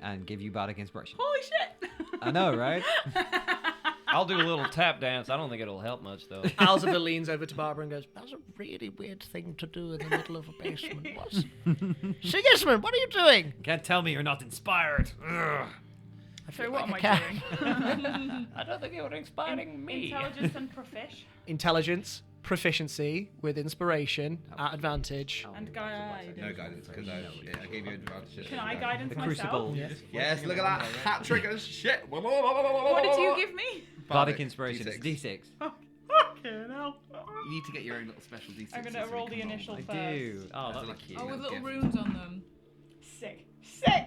And give you bardic inspiration. Holy shit. I know, right? I'll do a little tap dance. I don't think it'll help much though. Alzada leans over to Barbara and goes, That's a really weird thing to do in the middle of a basement. What's... Sigismund, what are you doing? Can't tell me you're not inspired. Ugh. I So feel what am like I a doing? I don't think you're inspiring Intelligence and profish. intelligence, proficiency with inspiration at advantage. And guide. No guidance, because I gave you advantage. Can I guidance The myself? Crucible. Yes, look at that hat trick and shit. What did you give me? Bardic inspiration. D6. It's D6. Fucking hell. You need to get your own little special D6. I'm gonna roll the initial I first. do. Oh, That's that's like- Oh, with That's little gift. runes on them. Sick. Sick!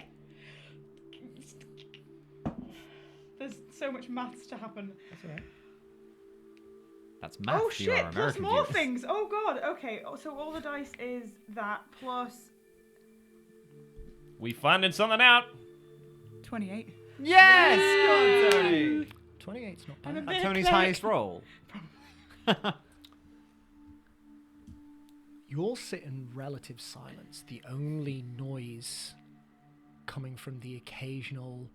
There's so much maths to happen. That's math Oh for your shit, plus American more viewers. things. Oh god, okay. So all the dice is that plus We finding something out. 28. Yes! Go on, Tony. 28's not I'm a bad. bit That's Tony's cleric. highest roll. You all sit in relative silence. The only noise coming from the occasional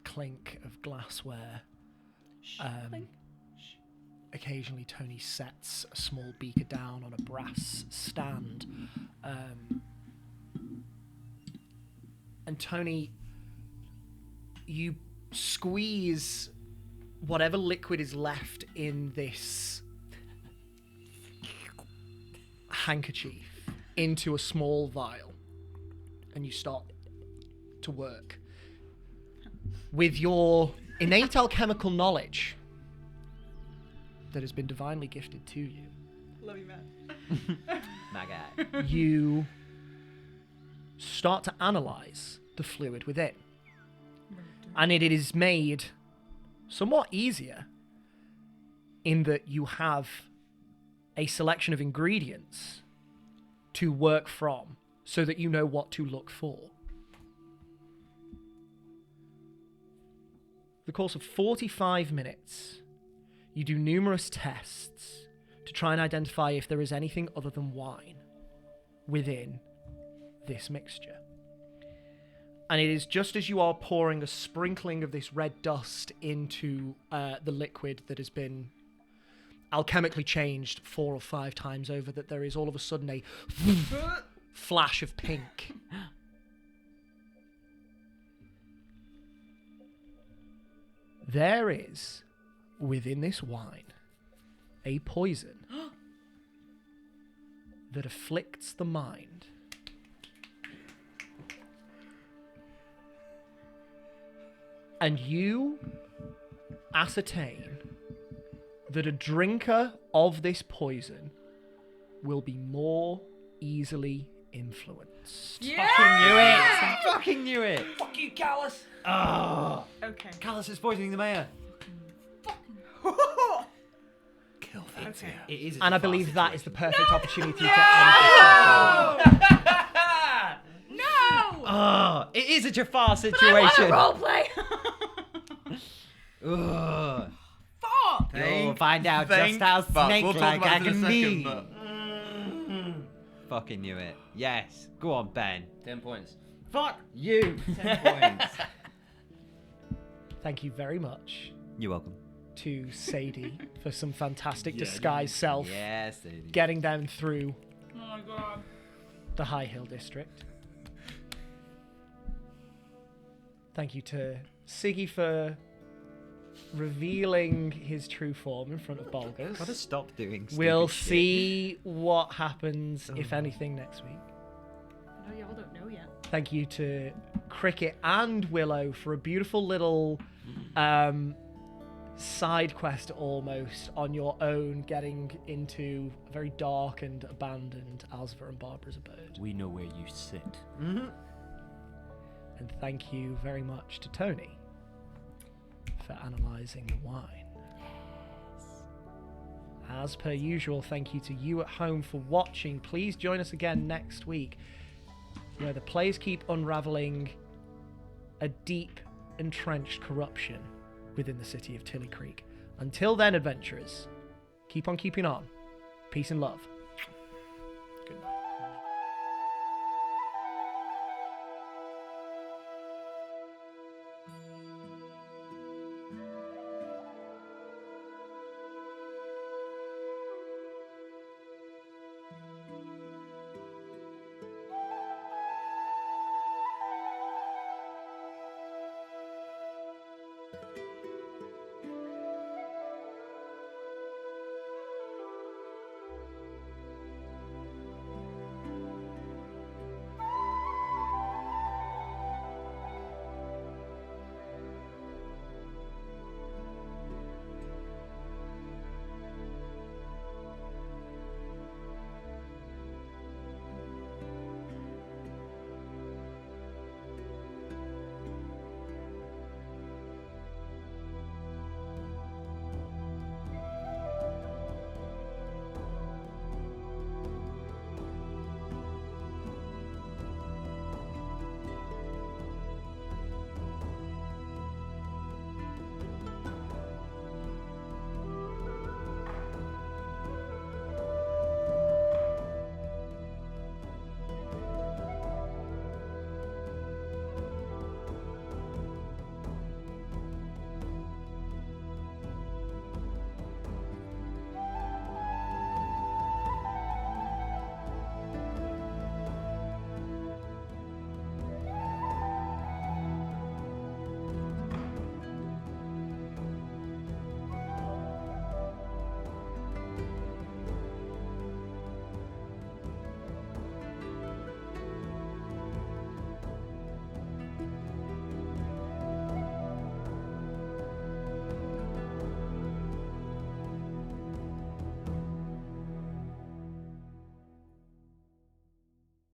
clink of glassware. Occasionally, Tony sets a small beaker down on a brass stand. And Tony, you squeeze whatever liquid is left in this handkerchief into a small vial, and you start to work. With your innate alchemical knowledge that has been divinely gifted to you, love you, man. My guy. you start to analyze the fluid within. And it is made somewhat easier in that you have a selection of ingredients to work from so that you know what to look for. The course of 45 minutes, you do numerous tests to try and identify if there is anything other than wine within this mixture. And it is just as you are pouring a sprinkling of this red dust into the liquid that has been alchemically changed 4 or 5 times over that there is all of a sudden a flash of pink. There is, within this wine, a poison that afflicts the mind. And you ascertain that a drinker of this poison will be more easily influenced. Fucking knew it! Fuck you, Callus. Oh, Okay. Callus is poisoning the mayor. Kill that. Okay. It is. And I believe that is the perfect opportunity to end this session. No! Oh, it is a Jafar situation. roleplay. Ugh. Fuck! You'll find out just Thank how fuck. We'll talk snake-like about I it in a can second, be. but- Fucking knew it. Yes. Go on, Ben. 10 points. Fuck you. 10 points. Thank you very much You're welcome. to Sadie for some fantastic disguise self, Yes, Sadie. getting them through Oh my god. the High Hill District. Thank you to Siggy for revealing his true form in front of Bulgars. Gotta stop doing stupid We'll shit. see what happens, if anything, next week. No, y'all don't know yet. Thank you to Cricket and Willow for a beautiful little side quest almost on your own, getting into a very dark and abandoned Alzver and Barbara's abode. We know where you sit. And thank you very much to Tony for analysing the wine. As per usual, thank you to you at home for watching. Please join us again next week, where the players keep unravelling a deep, entrenched corruption within the city of Tilly Creek. Until then, adventurers, keep on keeping on. Peace and love.